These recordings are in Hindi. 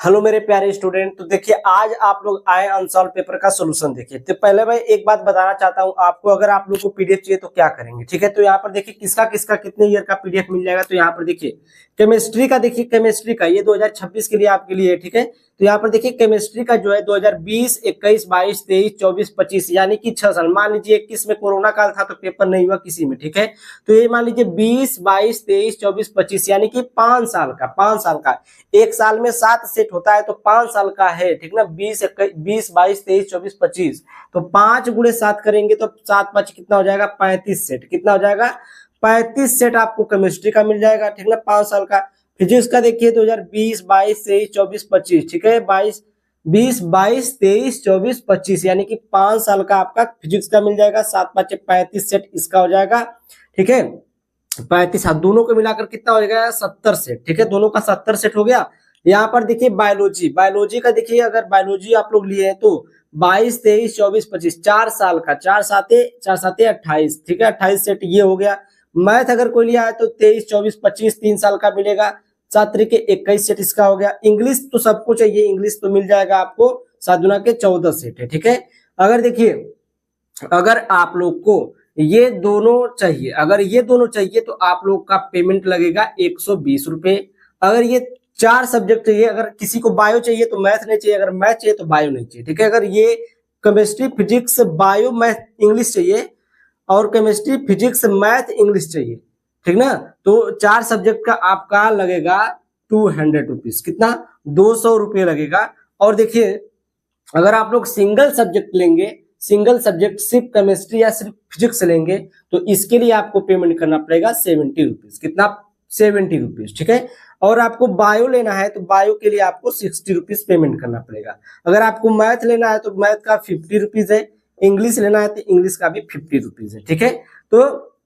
हेलो मेरे प्यारे स्टूडेंट। तो देखिए आज आप लोग आए अनसॉल्व पेपर का सोल्यूशन। देखिए तो पहले भाई एक बात बताना चाहता हूं आपको, अगर आप लोग को पीडीएफ चाहिए तो क्या करेंगे, ठीक है। तो यहाँ पर देखिए किसका किसका कितने ईयर का पीडीएफ मिल जाएगा। तो यहाँ पर देखिए केमिस्ट्री का, देखिए केमिस्ट्री का ये 2026 के लिए आपके लिए है, ठीक है। तो यहाँ पर देखिए केमिस्ट्री का जो है 2020, 21, 22, 23, 24, 25 यानी कि 6 साल। मान लीजिए 21 में कोरोना काल था तो पेपर नहीं हुआ किसी में, ठीक है। तो ये मान लीजिए 20, 22, 23, 24, 25 यानी कि 5 साल का, 5 साल का। एक साल में 7 सेट होता है तो 5 साल का है, ठीक ना। 20, 20, 22, 23, 24, 25 तो 5 × 7 करेंगे तो 7 5 कितना हो जाएगा, 35 सेट। कितना हो जाएगा, 35 सेट आपको केमिस्ट्री का मिल जाएगा, ठीक ना, 5 साल का। फिजिक्स का देखिए 2020, 22, 23, 24, 25, ठीक है। 20, 22, 23, 24, 25 यानी कि 5 साल का आपका फिजिक्स का मिल जाएगा। 7 5 35 सेट इसका हो जाएगा, ठीक है। 35, दोनों को मिलाकर कितना हो जाएगा, 70 सेट, ठीक है। दोनों का 70 सेट हो गया। यहाँ पर देखिए बायोलॉजी, बायोलॉजी का देखिए अगर बायोलॉजी आप लोग लिए हैं तो 22, 23, 24, 25 4 साल का, 4 साते 28, ठीक है। 28 सेट ये हो गया। मैथ अगर कोई लिया है तो 23, 24, 25 3 साल का मिलेगा। 7 × 21 सेट इसका हो गया। इंग्लिश तो सबको चाहिए, इंग्लिश तो मिल जाएगा आपको 7 × 14 सेट है, ठीक है। अगर देखिए अगर आप लोग को ये दोनों चाहिए, अगर ये दोनों चाहिए तो आप लोग का पेमेंट लगेगा 120 रुपए। अगर ये 4 सब्जेक्ट चाहिए, अगर किसी को बायो चाहिए तो मैथ नहीं चाहिए, अगर मैथ चाहिए तो बायो नहीं चाहिए, ठीक है। अगर ये chemistry, physics, bio, math, English चाहिए और केमिस्ट्री, फिजिक्स, मैथ, इंग्लिश चाहिए, ठीक ना। तो 4 सब्जेक्ट का आपका लगेगा 200 रुपीज। कितना, 200 रुपये लगेगा। और देखिए अगर आप लोग सिंगल सब्जेक्ट लेंगे, सिंगल सब्जेक्ट सिर्फ केमिस्ट्री या सिर्फ फिजिक्स लेंगे तो इसके लिए आपको पेमेंट करना पड़ेगा 70 रुपीज। कितना, 70 रुपीज, ठीक है। और आपको बायो लेना है तो बायो के लिए आपको 60 रुपीज पेमेंट करना पड़ेगा। अगर आपको मैथ लेना है तो मैथ का 50 रुपीज है। इंग्लिश लेना है तो इंग्लिश का भी 50 रुपीज है, ठीक है। तो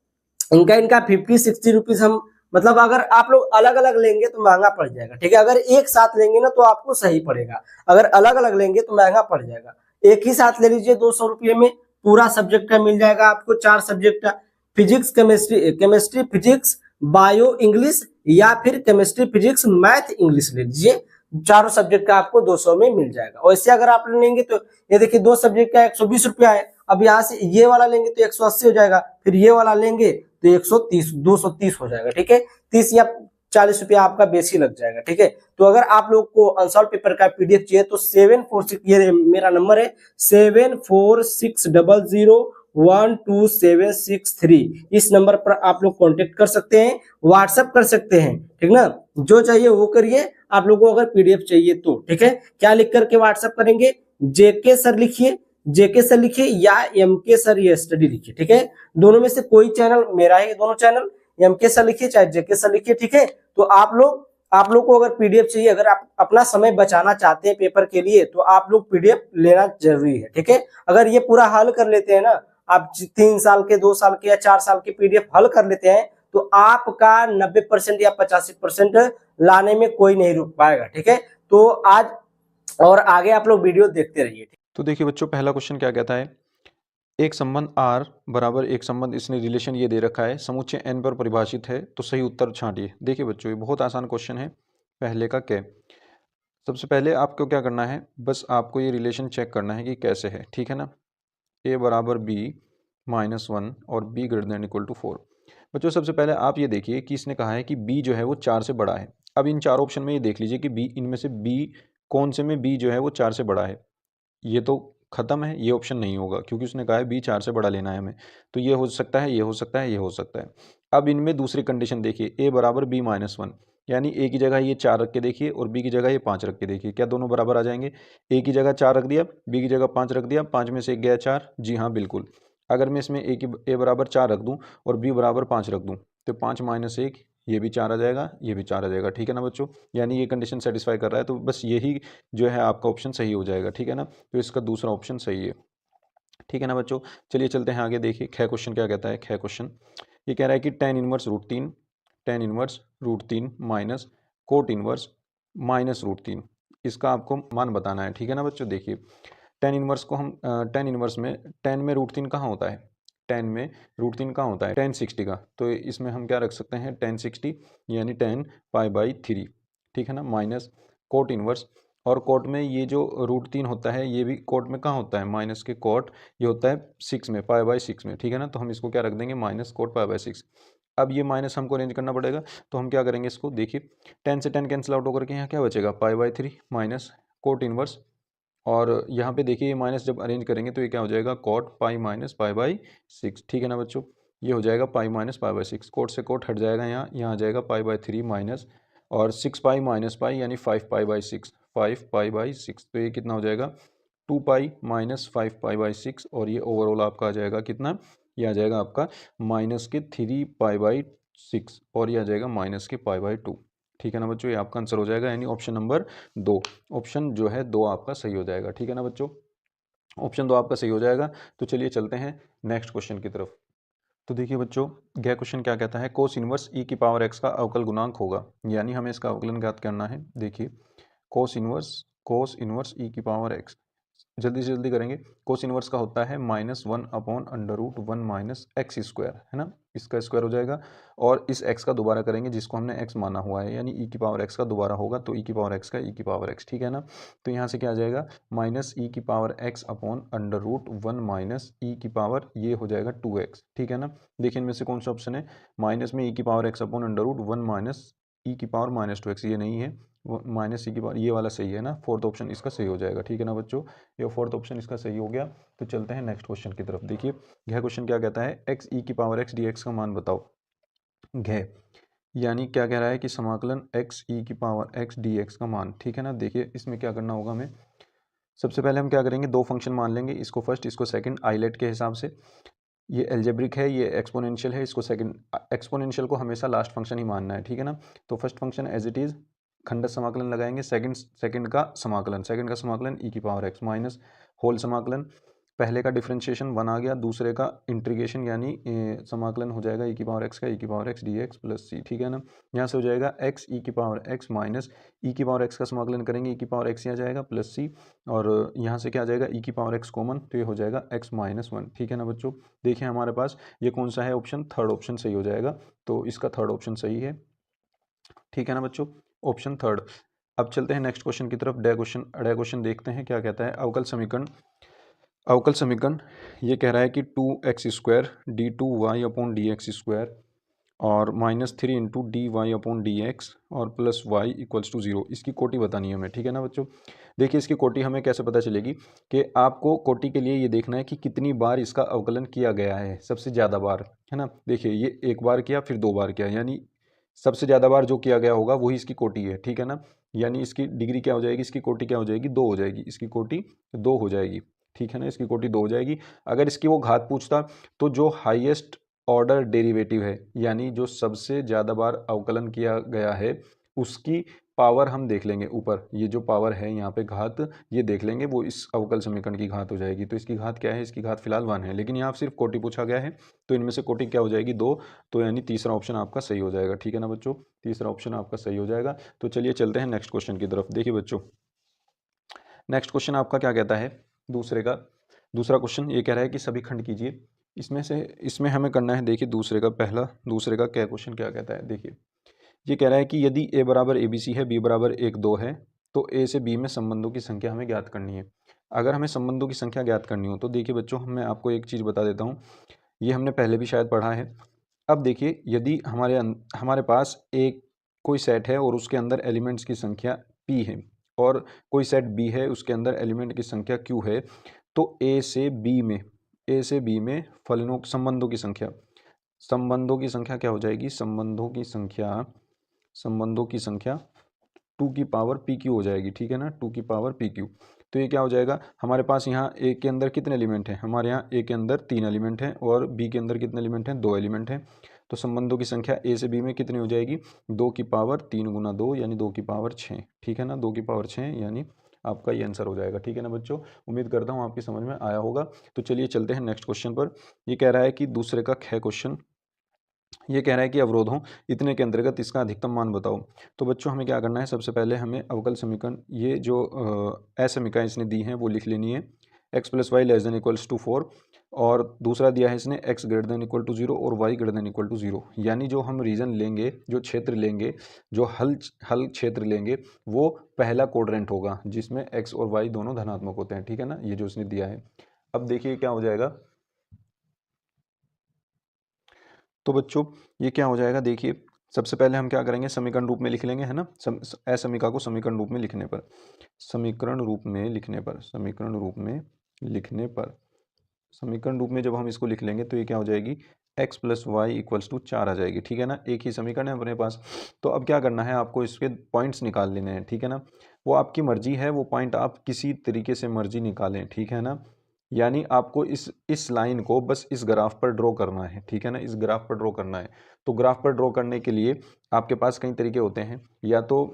इनका इनका 50 60 रुपीज हम, मतलब अगर आप लोग अलग अलग लेंगे तो महंगा पड़ जाएगा, ठीक है। अगर एक साथ लेंगे ना तो आपको सही पड़ेगा, अगर अलग अलग लेंगे तो महंगा पड़ जाएगा। एक ही साथ ले लीजिए 200 रुपये में पूरा सब्जेक्ट का मिल जाएगा आपको। 4 सब्जेक्ट का, physics, chemistry, chemistry, physics, bio, English या फिर केमिस्ट्री, फिजिक्स, मैथ, इंग्लिश ले लीजिए। चारों सब्जेक्ट का आपको 200 में मिल जाएगा। वैसे अगर आप लेंगे तो ये देखिए 2 सब्जेक्ट का 120 रुपया है। अब यहाँ से ये वाला लेंगे तो 180 हो जाएगा, फिर ये वाला लेंगे तो 130, 230 हो जाएगा, ठीक है। 30 या 40 रुपया आपका बेसी लग जाएगा, ठीक है। तो अगर आप लोग को अनसॉल्व पेपर का पीडीएफ चाहिए तो 746, ये मेरा नंबर है 7460012763। इस नंबर पर आप लोग कांटेक्ट कर सकते हैं, व्हाट्सएप कर सकते हैं, ठीक ना। जो चाहिए वो करिए। आप लोगों को अगर पीडीएफ चाहिए तो, ठीक है। क्या लिख करके व्हाट्सएप करेंगे, जेके सर लिखिए, जेके सर लिखिए या एमके सर ये स्टडी लिखिए, ठीक है। दोनों में से कोई चैनल मेरा है, दोनों चैनल एमके सर लिखिए चाहे जेके सर लिखिए, ठीक है। तो आप लोग को अगर पीडीएफ चाहिए, अगर आप अपना समय बचाना चाहते हैं पेपर के लिए तो आप लोग पीडीएफ लेना जरूरी है, ठीक है। अगर ये पूरा हल कर लेते हैं ना आप, 3 साल के, 2 साल के या 4 साल के पीडीएफ हल कर लेते हैं तो आपका 90% या 85% लाने में कोई नहीं रुक पाएगा, ठीक है। तो आज और आगे आप लोग वीडियो देखते रहिए। तो देखिए बच्चों, पहला क्वेश्चन क्या कहता है, एक संबंध R बराबर एक संबंध, इसने रिलेशन ये दे रखा है, समुच्चय n पर परिभाषित है, तो सही उत्तर छांटिए। देखिए बच्चों, ये बहुत आसान क्वेश्चन है। पहले का क्या, सबसे पहले आपको क्या करना है, बस आपको ये रिलेशन चेक करना है कि कैसे है, ठीक है ना। a बराबर b -1 और b > 4। बच्चों सबसे पहले आप ये देखिए कि इसने कहा है कि b जो है वो 4 से बड़ा है। अब इन 4 ऑप्शन में ये देख लीजिए कि b, इनमें से b कौन से में b जो है वो 4 से बड़ा है। ये तो खत्म है, ये ऑप्शन नहीं होगा क्योंकि उसने कहा है b 4 से बड़ा लेना है हमें। तो ये हो सकता है, ये हो सकता है, ये हो सकता है। अब इनमें दूसरी कंडीशन देखिए, a बराबर b -1, यानी a की जगह ये 4 रख के देखिए और b की जगह ये 5 रख के देखिए, क्या दोनों बराबर आ जाएंगे। a की जगह 4 रख दिया, b की जगह 5 रख दिया, 5 में से 1 गया 4। जी हाँ बिल्कुल। अगर मैं इसमें a बराबर 4 रख दूँ और b बराबर 5 रख दूँ तो 5 - 1 ये भी 4 आ जाएगा, ये भी 4 आ जाएगा, ठीक है ना बच्चों। यानी ये कंडीशन सेटिस्फाई कर रहा है, तो बस यही जो है आपका ऑप्शन सही हो जाएगा, ठीक है ना। तो इसका दूसरा ऑप्शन सही है, ठीक है ना बच्चों। चलिए चलते हैं आगे। देखिए ख क्वेश्चन क्या कहता है। ख क्वेश्चन ये कह रहा है कि tan इनवर्स रूट तीन माइनस कोट इनवर्स -√3, इसका आपको मान बताना है, ठीक है ना बच्चों। देखिए tan इनवर्स को हम tan इनवर्स में tan में √3 कहाँ होता है, tan में √3 कहाँ होता है, tan 60 का। तो इसमें हम क्या रख सकते हैं, tan 60 यानी tan π/3, ठीक है ना, माइनस कोट इनवर्स और कोट में ये जो √3 होता है ये भी कोट में कहाँ होता है, माइनस के कोट ये होता है 6 में, π/6 में, ठीक है ना। तो हम इसको क्या रख देंगे, माइनस कोट π/6। अब ये माइनस हमको अरेंज करना पड़ेगा, तो हम क्या करेंगे इसको, देखिए 10 से 10 कैंसिल आउट होकर के यहाँ क्या बचेगा, π/3 माइनस कोट इनवर्स, और यहाँ पे देखिए ये माइनस जब अरेंज करेंगे तो ये क्या हो जाएगा, कॉट पाई माइनस π/6, ठीक है ना बच्चों। ये हो जाएगा पाई माइनस π/6, कोट से कोट हट जाएगा, यहाँ आ जाएगा π/3 माइनस और 6 पाई माइनस पाई यानी 5π/6, 5π/6, तो ये कितना हो जाएगा 2 पाई माइनस 5π/6, और ये ओवरऑल आपका आ जाएगा कितना, ये आ जाएगा आपका माइनस के 3π/6, और ये आ जाएगा माइनस के π/2, ठीक है ना बच्चों। ये आपका आंसर हो जाएगा, यानी ऑप्शन नंबर 2, ऑप्शन जो है 2 आपका सही हो जाएगा, ठीक है ना बच्चों। ऑप्शन 2 आपका सही हो जाएगा। तो चलिए चलते हैं नेक्स्ट क्वेश्चन की तरफ। तो देखिए बच्चों, यह क्वेश्चन क्या कहता है, कोस इनवर्स ई की पावर एक्स का अवकल गुणांक होगा, यानी हमें इसका अवकलन ज्ञात करना है। देखिए कोस इनवर्स ई की पावर एक्स, जल्दी से जल्दी करेंगे। कोस इनवर्स का होता है -1/√1 माइनस एक्स स्क्वायर, है ना, इसका स्क्वायर हो जाएगा, और इस एक्स का दोबारा करेंगे जिसको हमने एक्स माना हुआ है, यानी ई की पावर एक्स का दोबारा होगा, तो ई की पावर एक्स का ई की पावर एक्स, ठीक है ना। तो यहाँ से क्या आ जाएगा, माइनस ई की पावर एक्स अपॉन √1 माइनस ई की पावर, ये हो जाएगा 2x, ठीक है ना। देखिए इनमें से कौन सा ऑप्शन है, माइनस में ई की पावर एक्स अपॉन √1 माइनस ई की पावर -2x, ये नहीं है, वो माइनस ई की पावर, ये वाला सही है ना, फोर्थ ऑप्शन इसका सही हो जाएगा, ठीक है ना बच्चों। ये फोर्थ ऑप्शन इसका सही हो गया। तो चलते हैं नेक्स्ट क्वेश्चन की तरफ। देखिए यह क्वेश्चन क्या कहता है, एक्स ई की पावर एक्स डी एक्स का मान बताओ। घ यानी क्या कह रहा है कि समाकलन एक्स ई की पावर एक्स डी एक्स का मान, ठीक है ना। देखिए इसमें क्या करना होगा हमें, सबसे पहले हम क्या करेंगे, दो फंक्शन मान लेंगे, इसको फर्स्ट इसको सेकंड, आइलेट के हिसाब से। ये एल्जेब्रिक है, ये एक्सपोनेंशियल है, इसको सेकंड, एक्सपोनेंशियल को हमेशा लास्ट फंक्शन ही मानना है, ठीक है ना। तो first function as it is खंड समाकलन लगाएंगे, सेकंड का समाकलन ई की पावर एक्स माइनस होल समाकलन, पहले का डिफरेंशिएशन 1 आ गया, दूसरे का इंटीग्रेशन यानी समाकलन हो जाएगा ई की पावर एक्स का ई की power X D x plus सी, ठीक है ना। यहाँ से हो जाएगा एक्स ई की पावर एक्स माइनस ई की पावर एक्स का समाकलन करेंगे, ई की पावर एक्स ही आ जाएगा प्लस सी, और यहाँ से क्या आ जाएगा ई की पावर एक्स कॉमन, तो ये हो जाएगा एक्स -1, ठीक है ना बच्चों। देखिए हमारे पास ये कौन सा है ऑप्शन, थर्ड ऑप्शन सही हो जाएगा, तो इसका थर्ड ऑप्शन सही है, ठीक है ना बच्चों, ऑप्शन थर्ड। अब चलते हैं नेक्स्ट क्वेश्चन की तरफ। डे क्वेश्चन देखते हैं क्या कहता है। अवकल समीकरण ये कह रहा है कि 2x² d2y/dx² और -3 इंटू dy/dx और प्लस y = 0, इसकी कोटि बतानी है हमें, ठीक है ना बच्चों। देखिए इसकी कोटि हमें कैसे पता चलेगी, कि आपको कोटि के लिए ये देखना है कि कितनी बार इसका अवकलन किया गया है, सबसे ज़्यादा बार, है ना। देखिए ये एक बार किया फिर 2 बार किया, यानी सबसे ज़्यादा बार जो किया गया होगा वही इसकी कोटि है, ठीक है ना। यानी इसकी डिग्री क्या हो जाएगी, इसकी कोटि क्या हो जाएगी, 2 हो जाएगी, इसकी कोटि 2 हो जाएगी, ठीक है ना, इसकी कोटि 2 हो जाएगी। अगर इसकी वो घात पूछता तो जो हाईएस्ट ऑर्डर डेरिवेटिव है, यानी जो सबसे ज़्यादा बार अवकलन किया गया है, उसकी पावर हम देख लेंगे ऊपर, ये जो पावर है यहाँ पे घात, ये देख लेंगे, वो इस अवकल समीकरण की घात हो जाएगी। तो इसकी घात क्या है, इसकी घात फिलहाल 1 है, लेकिन यहाँ सिर्फ कोटि पूछा गया है, तो इनमें से कोटि क्या हो जाएगी, 2, तो यानी तीसरा ऑप्शन आपका सही हो जाएगा, ठीक है ना बच्चों, तीसरा ऑप्शन आपका सही हो जाएगा। तो चलिए चलते हैं नेक्स्ट क्वेश्चन की तरफ। देखिए बच्चों नेक्स्ट क्वेश्चन आपका क्या कहता है, दूसरा क्वेश्चन ये कह रहा है कि सभी खंड कीजिए, इसमें हमें करना है। देखिए दूसरे का क्या क्वेश्चन क्या कहता है। देखिए ये कह रहा है कि यदि a बराबर ABC है, b बराबर 1 2 है, तो a से b में संबंधों की संख्या हमें ज्ञात करनी है। अगर हमें संबंधों की संख्या ज्ञात करनी हो तो देखिए बच्चों, मैं आपको एक चीज़ बता देता हूँ, ये हमने पहले भी शायद पढ़ा है। अब देखिए यदि हमारे पास एक कोई सेट है और उसके अंदर एलिमेंट्स की संख्या p है, और कोई सेट b है उसके अंदर एलिमेंट की संख्या q है, तो a से b में संबंधों की संख्या क्या हो जाएगी, संबंधों की संख्या 2 की पावर pq हो जाएगी, ठीक है ना, 2 की पावर pq। तो ये क्या हो जाएगा, हमारे पास यहाँ a के अंदर कितने एलिमेंट हैं, हमारे यहाँ a के अंदर 3 एलिमेंट हैं और b के अंदर कितने एलिमेंट हैं, 2 एलिमेंट हैं। तो संबंधों की संख्या a से b में कितनी हो जाएगी, 2 की पावर 3 गुना 2 यानी 2 की पावर 6, ठीक है ना, 2 की पावर 6 यानी आपका ये आंसर हो जाएगा, ठीक है ना बच्चों। उम्मीद करता हूँ आपकी समझ में आया होगा। तो चलिए चलते हैं नेक्स्ट क्वेश्चन पर। ये कह रहा है कि दूसरे का ख क्वेश्चन, ये कह रहा है कि अवरोधों इतने के अंतर्गत इसका अधिकतम मान बताओ। तो बच्चों हमें क्या करना है, सबसे पहले हमें अवकल समीकरण, ये जो असमीकरण इसने दी हैं वो लिख लेनी है। x + y < 4, और दूसरा दिया है इसने x greater than equal to 0 और y greater than equal to 0। यानी जो हम रीजन लेंगे, जो क्षेत्र लेंगे, जो हल क्षेत्र लेंगे, वो पहला क्वाड्रेंट होगा जिसमें x और y दोनों धनात्मक होते हैं, ठीक है ना, ये जो उसने दिया है। अब देखिए क्या हो जाएगा, तो बच्चों ये क्या हो जाएगा, देखिए सबसे पहले हम क्या करेंगे, समीकरण रूप में लिख लेंगे, है ना। असमीका को समीकरण रूप में लिखने पर, समीकरण रूप में लिखने पर, समीकरण रूप में लिखने पर, समीकरण रूप में जब हम इसको लिख लेंगे तो ये क्या हो जाएगी, x plus y equals to 4 आ जाएगी, ठीक है ना। एक ही समीकरण है अपने पास। तो अब क्या करना है, आपको इसके पॉइंट्स निकाल लेने हैं, ठीक है ना। वो आपकी मर्जी है, वो पॉइंट आप किसी तरीके से मर्जी निकालें, ठीक है ना। यानी आपको इस लाइन को बस इस ग्राफ पर ड्रॉ करना है, ठीक है ना, इस ग्राफ पर ड्रॉ करना है। तो ग्राफ पर ड्रॉ करने के लिए आपके पास कई तरीके होते हैं, या तो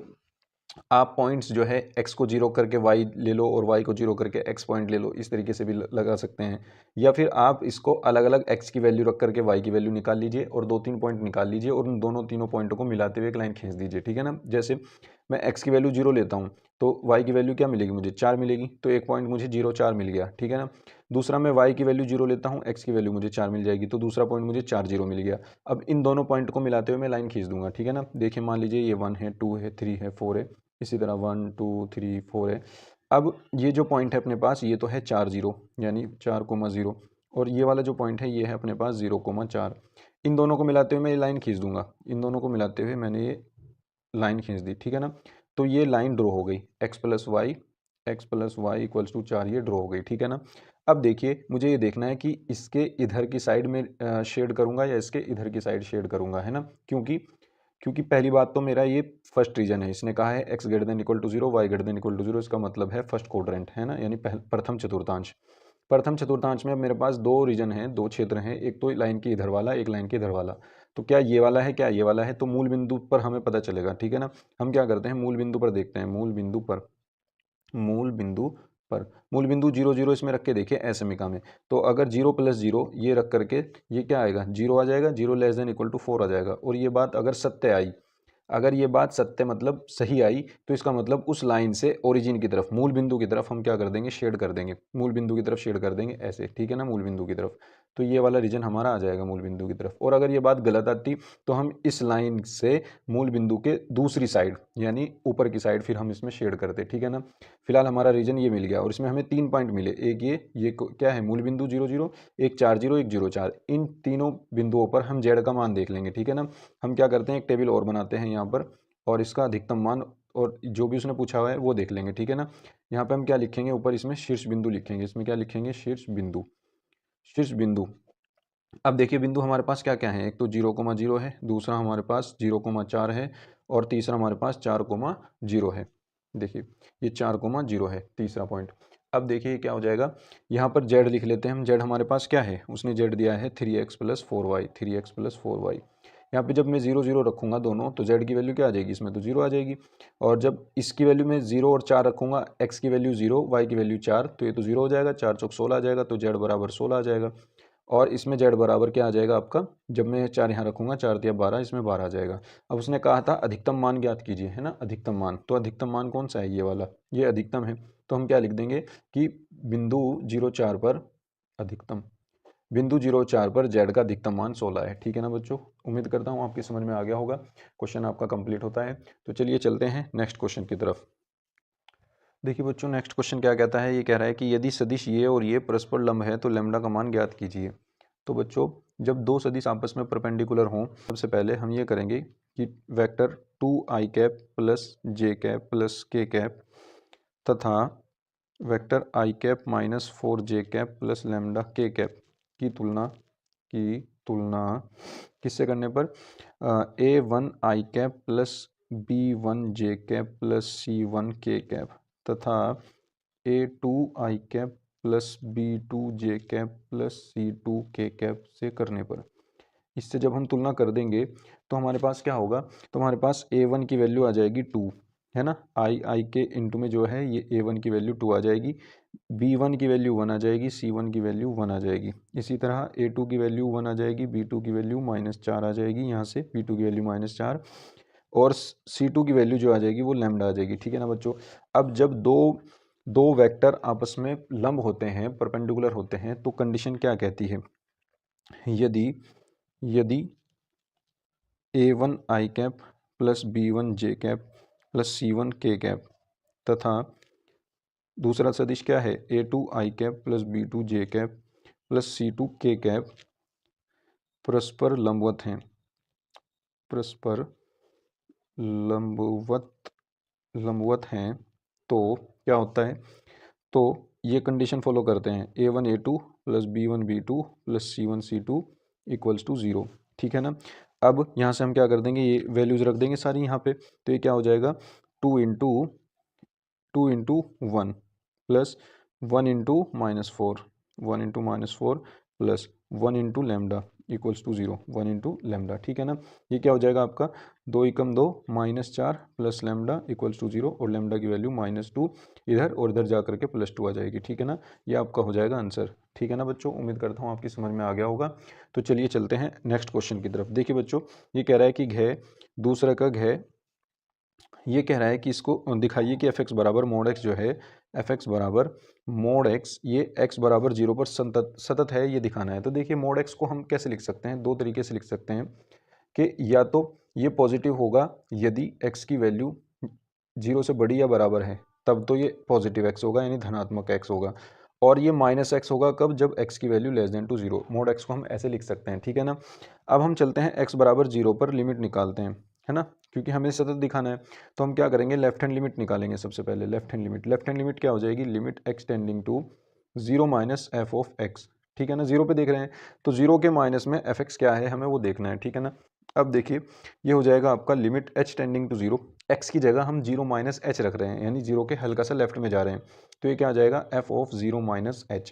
आप पॉइंट्स जो है x को जीरो करके y ले लो और y को जीरो करके x पॉइंट ले लो, इस तरीके से भी लगा सकते हैं। या फिर आप इसको अलग अलग x की वैल्यू रख करके y की वैल्यू निकाल लीजिए और 2-3 पॉइंट निकाल लीजिए और उन दोनों तीनों पॉइंटों को मिलाते हुए एक लाइन खींच दीजिए, ठीक है ना। जैसे मैं x की वैल्यू 0 लेता हूँ तो y की वैल्यू क्या मिलेगी, मुझे 4 मिलेगी, तो एक पॉइंट मुझे 0 4 मिल गया, ठीक है ना। दूसरा मैं y की वैल्यू 0 लेता हूँ, x की वैल्यू मुझे 4 मिल जाएगी, तो दूसरा पॉइंट मुझे 4 0 मिल गया। अब इन दोनों पॉइंट को मिलाते हुए मैं लाइन खींच दूंगा, ठीक है ना। देखिए मान लीजिए ये 1 है, 2 है, 3 है, 4 है, इसी तरह 1 2 3 4 है। अब ये जो पॉइंट है अपने पास, ये तो है 4 0 यानी 4,0, और ये वाला जो पॉइंट है ये है अपने पास 0,4। इन दोनों को मिलाते हुए मैं ये लाइन खींच दूंगा, इन दोनों को मिलाते हुए मैंने ये लाइन खींच दी, ठीक है ना। तो ये लाइन ड्रॉ हो गई, x plus y equals to 4, ये ड्रॉ हो गई, ठीक है ना। अब देखिए मुझे ये देखना है कि इसके इधर की साइड में शेड करूंगा या इसके इधर की साइड शेड करूंगा, है ना। क्योंकि क्योंकि पहली बात तो मेरा ये फर्स्ट रीजन है, इसने कहा है x greater than equal to 0, y greater than equal to 0, इसका मतलब है फर्स्ट क्वाड्रेंट, है ना, यानी प्रथम चतुर्थांश। प्रथम चतुर्थांश में अब मेरे पास दो रीजन हैं, दो क्षेत्र हैं, एक तो लाइन के इधर वाला, एक लाइन के इधर वाला। तो क्या ये वाला है, क्या ये वाला है, तो मूल बिंदु पर हमें पता चलेगा, ठीक है ना। हम क्या करते हैं, मूल बिंदु पर देखते हैं, मूल बिंदु पर, मूल बिंदु पर, मूल बिंदु 0 0 इसमें रख के देखिए असमीका में। तो अगर 0 प्लस 0 ये रख करके ये क्या आएगा, 0 आ जाएगा, 0 लेस देन इक्वल टू 4 आ जाएगा। और ये बात अगर सत्य आई, अगर ये बात सत्य मतलब सही आई, तो इसका मतलब उस लाइन से ओरिजिन की तरफ, मूल बिंदु की तरफ हम क्या कर देंगे, शेड कर देंगे, मूल बिंदु की तरफ शेड कर देंगे ऐसे, ठीक है ना, मूल बिंदु की तरफ। तो ये वाला रीजन हमारा आ जाएगा मूल बिंदु की तरफ। और अगर ये बात गलत आती तो हम इस लाइन से मूल बिंदु के दूसरी साइड यानी ऊपर की साइड फिर हम इसमें शेड करते, ठीक है ना। फिलहाल हमारा रीजन ये मिल गया और इसमें हमें 3 पॉइंट मिले, एक ये क्या है, मूल बिंदु 0 0, एक 4 0, एक 0 4। इन तीनों बिंदुओं पर हम जेड का मान देख लेंगे, ठीक है ना। हम क्या करते हैं, एक टेबल और बनाते हैं यहाँ पर, और इसका अधिकतम मान और जो भी उसने पूछा हुआ है वो देख लेंगे, ठीक है ना। यहाँ पे हम क्या लिखेंगे, ऊपर इसमें शीर्ष बिंदु लिखेंगे, इसमें क्या लिखेंगे, शीर्ष बिंदु, शीर्ष बिंदु। अब देखिए बिंदु हमारे पास क्या क्या है, एक तो 0,0 है, दूसरा हमारे पास 0,4 है, और तीसरा हमारे पास 4,0 है। देखिए ये 4,0 है तीसरा पॉइंट। अब देखिए क्या हो जाएगा, यहाँ पर जेड लिख लेते हैं हम। जेड हमारे पास क्या है, उसने जेड दिया है 3x plus 4y, 3x plus 4y। यहाँ पे जब मैं 0 0 रखूँगा दोनों, तो जेड की वैल्यू क्या आ जाएगी, इसमें तो 0 आ जाएगी। और जब इसकी वैल्यू में 0 और 4 रखूँगा, x की वैल्यू 0, y की वैल्यू 4, तो ये तो 0 हो जाएगा, 4 चौक 16 आ जाएगा, तो जेड बराबर 16 आ जाएगा। और इसमें जेड बराबर क्या आ जाएगा आपका, जब मैं 4 यहाँ रखूँगा, 4 तिया 12, इसमें 12 आ जाएगा। अब उसने कहा था अधिकतम मान ज्ञात कीजिए, है ना, अधिकतम मान। तो अधिकतम मान कौन सा है, ये वाला, ये अधिकतम है। तो हम क्या लिख देंगे कि बिंदु 0 4 पर अधिकतम, बिंदु 0 4 पर जेड का अधिकतम मान 16 है, ठीक है ना बच्चों। उम्मीद करता हूँ आपकी समझ में आ गया होगा। क्वेश्चन आपका कंप्लीट होता है। तो चलिए चलते हैं नेक्स्ट क्वेश्चन की तरफ। देखिए बच्चों नेक्स्ट क्वेश्चन क्या कहता है, ये कह रहा है कि यदि सदिश ये और ये परस्पर लंब है तो लैम्डा का मान ज्ञात कीजिए। तो बच्चों जब दो सदिश आपस में परपेंडिकुलर हों, सबसे पहले हम ये करेंगे कि वेक्टर 2i कैप प्लस जे कैप प्लस के कैप तथा vector i cap minus 4j cap plus lambda के कैप की तुलना किससे करने पर, a1 i cap plus b1 j cap plus c1 के कैप तथा a2 i cap plus b2 j cap plus c2 के कैप से करने पर। इससे जब हम तुलना कर देंगे तो हमारे पास क्या होगा, तो हमारे पास a1 की वैल्यू आ जाएगी 2, है ना, i के इंटू में जो है ये a1 की वैल्यू 2 आ जाएगी, b1 की वैल्यू 1 आ जाएगी, c1 की वैल्यू 1 आ जाएगी। इसी तरह a2 की वैल्यू 1 आ जाएगी, b2 की वैल्यू -4 आ जाएगी, यहाँ से b2 की वैल्यू -4, और c2 की वैल्यू जो आ जाएगी वो लैम्डा आ जाएगी, ठीक है ना बच्चों। अब जब दो दो वेक्टर आपस में लंब होते हैं, परपेंडिकुलर होते हैं, तो कंडीशन क्या कहती है? यदि यदि a1 i cap plus b1 j cap plus c1 k cap तथा दूसरा सदिश क्या है, a2 i cap plus b2 j cap plus c2 k cap परस्पर लंबवत हैं, परस्पर लंबवत हैं, तो क्या होता है? तो ये कंडीशन फॉलो करते हैं, a1 a2 plus b1 b2 plus c1 c2 equals to 0। ठीक है ना? अब यहाँ से हम क्या कर देंगे, ये वैल्यूज़ रख देंगे सारी यहाँ पे, तो ये क्या हो जाएगा, 2 इंटू 1 प्लस 1 इंटू -4, 1 इंटू -4 प्लस 1 into lambda equals to 0, 1 into lambda. ठीक है ना? ये क्या हो जाएगा आपका, 2 एकम 2 -4 प्लस लैम्डा इक्वल्स टू 0, और लैम्डा की वैल्यू -2 इधर और इधर जा करके +2 आ जाएगी। ठीक है ना? ये आपका हो जाएगा आंसर। ठीक है ना बच्चों, उम्मीद करता हूँ आपकी समझ में आ गया होगा। तो चलिए चलते हैं नेक्स्ट क्वेश्चन की तरफ। देखिए बच्चों, ये कह रहा है कि घ दूसरा का घ, ये कह रहा है कि इसको दिखाइए कि f(x) बराबर मोड x जो है, f(x) बराबर मोड x, ये x बराबर 0 पर सतत है, ये दिखाना है। तो देखिए मोड x को हम कैसे लिख सकते हैं, दो तरीके से लिख सकते हैं कि या तो ये पॉजिटिव होगा यदि x की वैल्यू 0 से बड़ी या बराबर है, तब तो ये पॉजिटिव x होगा, यानी धनात्मक x होगा। और ये -x होगा कब, जब x की वैल्यू <0 मोड x को हम ऐसे लिख सकते हैं। ठीक है ना? अब हम चलते हैं x बराबर 0 पर लिमिट निकालते हैं, है ना? क्योंकि हमें सतत दिखाना है, तो हम क्या करेंगे, लेफ्ट हैंड लिमिट निकालेंगे। सबसे पहले लेफ्ट हैंड लिमिट क्या हो जाएगी, limit x tending to 0 minus f of x। ठीक है ना? 0 पे देख रहे हैं, तो 0 के माइनस में f(x) क्या है, हमें वो देखना है। ठीक है ना? अब देखिए, ये हो जाएगा आपका limit h tending to 0, x की जगह हम 0 माइनस h रख रहे हैं, यानी 0 के हल्का सा लेफ्ट में जा रहे हैं, तो ये क्या आ जाएगा, f ऑफ 0 माइनस h।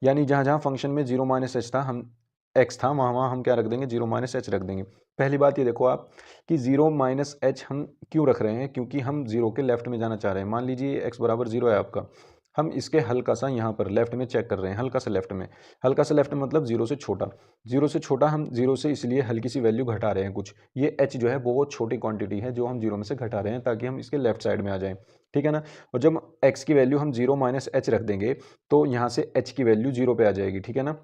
यानी जहाँ जहाँ फंक्शन में 0 माइनस एच था, हम x था, वहाँ वहाँ हम क्या रख देंगे, 0 माइनस एच रख देंगे। पहली बात ये देखो आप कि 0 माइनस एच हम क्यों रख रहे हैं, क्योंकि हम 0 के लेफ्ट में जाना चाह रहे हैं। मान लीजिए x बराबर 0 है आपका, हम इसके हल्का सा यहाँ पर लेफ्ट में चेक कर रहे हैं, हल्का सा लेफ्ट में, हल्का सा लेफ्ट में मतलब 0 से छोटा, 0 से छोटा, हम 0 से इसलिए हल्की सी वैल्यू घटा रहे हैं कुछ, ये h जो है बहुत छोटी क्वांटिटी है जो हम 0 में से घटा रहे हैं ताकि हम इसके लेफ्ट साइड में आ जाएं। ठीक है ना? और जब x की वैल्यू हम 0 माइनस एच रख देंगे, तो यहाँ से h की वैल्यू 0 पे आ जाएगी। ठीक है ना?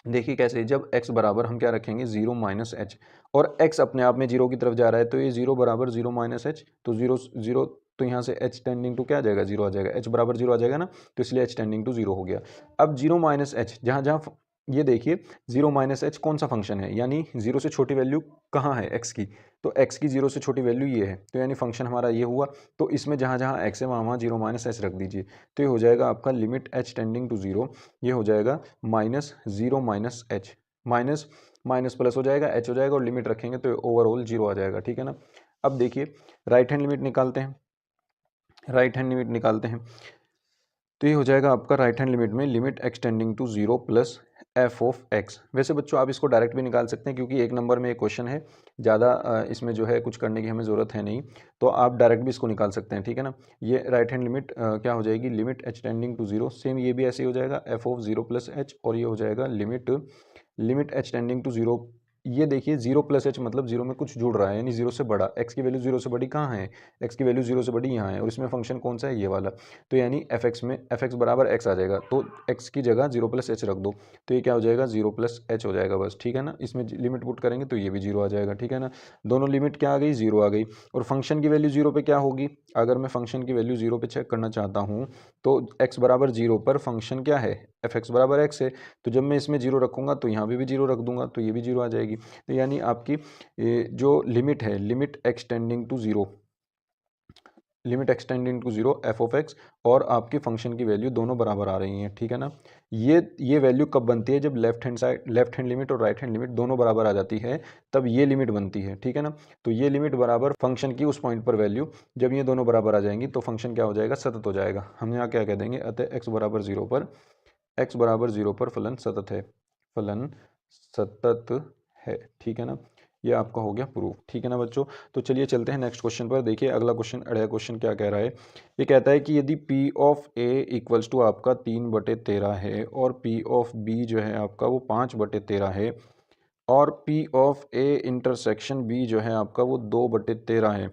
देखिए कैसे, जब x बराबर हम क्या रखेंगे, 0 माइनस एच, और x अपने आप में 0 की तरफ जा रहा है, तो ये 0 बराबर 0 माइनस एच, तो 0 तो यहाँ से h टेंडिंग टू क्या आ जाएगा, 0 आ जाएगा, h बराबर 0 आ जाएगा ना, तो इसलिए h टेंडिंग टू 0 हो गया। अब 0 माइनस एच, जहाँ जहाँ ये देखिए 0 माइनस एच कौन सा फंक्शन है, यानी 0 से छोटी वैल्यू कहाँ है, x की, तो x की 0 से छोटी वैल्यू ये है, तो यानी फंक्शन हमारा ये हुआ। तो इसमें जहाँ जहाँ x है वहाँ वहाँ 0 माइनस एच रख दीजिए, तो ये हो जाएगा आपका लिमिट h टेंडिंग टू 0, ये हो जाएगा -0 minus H, minus minus plus हो जाएगा, h हो जाएगा, और लिमिट रखेंगे तो ओवरऑल 0 आ जाएगा। ठीक है ना? अब देखिए राइट हैंड लिमिट निकालते हैं, राइट हैंड लिमिट निकालते हैं, तो ये हो जाएगा आपका राइट हैंड लिमिट में limit x tending to 0 plus f of x। वैसे बच्चों आप इसको डायरेक्ट भी निकाल सकते हैं, क्योंकि एक नंबर में एक क्वेश्चन है, ज़्यादा इसमें जो है कुछ करने की हमें ज़रूरत है नहीं, तो आप डायरेक्ट भी इसको निकाल सकते हैं। ठीक है ना? ये राइट हैंड लिमिट क्या हो जाएगी, limit h tending to 0, same ये भी ऐसे ही हो जाएगा f ऑफ 0 प्लस h, और ये हो जाएगा लिमिट h टेंडिंग टू 0। ये देखिए 0 प्लस एच मतलब 0 में कुछ जुड़ रहा है, यानी 0 से बड़ा, x की वैल्यू 0 से बड़ी कहाँ है, x की वैल्यू 0 से बड़ी यहाँ है, और इसमें फंक्शन कौन सा है, ये वाला, तो यानी f(x) में f(x) बराबर x आ जाएगा, तो x की जगह 0 प्लस एच रख दो, तो ये क्या हो जाएगा, 0 प्लस एच हो जाएगा बस। ठीक है ना? इसमें लिमिट पुट करेंगे तो ये भी 0 आ जाएगा। ठीक है ना? दोनों लिमिट क्या आ गई, 0 आ गई, और फंक्शन की वैल्यू 0 पे क्या होगी, अगर मैं फंक्शन की वैल्यू 0 पे चेक करना चाहता हूँ, तो x बराबर 0 पर फंक्शन क्या है, f(x) बराबर x है, तो जब मैं इसमें 0 रखूँगा तो यहाँ भी 0 रख दूंगा, तो ये भी 0 आ जाएगी। तो यानी आपकी जो लिमिट है, limit extending to 0, limit extending to 0 f of x, और आपकी फंक्शन की वैल्यू दोनों बराबर आ रही हैं। ठीक है ना? ये वैल्यू कब बनती है, जब लेफ्ट हैंड लिमिट और राइट हैंड लिमिट दोनों बराबर आ जाती है, तब ये लिमिट बनती है। ठीक है ना? तो ये लिमिट बराबर फंक्शन की उस पॉइंट पर वैल्यू, जब ये दोनों बराबर आ जाएंगी तो फंक्शन क्या हो जाएगा, सतत हो जाएगा। हम यहाँ क्या कह देंगे, अतः x बराबर 0 पर फलन सतत है, फलन सतत है। ठीक है ना? ये आपका हो गया प्रूफ। ठीक है ना बच्चों? तो चलिए चलते हैं नेक्स्ट क्वेश्चन पर। देखिए अगला क्वेश्चन, अगला क्वेश्चन क्या कह रहा है, ये कहता है कि यदि p of a equals to आपका 3/13 है, और p ऑफ b जो है आपका वो 5/13 है, और p of a intersection b जो है आपका वो 2/13 है,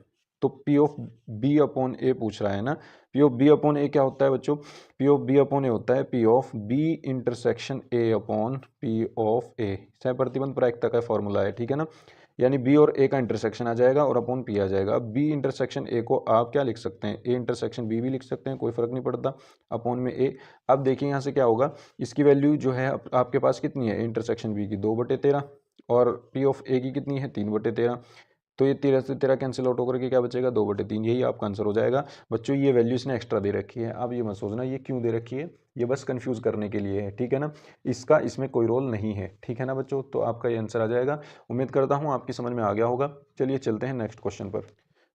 तो P of B upon A पूछ रहा है ना। P of B upon A क्या होता है बच्चों? P of B upon A होता है P of B intersection A upon P of A. सह प्रतिबंध प्रायिकता का फॉर्मूला है, ठीक है ना। यानी बी और ए का इंटरसेक्शन आ जाएगा और अपॉन पी आ जाएगा। अब बी इंटरसेक्शन ए को आप क्या लिख सकते हैं? ए इंटरसेक्शन बी भी लिख सकते हैं, कोई फर्क नहीं पड़ता, अपॉन में ए। अब देखिए यहाँ से क्या होगा, इसकी वैल्यू जो है आपके पास कितनी है? इंटरसेक्शन बी की 2/13 और पी ऑफ ए की कितनी है? 3/13। तो ये 13 से 13 कैंसिल आउट होकर के क्या बचेगा? 2/3। यही आपका आंसर हो जाएगा। बच्चों ये वैल्यू इसने एक्स्ट्रा दे रखी है, अब ये मत सोचना ये क्यों दे रखी है, ये बस कंफ्यूज करने के लिए है, ठीक है ना। इसका इसमें कोई रोल नहीं है, ठीक है ना बच्चों। तो आपका ये आंसर आ जाएगा। उम्मीद करता हूँ आपकी समझ में आ गया होगा। चलिए चलते हैं नेक्स्ट क्वेश्चन पर।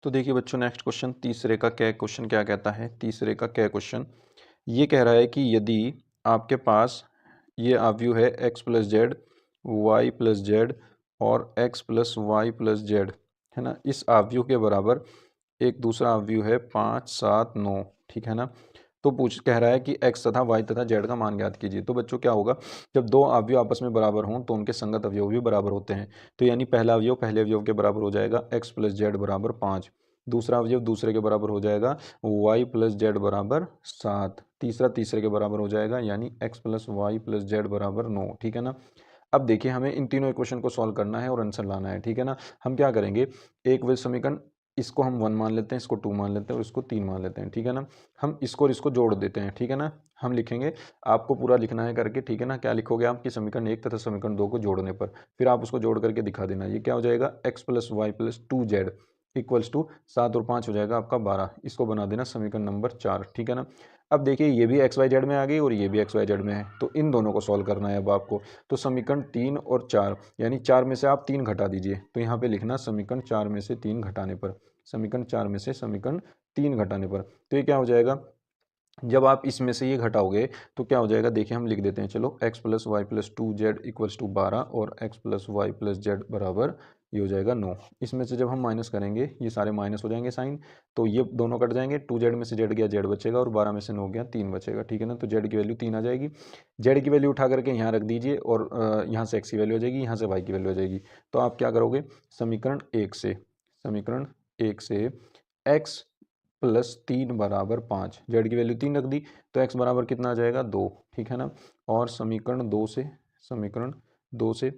तो देखिए बच्चों, नेक्स्ट क्वेश्चन तीसरे का क्या क्वेश्चन क्या कहता है? तीसरे का क्या क्वेश्चन ये कह रहा है कि यदि आपके पास ये आव्यूह है x plus z, y plus z और x plus y plus z, है ना, इस आव्यूह के बराबर एक दूसरा आव्यूह है 5, 7, 9, ठीक है ना। तो कह रहा है कि x तथा y तथा z का मान ज्ञात कीजिए। तो बच्चों क्या होगा, जब दो अवयव आपस में बराबर हों तो उनके संगत अवयव भी बराबर होते हैं। तो यानी पहला अवयव पहले अवयव के बराबर हो जाएगा x प्लस जेड बराबर 5, दूसरा अवयव दूसरे के बराबर हो जाएगा y प्लस जेड बराबर 7, तीसरा तीसरे के बराबर हो जाएगा यानी x plus y plus z बराबर 9, ठीक है ना। अब देखिए हमें इन तीनों इक्वेशन को सॉल्व करना है और आंसर लाना है, ठीक है ना। हम क्या करेंगे, एक वे समीकरण इसको हम 1 मान लेते हैं, इसको 2 मान लेते हैं और इसको 3 मान लेते हैं, ठीक है ना। हम इसको और इसको जोड़ देते हैं, ठीक है ना। हम लिखेंगे, आपको पूरा लिखना है करके, ठीक है ना। क्या लिखोगे आप कि समीकरण 1 तथा समीकरण 2 को जोड़ने पर, फिर आप उसको जोड़ करके दिखा देना। ये क्या हो जाएगा, x plus y plus 2z equals to 7 और 5 हो जाएगा आपका 12। इसको बना देना समीकरण नंबर 4, ठीक है ना। अब देखिए ये भी एक्स वाई जेड में आ गई और ये भी एक्स वाई जेड में है, तो इन दोनों को सॉल्व करना है अब आपको। तो समीकरण 3 और 4 यानी 4 में से आप 3 घटा दीजिए, तो यहाँ पे लिखना समीकरण 4 में से 3 घटाने पर, समीकरण 4 में से समीकरण 3 घटाने पर। तो ये क्या हो जाएगा, जब आप इसमें से ये घटाओगे तो क्या हो जाएगा, देखिए हम लिख देते हैं, चलो x plus y plus 2z equals to 12 और x plus y plus z बराबर ये हो जाएगा 9। इसमें से जब हम माइनस करेंगे ये सारे माइनस हो जाएंगे साइन, तो ये दोनों कट जाएंगे, 2z में से z गया z बचेगा और 12 में से 9 गया 3 बचेगा, ठीक है ना। तो z की वैल्यू 3 आ जाएगी। z की वैल्यू उठा करके यहाँ रख दीजिए और यहाँ से x की वैल्यू आ जाएगी, यहाँ से y की वैल्यू आ जाएगी। तो आप क्या करोगे, समीकरण 1 से x प्लस 3 बराबर 5, जेड की वैल्यू 3 रख दी तो x बराबर कितना आ जाएगा 2, ठीक है ना। और समीकरण 2 से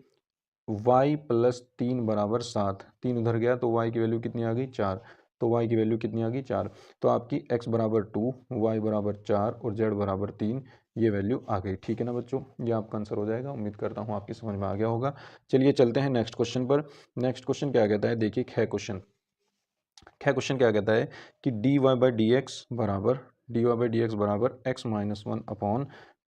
y प्लस 3 बराबर 7, 3 उधर गया तो y की वैल्यू कितनी आ गई 4, तो y की वैल्यू कितनी आ गई 4। तो आपकी x बराबर 2, y बराबर 4 और z बराबर 3 ये वैल्यू आ गई, ठीक है ना बच्चों। ये आपका आंसर हो जाएगा। उम्मीद करता हूँ आपकी समझ में आ गया होगा। चलिए चलते हैं नेक्स्ट क्वेश्चन पर। नेक्स्ट क्वेश्चन क्या कहता है, देखिए क्वेश्चन क्या कहता है कि dy बाई डी एक्स बराबर x minus 1 upon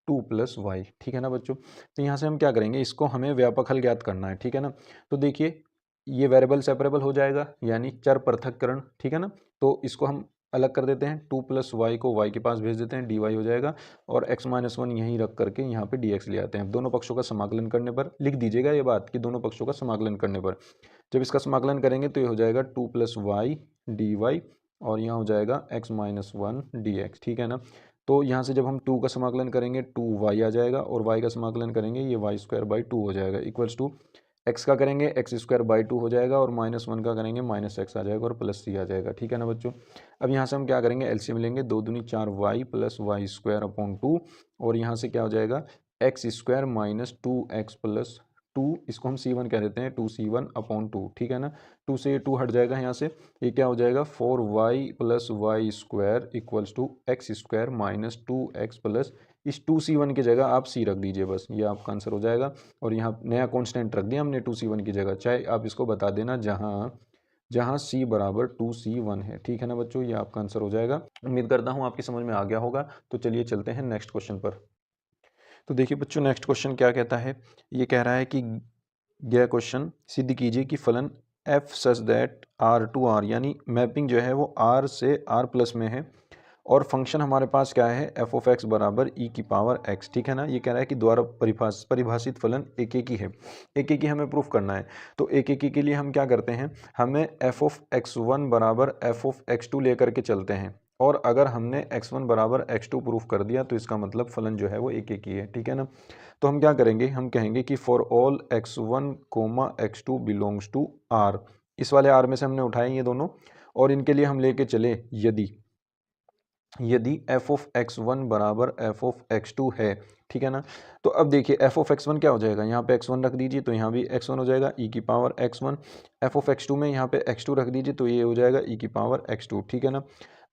2 plus y, ठीक है ना बच्चों। तो यहाँ से हम क्या करेंगे, इसको हमें व्यापक हल ज्ञात करना है, ठीक है ना। तो देखिए ये वेरिएबल सेपरेबल हो जाएगा यानी चर पृथक्करण, ठीक है ना। तो इसको हम अलग कर देते हैं, 2 प्लस वाई को y के पास भेज देते हैं, dy हो जाएगा और x माइनस 1 यहीं रख करके यहाँ पे dx ले आते हैं। दोनों पक्षों का समाकलन करने पर, लिख दीजिएगा ये बात कि दोनों पक्षों का समाकलन करने पर, जब इसका समाकलन करेंगे तो ये हो जाएगा 2 प्लस वाई डी वाई और यहाँ हो जाएगा x माइनस 1 डी एक्स, ठीक है ना। तो यहाँ से जब हम 2 का समाकलन करेंगे 2y आ जाएगा और y का समाकलन करेंगे ये वाई स्क्वायर बाई 2 हो जाएगा इक्वल्स टू x का करेंगे एक्स स्क्वायर बाई 2 हो जाएगा और माइनस 1 का करेंगे माइनस एक्स आ जाएगा और प्लस c आ जाएगा, ठीक है ना बच्चों। अब यहाँ से हम क्या करेंगे, एलसीएम लेंगे, 2 दूनी 4y plus y square upon 2 और यहाँ से क्या हो जाएगा x square minus 2x plus 2, इसको हम c1 कह देते हैं, 2c1 अपॉन 2, ठीक है ना। 2 से ये 2 हट जाएगा यहाँ से, ये क्या हो जाएगा 4y plus y square equals to x square minus 2x plus, इस 2c1 की जगह आप c रख दीजिए, बस ये आपका आंसर हो जाएगा। और यहाँ नया कांस्टेंट रख दिया हमने 2c1 की जगह, चाहे आप इसको बता देना जहाँ c बराबर 2c1 है, ठीक है ना बच्चों। ये आपका आंसर हो जाएगा। उम्मीद करता हूँ आपकी समझ में आ गया होगा। तो चलिए चलते हैं नेक्स्ट क्वेश्चन पर। तो देखिए बच्चों, नेक्स्ट क्वेश्चन क्या कहता है, ये कह रहा है कि यह क्वेश्चन सिद्ध कीजिए कि फलन f such that r to r, यानी मैपिंग जो है वो r से r प्लस में है और फंक्शन हमारे पास क्या है f ऑफ x बराबर e की पावर x, ठीक है ना। ये कह रहा है कि द्वारा परिभाषित फलन एक एक ही है, एक एक ही हमें प्रूफ करना है। तो एक एक ही के लिए हम क्या करते हैं, हमें f ऑफ x1 बराबर f ऑफ x2 लेकर के चलते हैं और अगर हमने x1 बराबर x2 प्रूफ कर दिया तो इसका मतलब फलन जो है वो एक एक ही है, ठीक है ना। तो हम क्या करेंगे, हम कहेंगे कि for all x1 comma x2 belongs to r, इस वाले r में से हमने उठाए ये दोनों और इनके लिए हम लेके चले यदि f ऑफ x1 बराबर f ऑफ x2 है, ठीक है ना। तो अब देखिए f ऑफ x1 क्या हो जाएगा, यहाँ पे x1 रख दीजिए तो यहाँ भी x1 हो जाएगा e की power x1। f of x2 में यहाँ पे x2 रख दीजिए तो ये हो जाएगा e की पावर x2, ठीक है ना।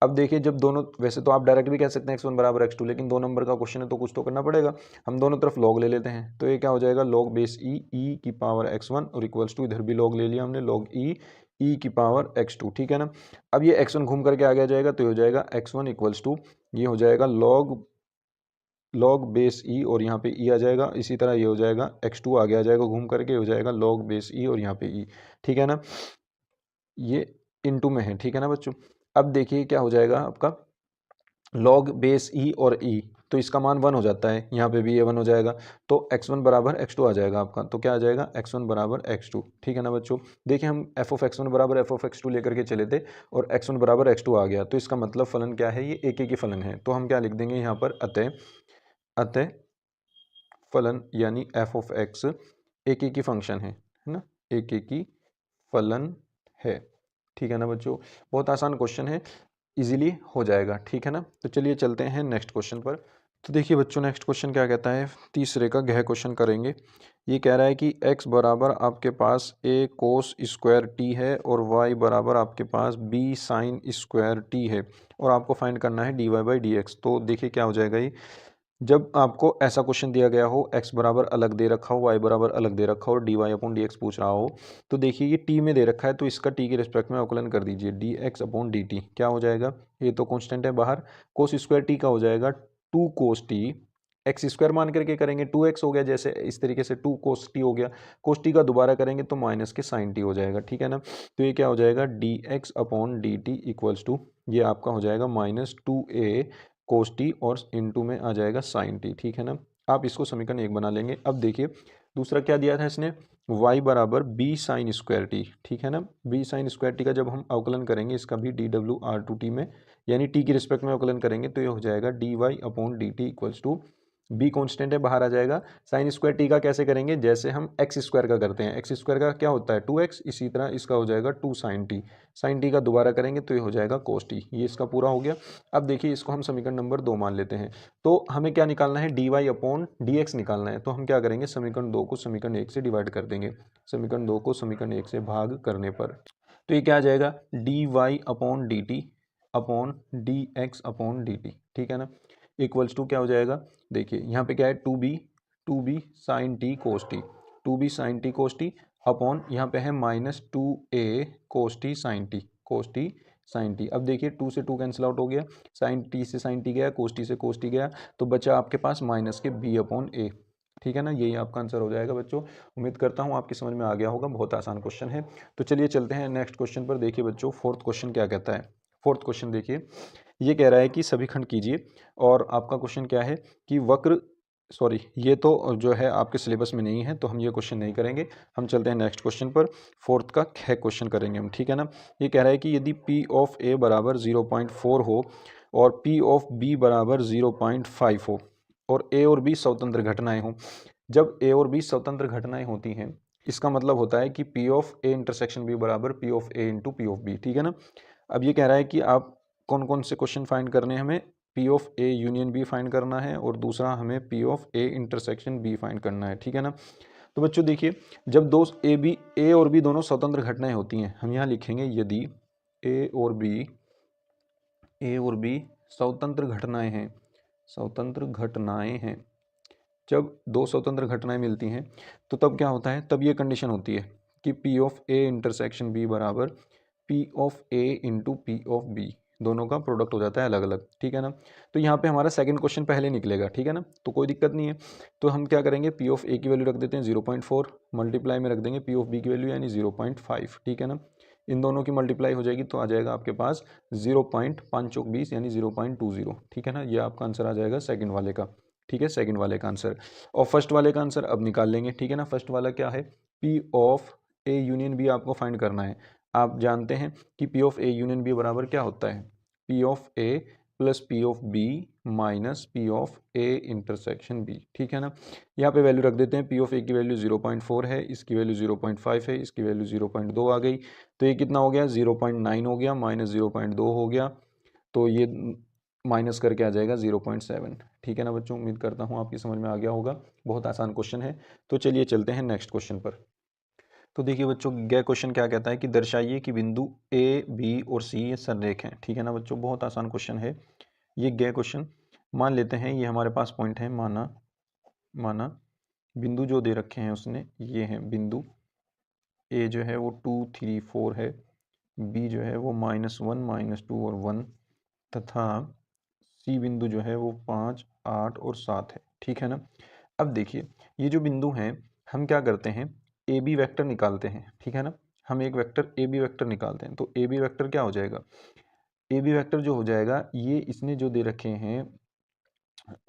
अब देखिए जब दोनों, वैसे तो आप डायरेक्ट भी कह सकते हैं x1 बराबर x2, लेकिन 2 नंबर का क्वेश्चन है तो कुछ तो करना पड़ेगा। हम दोनों तरफ लॉग ले लेते हैं, तो ये क्या हो जाएगा log बेस e की पावर x1 और इक्वल्स टू, इधर भी लॉग ले लिया हमने log e की पावर x2, ठीक है ना। अब ये x1 घूम करके आ गया जाएगा तो ये हो जाएगा x1 इक्वल्स टू, ये हो जाएगा log बेस e और यहाँ पे e आ जाएगा। इसी तरह ये हो जाएगा x2 आगे आ जाएगा घूम करके, हो जाएगा log बेस e और यहाँ पे e, ठीक है ना। ये इनटू में है, ठीक है ना बच्चों। अब देखिए क्या हो जाएगा आपका log बेस e और e, तो इसका मान 1 हो जाता है, यहाँ पे भी ये 1 हो जाएगा, तो x1 बराबर x2 आ जाएगा आपका। तो क्या आ जाएगा x1 बराबर x2, ठीक है ना बच्चों। देखिए हम f ऑफ x1 बराबर f ऑफ x2 लेकर के चले थे और x1 बराबर x2 आ गया, तो इसका मतलब फलन क्या है, ये एक ही फलन है। तो हम क्या लिख देंगे यहाँ पर, अतः फलन यानी f ऑफ x एक ही फंक्शन है ना, एक ही फलन है, ठीक है ना बच्चों। बहुत आसान क्वेश्चन है, इजीली हो जाएगा, ठीक है ना। तो चलिए चलते हैं नेक्स्ट क्वेश्चन पर। तो देखिए बच्चों नेक्स्ट क्वेश्चन क्या कहता है, तीसरे का गह क्वेश्चन करेंगे। ये कह रहा है कि x बराबर आपके पास a कोस स्क्वायर t है और y बराबर आपके पास b साइन स्क्वायर t है और आपको फाइंड करना है dy बाई डी एक्स। तो देखिए क्या हो जाएगा ये, जब आपको ऐसा क्वेश्चन दिया गया हो, x बराबर अलग दे रखा हो, y बराबर अलग दे रखा हो और d y upon d x पूछ रहा हो, तो देखिए ये t में दे रखा है तो इसका t के रिस्पेक्ट में अवकलन कर दीजिए, D x upon d T. क्या हो जाएगा, ये तो कांस्टेंट है बाहर, कोस स्क्वायर t का हो जाएगा 2 कोस t, एक्स स्क्वायर मान करके करेंगे 2x हो गया, जैसे इस तरीके से 2 कोस t हो गया, कोस t का दोबारा करेंगे तो माइनस के साइन t हो जाएगा, ठीक है ना। तो ये क्या हो जाएगा, d x upon d t equals to, ये आपका हो जाएगा -2a कोस टी और इनटू में आ जाएगा साइन टी, ठीक है ना। आप इसको समीकरण 1 बना लेंगे। अब देखिए दूसरा क्या दिया था इसने, y बराबर बी साइन स्क्वायर टी, ठीक है ना। बी साइन स्क्वायर टी का जब हम अवकलन करेंगे इसका भी dw/2t में, यानी t की रिस्पेक्ट में अवकलन करेंगे तो ये हो जाएगा dy upon d t equals to, b constant है बाहर आ जाएगा, साइन स्क्वायर टी का कैसे करेंगे, जैसे हम एक्स स्क्वायर का करते हैं, एक्स स्क्वायर का क्या होता है 2x, इसी तरह इसका हो जाएगा 2 साइन टी का दोबारा करेंगे तो ये हो जाएगा कोस टी। ये इसका पूरा हो गया। अब देखिए इसको हम समीकरण नंबर 2 मान लेते हैं। तो हमें क्या निकालना है, d y upon d x निकालना है। तो हम क्या करेंगे, समीकरण 2 को समीकरण 1 से डिवाइड कर देंगे, समीकरण 2 को समीकरण 1 से भाग करने पर तो ये क्या आ जाएगा, d y upon d t upon d x upon d t, ठीक है ना, इक्वल्स टू क्या हो जाएगा, देखिए यहाँ पे क्या है 2b sign T cos t, 2b sign T cos t upon यहाँ पे है -2a cos t sign T. अब देखिए 2 से 2 कैंसिल आउट हो गया, साइन टी से साइन टी गया, कोस टी से कोस टी गया, तो बचा आपके पास माइनस के b अपॉन ए, ठीक है ना। यही आपका आंसर हो जाएगा बच्चों। उम्मीद करता हूँ आपकी समझ में आ गया होगा, बहुत आसान क्वेश्चन है। तो चलिए चलते हैं नेक्स्ट क्वेश्चन पर। देखिए बच्चों फोर्थ क्वेश्चन क्या कहता है, फोर्थ क्वेश्चन देखिए ये कह रहा है कि सभी खंड कीजिए, और आपका क्वेश्चन क्या है कि वक्र, सॉरी ये तो जो है आपके सिलेबस में नहीं है तो हम ये क्वेश्चन नहीं करेंगे। हम चलते हैं नेक्स्ट क्वेश्चन पर, फोर्थ का ख क्वेश्चन करेंगे हम, ठीक है ना। ये कह रहा है कि यदि P ऑफ A बराबर 0.4 हो और P ऑफ B बराबर 0.5 हो और A और B स्वतंत्र घटनाएं हों। जब A और B स्वतंत्र घटनाएं होती हैं इसका मतलब होता है कि P of A intersection B बराबर P of A into P of B, ठीक है ना। अब ये कह रहा है कि आप कौन कौन से क्वेश्चन फाइंड करने हैं, हमें P of A union B find करना है और दूसरा हमें P of A intersection B find करना है, ठीक है ना। तो बच्चों देखिए जब दो A और B दोनों स्वतंत्र घटनाएं होती हैं, हम यहाँ लिखेंगे यदि A और B स्वतंत्र घटनाएं हैं, जब दो स्वतंत्र घटनाएं मिलती हैं तो तब क्या होता है, तब ये कंडीशन होती है कि P of A intersection B बराबर P of A into P of B, दोनों का प्रोडक्ट हो जाता है अलग अलग, ठीक है ना। तो यहाँ पे हमारा सेकंड क्वेश्चन पहले निकलेगा, ठीक है ना, तो कोई दिक्कत नहीं है। तो हम क्या करेंगे, P ऑफ A की वैल्यू रख देते हैं 0.4, मल्टीप्लाई में रख देंगे P ऑफ B की वैल्यू यानी 0.5, ठीक है ना। इन दोनों की मल्टीप्लाई हो जाएगी तो आ जाएगा आपके पास 0.5 यानी 0.20, ठीक है ना। ये आपका आंसर आ जाएगा सेकंड वाले का, ठीक है, सेकंड वाले का आंसर। और फर्स्ट वाले का आंसर अब निकाल लेंगे, ठीक है ना। फर्स्ट वाला क्या है, P of A union B आपको फाइंड करना है। आप जानते हैं कि P of A union B बराबर क्या होता है, P of A plus P of B minus P of A intersection B, ठीक है ना। यहाँ पे वैल्यू रख देते हैं, पी ऑफ ए की वैल्यू 0.4 है, इसकी वैल्यू 0.5 है, इसकी वैल्यू 0.2 आ गई, तो ये कितना हो गया 0.9 हो गया, माइनस 0.2 हो गया, तो ये माइनस करके आ जाएगा 0.7, ठीक है ना बच्चों। उम्मीद करता हूँ आपकी समझ में आ गया होगा, बहुत आसान क्वेश्चन है। तो चलिए चलते हैं नेक्स्ट क्वेश्चन पर। तो देखिए बच्चों, यह क्वेश्चन क्या कहता है कि दर्शाइए कि बिंदु ए बी और सी ये संरेख हैं, ठीक है ना बच्चों, बहुत आसान क्वेश्चन है ये। गया क्वेश्चन मान लेते हैं, ये हमारे पास पॉइंट है, माना बिंदु जो दे रखे हैं उसने ये हैं बिंदु, ए जो है वो 2 3 4 है, बी जो है वो -1 -2 और 1, तथा सी बिंदु जो है वो 5 8 और 7 है, ठीक है ना। अब देखिए ये जो बिंदु हैं, हम क्या करते हैं, ए बी वैक्टर निकालते हैं, ठीक है ना। हम एक वेक्टर ए बी वैक्टर निकालते हैं, तो ए बी वैक्टर क्या हो जाएगा, ए बी वैक्टर जो हो जाएगा, ये इसने जो दे रखे हैं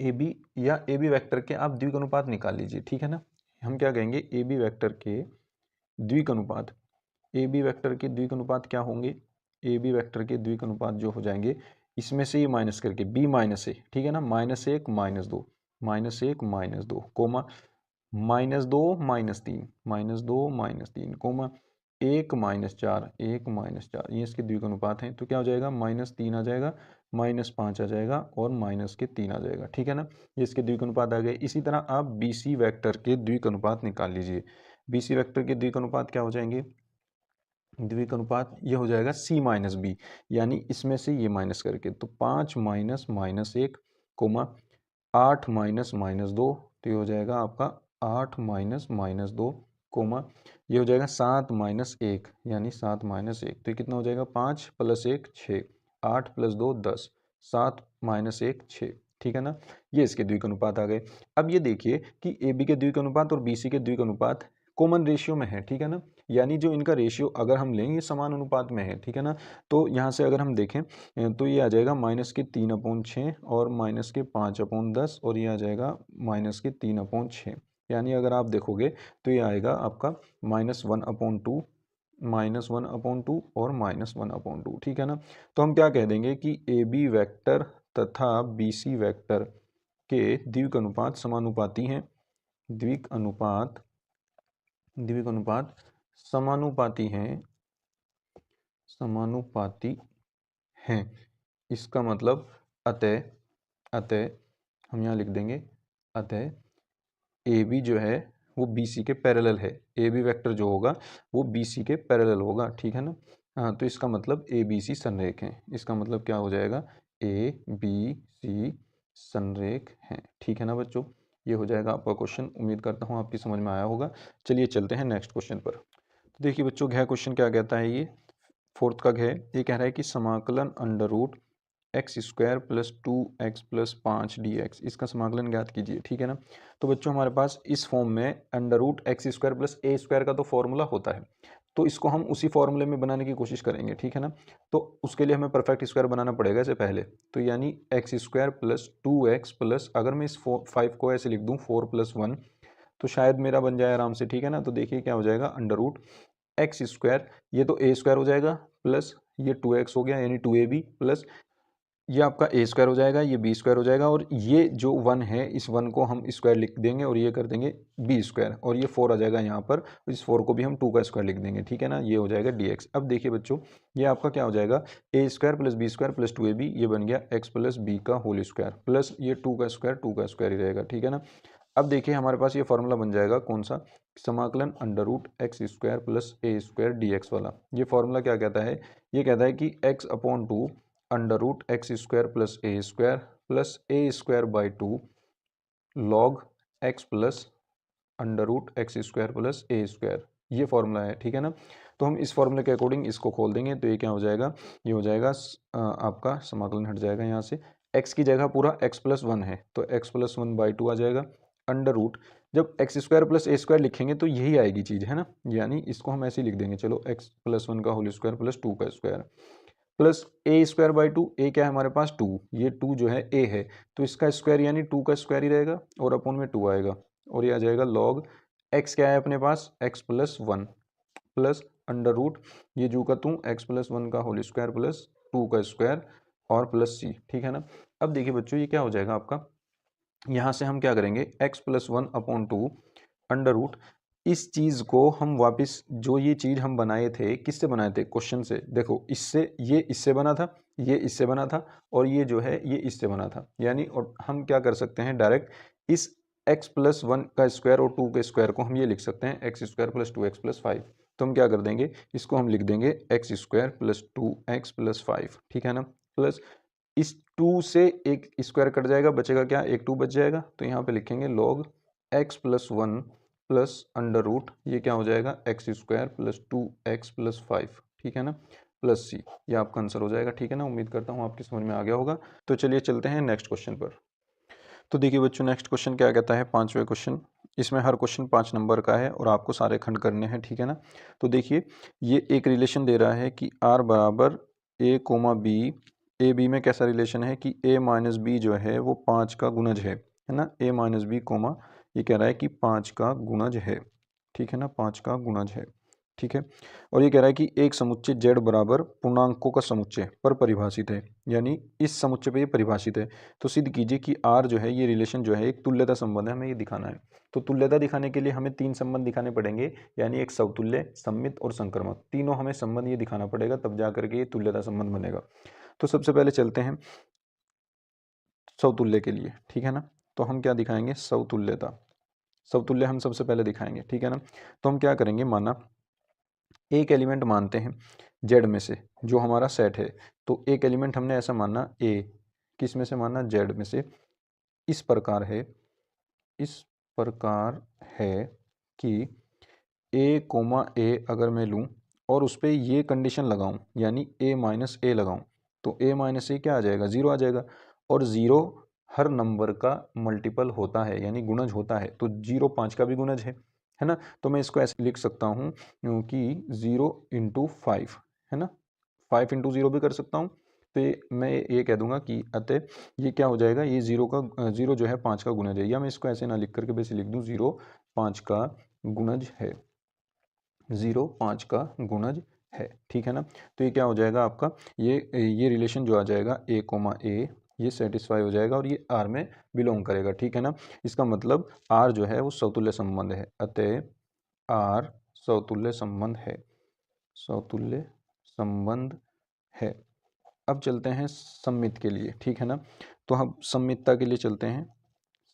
ए बी या ए बी वैक्टर के आप द्विक अनुपात निकाल लीजिए, ठीक है ना। हम क्या कहेंगे, ए बी वैक्टर के द्विक अनुपात, ए बी वैक्टर के द्विक अनुपात क्या होंगे, ए बी वैक्टर के द्विक अनुपात जो हो जाएंगे, इसमें से ये माइनस करके बी माइनस ए, ठीक है ना, -1 -2, -1 -2 कोमा -2 -3, -2 -3 कोमा 1 -4 1 -4, ये इसके द्विक अनुपात हैं। तो क्या हो जाएगा, -3 आ जाएगा, -5 आ जाएगा और -3 आ जाएगा, ठीक है ना। ये इसके द्विक अनुपात आ गए। इसी तरह आप बी सी वैक्टर के द्विक अनुपात निकाल लीजिए। बी सी वैक्टर के द्विक अनुपात क्या हो जाएंगे, द्विक अनुपात ये हो जाएगा सी माइनस बी, यानी इसमें से ये माइनस करके, तो 5 -1 कोमा 8 -2, तो ये हो जाएगा आपका 8 -2 कोमा ये हो जाएगा 7 -1, यानी 7 -1, तो ये कितना हो जाएगा 5 + 1 6, 8 + 2 10, 7 -1 6, ठीक है ना। ये इसके द्विक अनुपात आ गए। अब ये देखिए कि ए बी के द्विक अनुपात और बी सी के द्विक अनुपात कॉमन रेशियो में है, ठीक है ना, यानी जो इनका रेशियो अगर हम लें ये समान अनुपात में है, ठीक है ना। तो यहाँ से अगर हम देखें तो ये आ जाएगा -3/6 और -5/10 और ये आ जाएगा -3/6, यानी अगर आप देखोगे तो ये आएगा आपका -1/2 -1/2 और -1/2, ठीक है ना। तो हम क्या कह देंगे कि ए बी वैक्टर तथा बी सी वैक्टर के द्विक अनुपात समानुपाती हैं, द्विक अनुपात समानुपाती हैं। इसका मतलब अतः हम यहाँ लिख देंगे, अतः ए बी जो है वो बी सी के पैरेलल है, ए बी वेक्टर जो होगा वो बी सी के पैरेलल होगा, ठीक है ना। हाँ, तो इसका मतलब ए बी सी संरेख हैं, इसका मतलब क्या हो जाएगा, ए बी सी संरेख हैं, ठीक है ना बच्चों। ये हो जाएगा आपका क्वेश्चन। उम्मीद करता हूँ आपकी समझ में आया होगा। चलिए चलते हैं नेक्स्ट क्वेश्चन पर। तो देखिए बच्चों, घ क्वेश्चन क्या कहता है, ये फोर्थ का घ, ये कह रहा है कि समाकलन √x² + 2x + 5 dx, इसका समाकलन ज्ञात कीजिए, ठीक है ना। तो बच्चों हमारे पास इस फॉर्म में √x² + a² का तो फॉर्मूला होता है, तो इसको हम उसी फॉर्मूले में बनाने की कोशिश करेंगे, ठीक है ना। तो उसके लिए हमें परफेक्ट स्क्वायर बनाना पड़ेगा इससे पहले, तो यानी x² + 2x प्लस, अगर मैं इस 5 को ऐसे लिख दूँ 4 + 1, तो शायद मेरा बन जाए आराम से, ठीक है ना। तो देखिए क्या हो जाएगा, √x², ये तो a² हो जाएगा, प्लस ये 2x हो गया यानी 2ab, प्लस ये आपका a² हो जाएगा, ये b² हो जाएगा, और ये जो 1 है इस 1 को हम स्क्वायर लिख देंगे और ये कर देंगे b², और ये 4 आ जाएगा यहाँ पर, इस 4 को भी हम 2 का स्क्वायर लिख देंगे, ठीक है ना। ये हो जाएगा dx। अब देखिए बच्चों, ये आपका क्या हो जाएगा, a² + b² + 2ab, ये बन गया x + b का होल स्क्वायर, प्लस ये 2 का स्क्वायर ही रहेगा, ठीक है ना। अब देखिए हमारे पास ये फॉर्मूला बन जाएगा कौन सा, समाकलन √x² + a² dx वाला। ये फॉर्मूला क्या कहता है, ये कहता है कि x/2 √x² + a² plus a²/2 log x plus √x² + a², ये फॉर्मूला है, ठीक है ना। तो हम इस फॉर्मूले के अकॉर्डिंग इसको खोल देंगे, तो ये क्या हो जाएगा, ये हो जाएगा आपका समाकलन हट जाएगा यहाँ से, x की जगह पूरा x + 1 है तो x + 1/2 आ जाएगा, अंडर रूट, जब x² + a² लिखेंगे तो यही आएगी चीज़, है ना, यानी इसको हम ऐसे ही लिख देंगे, चलो x + 1 का होल स्क्वायर प्लस 2 का स्क्वायर प्लस a²/2, a क्या है हमारे पास 2, ये 2 जो है a है, तो इसका स्क्वायर यानी 2 का स्क्वायर ही रहेगा और अपॉन में 2 आएगा, और ये आ जाएगा log x क्या है अपने पास x + 1 प्लस अंडर रूट, ये जू का तू x + 1 का होल स्क्वायर प्लस 2 का स्क्वायर और प्लस सी, ठीक है ना। अब देखिए बच्चों ये क्या हो जाएगा आपका, यहाँ से हम क्या करेंगे x+1/2 अंडर रूट, इस चीज़ को हम वापस, जो ये चीज़ हम बनाए थे किससे बनाए थे, क्वेश्चन से, देखो इससे, ये इससे बना था, ये इससे बना था, और ये जो है ये इससे बना था, यानी और हम क्या कर सकते हैं डायरेक्ट इस x+1 का स्क्वायर और 2 के स्क्वायर को हम ये लिख सकते हैं x² + 2x+5। तो हम क्या कर देंगे, इसको हम लिख देंगे x² + 2x+5, ठीक है ना, प्लस इस 2 से एक स्क्वायर कट जाएगा, बचेगा क्या, एक 2 बच जाएगा, तो यहाँ पे लिखेंगे log x+1 plus under root, ये क्या हो जाएगा x² + 2x+5, ठीक है ना, प्लस सी, ये आपका आंसर हो जाएगा, ठीक है ना। उम्मीद करता हूँ आपकी समझ में आ गया होगा। तो चलिए चलते हैं नेक्स्ट क्वेश्चन पर। तो देखिए बच्चों नेक्स्ट क्वेश्चन क्या कहता है, 5वां क्वेश्चन, इसमें हर क्वेश्चन 5 नंबर का है और आपको सारे खंड करने हैं, ठीक है ना। तो देखिए ये एक रिलेशन दे रहा है कि r बराबर a, b, ए बी में कैसा रिलेशन है कि a माइनस बी जो है वो 5 का गुणज है ना, a माइनस बी कोमा, ये कह रहा है कि 5 का गुणज है, ठीक है ना, 5 का गुणज है, ठीक है। और ये कह रहा है कि एक समुच्चय z बराबर पूर्णांकों का समुच्चय पर परिभाषित है, यानी इस समुच्चय पे ये परिभाषित है। तो सिद्ध कीजिए कि r जो है ये रिलेशन जो है एक तुल्यता संबंध है, हमें ये दिखाना है। तो तुल्यता दिखाने के लिए हमें 3 संबंध दिखाने पड़ेंगे, यानी एक समतुल्य, सममित और संक्रामक, तीनों हमें संबंध ये दिखाना पड़ेगा, तब जा करके ये तुल्यता संबंध बनेगा। तो सबसे पहले चलते हैं समतुल्य के लिए, ठीक है ना। तो हम क्या दिखाएंगे, समतुल्यता, समतुल्य हम सबसे पहले दिखाएंगे, ठीक है ना। तो हम क्या करेंगे, माना एक एलिमेंट मानते हैं जेड में से, जो हमारा सेट है, तो एक एलिमेंट हमने ऐसा माना ए, किस में से माना, जेड में से, इस प्रकार है, इस प्रकार है कि ए कोमा ए अगर मैं लूँ और उस पर ये कंडीशन लगाऊं, यानी ए माइनस ए लगाऊं, तो ए माइनस ए क्या आ जाएगा, ज़ीरो आ जाएगा, और ज़ीरो हर नंबर का मल्टीपल होता है, यानी गुणज होता है, तो 0 5 का भी गुणज है ना। तो मैं इसको ऐसे लिख सकता हूँ कि 0 × 5 है ना, 5 × 0 भी कर सकता हूँ। तो मैं ये कह दूंगा कि अतः ये क्या हो जाएगा, ये 0 जो है 5 का गुणज है, या मैं इसको ऐसे ना लिख करके वैसे लिख दूँ 0 5 का गुणज है, 0 5 का गुणज है, ठीक है ना। तो ये क्या हो जाएगा आपका, ये रिलेशन जो आ जाएगा a, ए, ये सेटिस्फाई हो जाएगा और ये R में बिलोंग करेगा, ठीक है ना। इसका मतलब R जो है वो समतुल्य संबंध है, अतः R समतुल्य संबंध है, समतुल्य संबंध है। अब चलते हैं सममित के लिए, ठीक है ना। तो हम सममितता के लिए चलते हैं,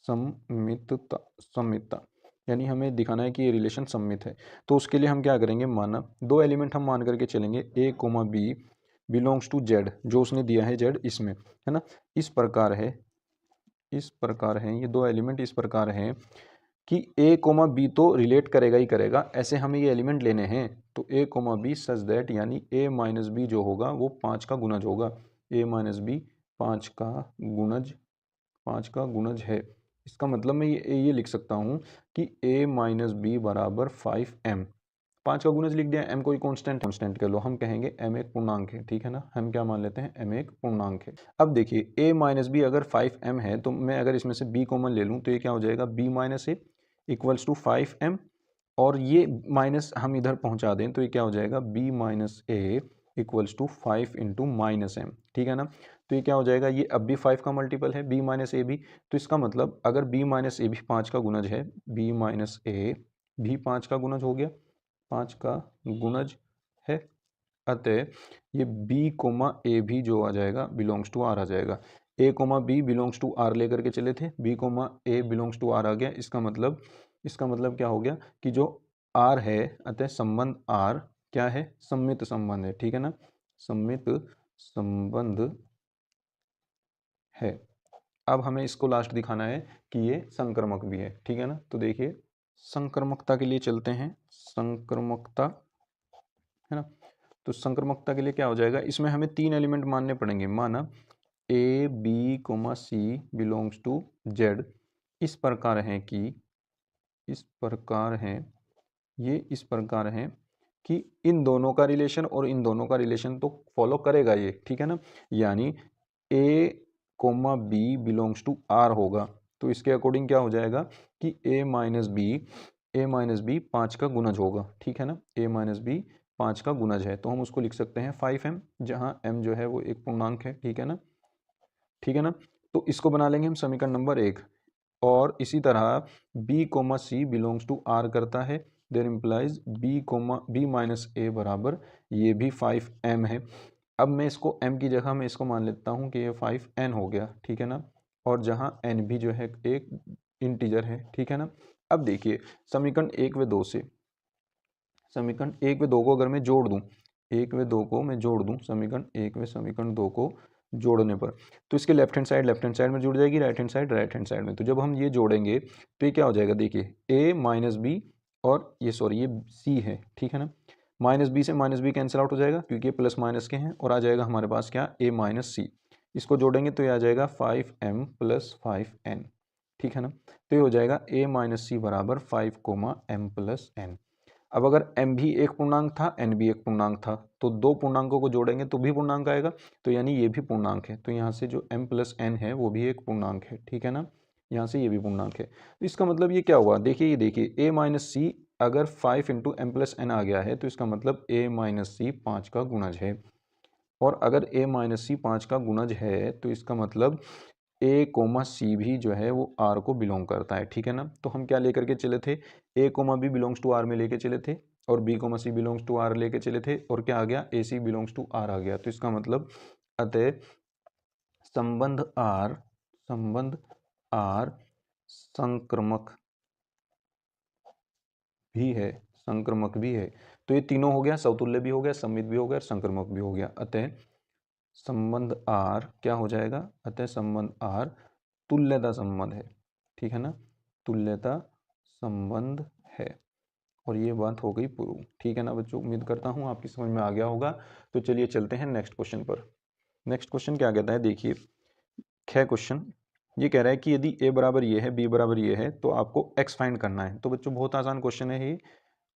सममितता, सममितता यानी हमें दिखाना है कि ये रिलेशन सममित है। तो उसके लिए हम क्या करेंगे, माना दो एलिमेंट हम मान करके चलेंगे, a, b belongs to z, जो उसने दिया है z इसमें, है ना। इस प्रकार है, इस प्रकार है, ये दो एलिमेंट इस प्रकार हैं कि a, b तो रिलेट करेगा ही करेगा, ऐसे हमें ये एलिमेंट लेने हैं। तो a, b सच दैट, यानी a माइनस बी जो होगा वो 5 का गुणज होगा, a माइनस बी 5 का गुणज, 5 का गुणज है। इसका मतलब मैं ये लिख सकता हूँ कि a माइनस बी बराबर 5m, 5 का गुणज लिख दिया, m कोई कांस्टेंट कह लो, हम कहेंगे m एक पूर्णांक है, ठीक है ना, हम क्या मान लेते हैं, m एक पूर्णांक है। अब देखिए a माइनस बी अगर 5m है, तो मैं अगर इसमें से b कॉमन ले लूँ तो ये क्या हो जाएगा, b minus a equals to 5m, और ये माइनस हम इधर पहुंचा दें तो ये क्या हो जाएगा, b minus a equals to 5 × minus m, ठीक है ना। तो ये क्या हो जाएगा, ये अब भी 5 का मल्टीपल है, b माइनस ए भी, तो इसका मतलब अगर b माइनस ए भी 5 का गुणज है, b माइनस ए भी 5 का गुणज हो गया, 5 का गुणज है, अतः ये b कोमा ए भी जो आ जाएगा बिलोंग्स टू r आ जाएगा। a comma B belongs to r लेकर के चले थे, b comma a belongs to r आ गया। इसका मतलब क्या हो गया कि जो r है, अतः संबंध r क्या है, सममित संबंध है, ठीक है ना, सममित संबंध है। अब हमें इसको लास्ट दिखाना है कि ये संक्रमक भी है, ठीक है ना। तो देखिए संक्रमकता के लिए चलते हैं, संक्रमकता, है ना। तो संक्रमकता के लिए क्या हो जाएगा, इसमें हमें 3 एलिमेंट मानने पड़ेंगे, माना a, b, c belongs to z, इस प्रकार है कि, इस प्रकार है, ये इस प्रकार है कि इन दोनों का रिलेशन और इन दोनों का रिलेशन तो फॉलो करेगा ये, ठीक है ना। यानी a, b belongs to r होगा, तो इसके अकॉर्डिंग क्या हो जाएगा कि a माइनस बी 5 का गुणज होगा, ठीक है ना, a माइनस बी 5 का गुणज है, तो हम उसको लिख सकते हैं 5m, जहाँ m जो है वो एक पूर्णांक है, ठीक है ना। ठीक है ना। तो इसको बना लेंगे हम समीकरण नंबर 1। और इसी तरह b comma C belongs to r करता है, there implies b minus a बराबर ये भी 5m है। अब मैं इसको m की जगह मैं इसको मान लेता हूँ कि ये 5n हो गया, ठीक है ना। और जहाँ n भी जो है एक इंटीजर है, ठीक है ना। अब देखिए समीकरण 1 व 2 से, समीकरण 1 व 2 को अगर मैं जोड़ दूँ, 1 व 2 को मैं जोड़ दूँ, समीकरण 1 व समीकरण 2 को जोड़ने पर तो इसके लेफ्ट हैंड साइड में जुड़ जाएगी, राइट हैंड साइड में। तो जब हम ये जोड़ेंगे तो ये क्या हो जाएगा, देखिए a माइनस बी, और ये सॉरी ये c है, ठीक है ना। माइनस बी से माइनस बी कैंसिल आउट हो जाएगा क्योंकि ये प्लस माइनस के हैं, और आ जाएगा हमारे पास क्या, a माइनस सी। इसको जोड़ेंगे तो ये आ जाएगा 5m प्लस 5n, ठीक है ना। तो ये हो जाएगा a माइनस सी बराबर 5 कोमा m प्लस n। अब अगर m भी एक पूर्णांक था, n भी एक पूर्णांक था, तो दो पूर्णांकों को जोड़ेंगे तो भी पूर्णांक आएगा, तो यानी ये भी पूर्णांक है। तो यहाँ से जो m प्लस n है वो भी एक पूर्णांक है, ठीक है ना। यहाँ से ये भी पूर्णांक है। तो इसका मतलब ये क्या हुआ, देखिए ये देखिए a माइनस सी अगर 5 इंटू एम प्लस एन आ गया है तो इसका मतलब a माइनस सी 5 का गुणज है। और अगर a माइनस सी 5 का गुणज है तो इसका मतलब ए कोमा सी भी जो है वो आर को बिलोंग करता है, ठीक है ना। तो हम क्या लेकर के चले थे, A comma B belongs to R में लेके चले थे, और B comma C belongs to R लेके चले थे, और क्या आ गया, A C belongs to R आ गया। तो इसका मतलब अतः संबंध आर संक्रमक भी है, संक्रमक भी है। तो ये तीनों हो गया, समतुल्य भी हो गया, सममित भी हो गया, संक्रमक भी हो गया। अतः संबंध आर क्या हो जाएगा, अतः संबंध आर तुल्यता संबंध है, ठीक है ना, तुल्यता संबंध है। और ये बात हो गई प्रूव, ठीक है ना बच्चों। उम्मीद करता हूँ आपकी समझ में आ गया होगा। तो चलिए चलते हैं नेक्स्ट क्वेश्चन पर। नेक्स्ट क्वेश्चन क्या कहता है, देखिए 6 क्वेश्चन ये कह रहा है कि यदि a बराबर ये है, b बराबर ये है, तो आपको x फाइंड करना है। तो बच्चों बहुत आसान क्वेश्चन है ये,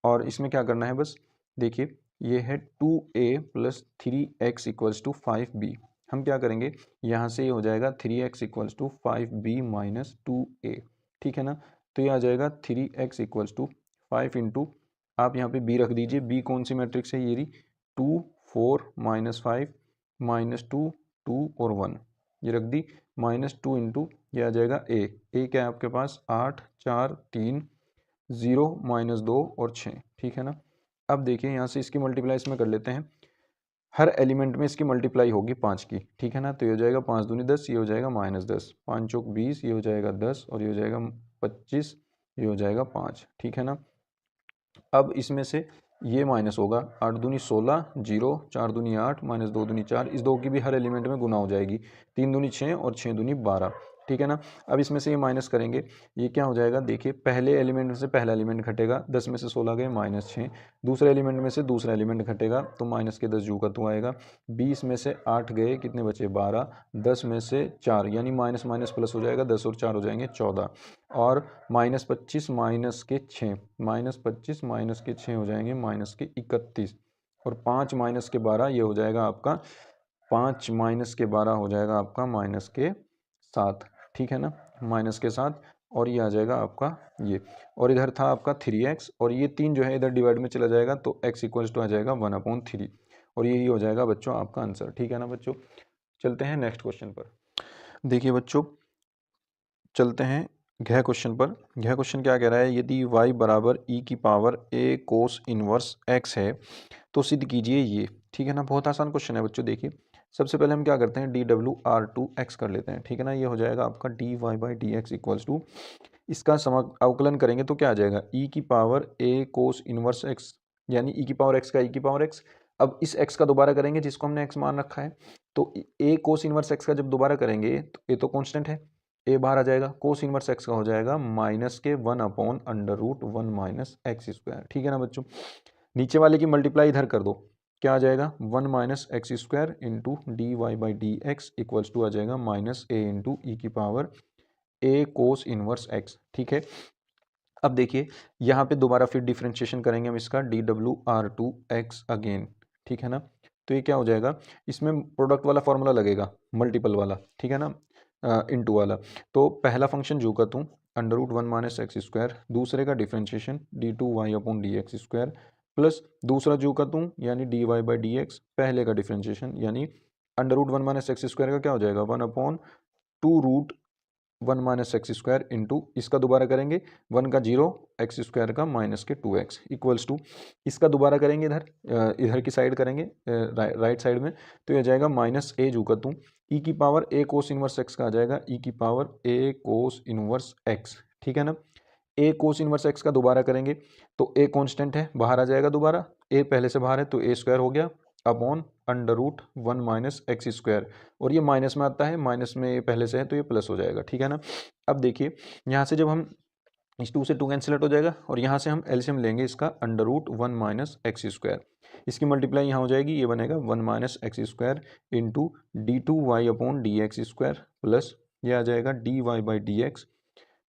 और इसमें क्या करना है, बस देखिए ये है 2a plus 3x equals to 5b। हम क्या करेंगे, यहाँ से ये हो जाएगा 3x equals to 5b minus 2a, ठीक है ना। तो ये आ जाएगा 3x इक्वल्स टू 5 इंटू, आप यहाँ पे b रख दीजिए। b कौन सी मैट्रिक्स है, ये रही 2 4 माइनस 5 माइनस 2 2 और 1, ये रख दी। माइनस 2 इंटू ये आ जाएगा a क्या है आपके पास 8 4 3 0 माइनस 2 और 6, ठीक है ना। अब देखिए यहाँ से इसकी मल्टीप्लाई इसमें कर लेते हैं। हर एलिमेंट में इसकी मल्टीप्लाई होगी 5 की, ठीक है ना। तो ये हो जाएगा 5 दूनी 10, ये हो जाएगा माइनस 10, 5 चौक 20, ये हो जाएगा 10, और ये हो जाएगा 25, ये हो जाएगा 5, ठीक है ना। अब इसमें से ये माइनस होगा, 8 दूनी 16, 0 4 दूनी 8 माइनस 2 दूनी 4, इस दो की भी हर एलिमेंट में गुना हो जाएगी, 3 दूनी 6 और 6 दूनी 12, ठीक है ना। अब इसमें से ये माइनस करेंगे, ये क्या हो जाएगा, देखिए पहले एलिमेंट में से पहला एलिमेंट घटेगा, 10 में से 16 गए माइनस 6, दूसरे एलिमेंट में से दूसरा एलिमेंट घटेगा तो माइनस के 10 जू का तो आएगा, 20 में से 8 गए, कितने बचे 12, 10 में से 4 यानी माइनस माइनस प्लस हो जाएगा, 10 और 4 हो जाएंगे 14, और माइनस 25 माइनस के 6, माइनस 25 माइनस के 6 हो जाएंगे माइनस के 31, और 5 माइनस के 12 ये हो जाएगा आपका 5 माइनस के 12 हो जाएगा आपका माइनस के 7, ठीक है ना, माइनस के 7, और ये आ जाएगा आपका ये, और इधर था आपका 3x, और ये 3 जो है इधर डिवाइड में चला जाएगा तो x इक्वल्स टू आ जाएगा 1/3, और यही हो जाएगा बच्चों आपका आंसर, ठीक है ना बच्चों। चलते हैं नेक्स्ट क्वेश्चन पर। देखिए बच्चों चलते हैं घ क्वेश्चन पर। घ क्वेश्चन क्या कह रहा है, यदि y बराबर e की power a cos inverse x है तो सिद्ध कीजिए ये, ठीक है ना। बहुत आसान क्वेश्चन है बच्चों। देखिए सबसे पहले हम क्या करते हैं, DW/2x कर लेते हैं, ठीक है ना। ये हो जाएगा आपका dy/dx इक्वल्स टू, इसका अवकलन करेंगे तो क्या आ जाएगा, e की power a cos inverse x, यानी e की पावर x का e की पावर x। अब इस x का दोबारा करेंगे जिसको हमने x मान रखा है, तो a कोस इनवर्स x का जब दोबारा करेंगे तो a तो कांस्टेंट है, a बाहर आ जाएगा, कोस इनवर्स x का हो जाएगा माइनस के 1/√1 माइनस एक्स स्क्वायर, ठीक है ना बच्चों। नीचे वाले की मल्टीप्लाई इधर कर दो, क्या आ जाएगा 1 minus x square into dy/dx equals to आ जाएगा माइनस a इंटू ई की power a cos inverse x, ठीक है। अब देखिए यहाँ पे दोबारा फिर डिफ्रेंशिएशन करेंगे हम इसका DW/2x अगेन, ठीक है ना। तो ये क्या हो जाएगा, इसमें प्रोडक्ट वाला फॉर्मूला लगेगा, मल्टीपल वाला, ठीक है ना, इनटू वाला। तो पहला फंक्शन जो का तू √1 माइनस एक्स स्क्वायर, दूसरे का डिफ्रेंशिएशन d2y/dx स्क्वायर, प्लस दूसरा जो का तू यानी dy/dx, पहले का डिफ्रेंशिएशन यानी under root 1 minus x square का क्या हो जाएगा 1/2√1 माइनस एक्स स्क्वायर इंटू इसका दोबारा करेंगे 1 का 0 एक्स स्क्वायर का माइनस के 2x इक्वल्स टू इसका दोबारा करेंगे इधर की साइड करेंगे राइट साइड में, तो यह जाएगा माइनस ए जू का तू ई की पावर ए कोस इनवर्स एक्स का आ जाएगा ई की पावर ए कोस इनवर्स एक्स, ठीक है ना। ए कोस इनवर्स एक्स का दोबारा करेंगे तो ए कांस्टेंट है बाहर आ जाएगा, दोबारा ए पहले से बाहर है तो ए स्क्वायर हो गया upon under root 1 minus x square, और ये माइनस में आता है, माइनस में ये पहले से है तो ये प्लस हो जाएगा, ठीक है ना। अब देखिए यहाँ से जब हम इस 2 से 2 कैंसिल आउट हो जाएगा और यहाँ से हम एलसीएम लेंगे इसका under root 1 minus x square, इसकी मल्टीप्लाई यहाँ हो जाएगी, ये बनेगा 1 minus x square into D2y upon d x square plus ये आ जाएगा dy/dx,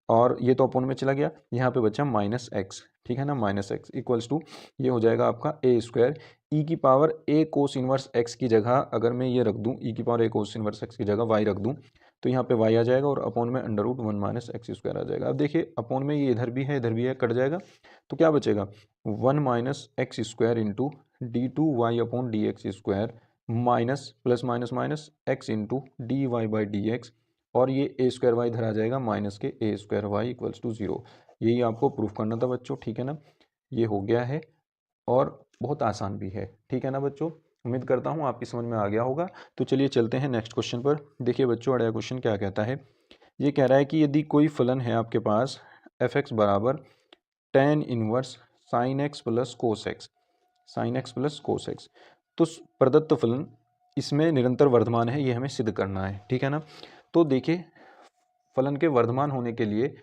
और ये तो अपॉन में चला गया, यहाँ पे बचा माइनस एक्स, ठीक है ना, माइनस एक्स इक्वल्स टू ये हो जाएगा आपका ए स्क्वायर ई की पावर ए कोस इनवर्स एक्स की जगह अगर मैं ये रख दूँ ई की पावर ए कोस इनवर्स एक्स की जगह वाई रख दूँ तो यहाँ पे वाई आ जाएगा और अपॉन में under root 1 minus x square आ जाएगा। अब देखिए अपॉन में ये इधर भी है कट जाएगा तो क्या बचेगा 1 minus x square into D2y upon d x square minus plus minus minus x into dy/dx, और ये ए स्क्वायर वाई इधर आ जाएगा माइनस के ए स्क्वायर वाई इक्वल्स टू 0। यही आपको प्रूफ करना था बच्चों, ठीक है ना, ये हो गया है और बहुत आसान भी है, ठीक है ना बच्चों। उम्मीद करता हूँ आपकी समझ में आ गया होगा। तो चलिए चलते हैं नेक्स्ट क्वेश्चन पर। देखिए बच्चों अगला क्वेश्चन क्या कहता है, ये कह रहा है कि यदि कोई फलन है आपके पास एफ एक्स बराबर tan inverse sine x plus cos x, sine x plus cos x, तो प्रदत्त फलन इसमें निरंतर वर्धमान है, ये हमें सिद्ध करना है, ठीक है ना। तो देखिए फलन के वर्धमान होने के लिए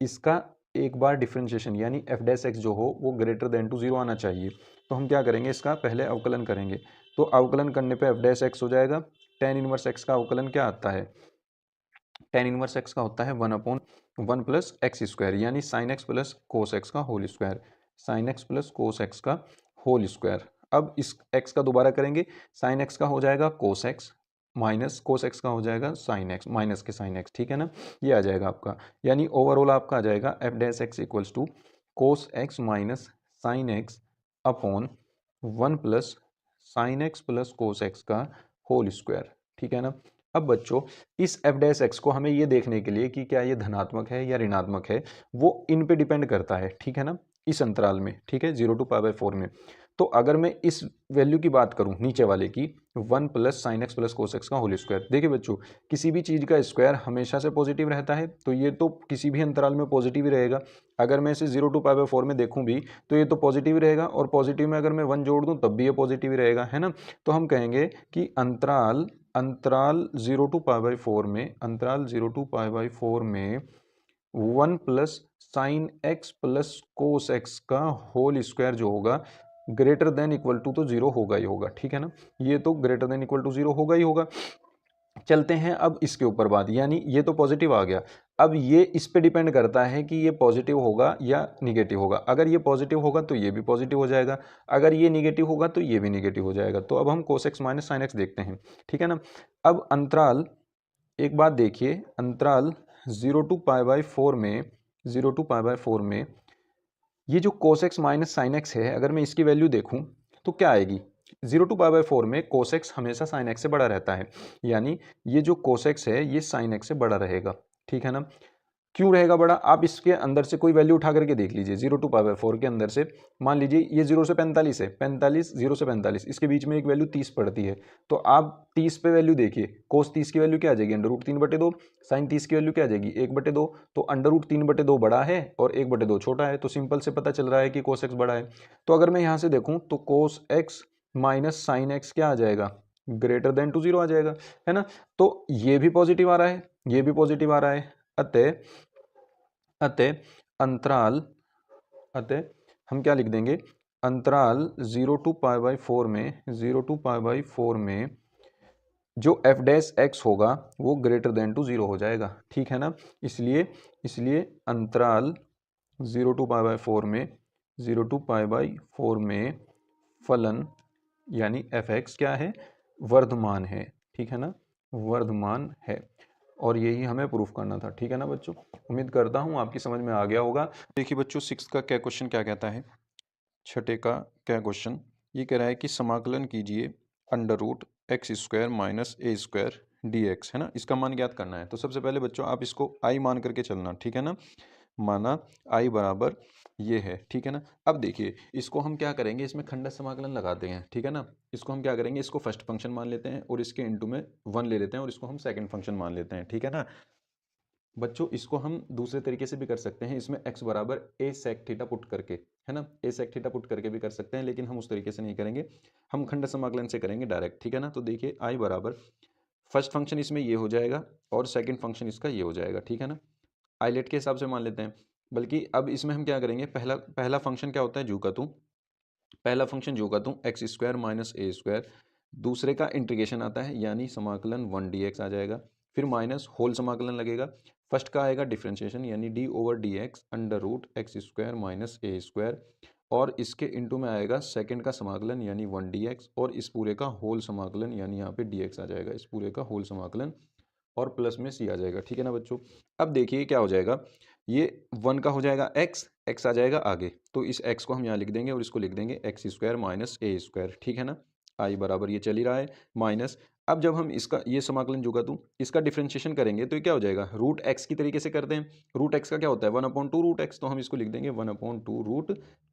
इसका एक बार डिफरेंशिएशन यानी एफ डैश एक्स जो हो वो ग्रेटर देन टू 0 आना चाहिए। तो हम क्या करेंगे, इसका पहले अवकलन करेंगे, तो अवकलन करने पे एफ डैश एक्स हो जाएगा, tan इनवर्स एक्स का अवकलन क्या आता है, tan इनवर्स एक्स का होता है 1/1 प्लस एक्स स्क्वायर यानी sine x plus cos x का whole square, sine x plus cos x का होल स्क्वायर। अब इस x का दोबारा करेंगे, साइन एक्स का हो जाएगा कोस एक्स माइनस कोस एक्स का हो जाएगा साइन एक्स माइनस के साइन एक्स, ठीक है ना, ये आ जाएगा आपका, यानी ओवरऑल आपका आ जाएगा f dash x equals to cos x minus sine x upon 1 plus sine x plus cos x का होल स्क्वायर, ठीक है ना। अब बच्चों इस एफ डैश एक्स को हमें ये देखने के लिए कि क्या ये धनात्मक है या ऋणात्मक है वो इन पे डिपेंड करता है, ठीक है ना, इस अंतराल में, ठीक है, 0 to π/4 में। तो अगर मैं इस वैल्यू की बात करूं नीचे वाले की 1 plus sine x plus cos x का होल स्क्वायर, देखिए बच्चों किसी भी चीज़ का स्क्वायर हमेशा से पॉजिटिव रहता है तो ये तो किसी भी अंतराल में पॉजिटिव ही रहेगा। अगर मैं इसे 0 to π/4 में देखूं भी तो ये तो पॉजिटिव ही रहेगा, और पॉजिटिव में अगर मैं 1 जोड़ दूं तब भी ये पॉजिटिव ही रहेगा, है ना। तो हम कहेंगे कि अंतराल 0 to π/4 में, अंतराल 0 to π/4 में 1 plus sine x plus cos x का होल स्क्वायर जो होगा ग्रेटर देन इक्वल टू तो 0 होगा ही होगा, ठीक है ना, ये तो ग्रेटर देन इक्वल टू 0 होगा ही होगा। चलते हैं अब इसके ऊपर बात, यानी ये तो पॉजिटिव आ गया, अब ये इस पे डिपेंड करता है कि ये पॉजिटिव होगा या निगेटिव होगा। अगर ये पॉजिटिव होगा तो ये भी पॉजिटिव हो जाएगा, अगर ये निगेटिव होगा तो ये भी निगेटिव हो जाएगा। तो अब हम कोस एक्स माइनस साइन एक्स देखते हैं, ठीक है ना। अब अंतराल एक बात देखिए, अंतराल 0 to π/4 में, 0 to π/4 में ये जो cos x minus sine x है अगर मैं इसकी वैल्यू देखूं तो क्या आएगी, 0 to π/4 में cos x हमेशा साइन एक्स से बड़ा रहता है, यानी ये जो cos x है ये साइन एक्स से बड़ा रहेगा, ठीक है ना। क्यों रहेगा बड़ा, आप इसके अंदर से कोई वैल्यू उठा करके देख लीजिए, 0 to π/4 के अंदर से मान लीजिए ये 0 से 45 है, 45 0 से 45 इसके बीच में एक वैल्यू 30 पड़ती है, तो आप 30 पे वैल्यू देखिए, कोस 30 की वैल्यू क्या आ जाएगी अंडर रूट 3/2, साइन 30 की वैल्यू क्या आ जाएगी 1/2, तो अंडर रूट 3/2 बड़ा है और 1/2 छोटा है, तो सिंपल से पता चल रहा है कि कोस एक्स बड़ा है। तो अगर मैं यहाँ से देखूँ तो कोस एक्स माइनस साइन एक्स क्या आ जाएगा, ग्रेटर देन टू 0 आ जाएगा, है ना। तो ये भी पॉजिटिव आ रहा है, ये भी पॉजिटिव आ रहा है, अतः अंतराल, अतः हम क्या लिख देंगे, अंतराल 0 to π/4 में, 0 to π/4 में जो एफ डैश एक्स होगा वो ग्रेटर देन टू 0 हो जाएगा, ठीक है ना। इसलिए अंतराल 0 to π/4 में, 0 to π/4 में फलन यानी एफ एक्स क्या है, वर्धमान है, ठीक है ना, वर्धमान है, और यही हमें प्रूफ करना था, ठीक है ना बच्चों। उम्मीद करता हूँ आपकी समझ में आ गया होगा। देखिए बच्चों 6 का क्या क्वेश्चन क्या कहता है, छठे का क्या क्वेश्चन, ये कह रहा है कि समाकलन कीजिए under root x square minus ए स्क्वायर डी एक्स, है ना, इसका मान ज्ञात करना है। तो सबसे पहले बच्चों आप इसको आई मान करके चलना, ठीक है ना, माना आई बराबर ये है, ठीक है ना। अब देखिए इसको हम क्या करेंगे, इसमें खंडक समाकलन लगाते हैं, ठीक है ना। इसको हम क्या करेंगे, इसको फर्स्ट फंक्शन मान लेते हैं और इसके इनटू में 1 ले लेते हैं और इसको हम सेकंड फंक्शन मान लेते हैं, ठीक है ना। बच्चों इसको हम दूसरे तरीके से भी कर सकते हैं, इसमें x बराबर a sec थीटा पुट करके, है ना, a sec थीटा पुट करके भी कर सकते हैं, लेकिन हम उस तरीके से नहीं करेंगे, हम खंड समाकलन से करेंगे डायरेक्ट, ठीक है ना। तो देखिए i बराबर फर्स्ट फंक्शन इसमें ये हो जाएगा और सेकंड फंक्शन इसका ये हो जाएगा, ठीक है ना, आइलेट के हिसाब से मान लेते हैं। बल्कि अब इसमें हम क्या करेंगे, पहला पहला फंक्शन क्या होता है, जू का तू, पहला फंक्शन जो का तू एक्स स्क्वायर माइनस ए स्क्वायर, दूसरे का इंटीग्रेशन आता है यानी समाकलन 1 dx आ जाएगा, फिर माइनस होल समाकलन लगेगा, फर्स्ट का आएगा डिफ्रेंशिएशन यानी D over D X under root x square minus ए स्क्वायर, और इसके इनटू में आएगा सेकंड का समाकलन यानी 1 dx, और इस पूरे का होल समाकलन यानी यहाँ पे dx आ जाएगा, इस पूरे का होल समाकलन और प्लस में सी आ जाएगा, ठीक है ना बच्चों। अब देखिए क्या हो जाएगा, ये 1 का हो जाएगा x आ जाएगा आगे, तो इस x को हम यहाँ लिख देंगे और इसको लिख देंगे एक्स स्क्वायर माइनस ए स्क्वायर, ठीक है ना, आई बराबर ये चल ही रहा है माइनस। अब जब हम इसका ये समाकलन जो का दूँ इसका डिफ्रेंशिएशन करेंगे तो ये क्या हो जाएगा, रूट एक्स की तरीके से करते हैं, रूट एक्स का क्या होता है 1/2 रूट एक्स, तो हम इसको लिख देंगे 1/2 रूट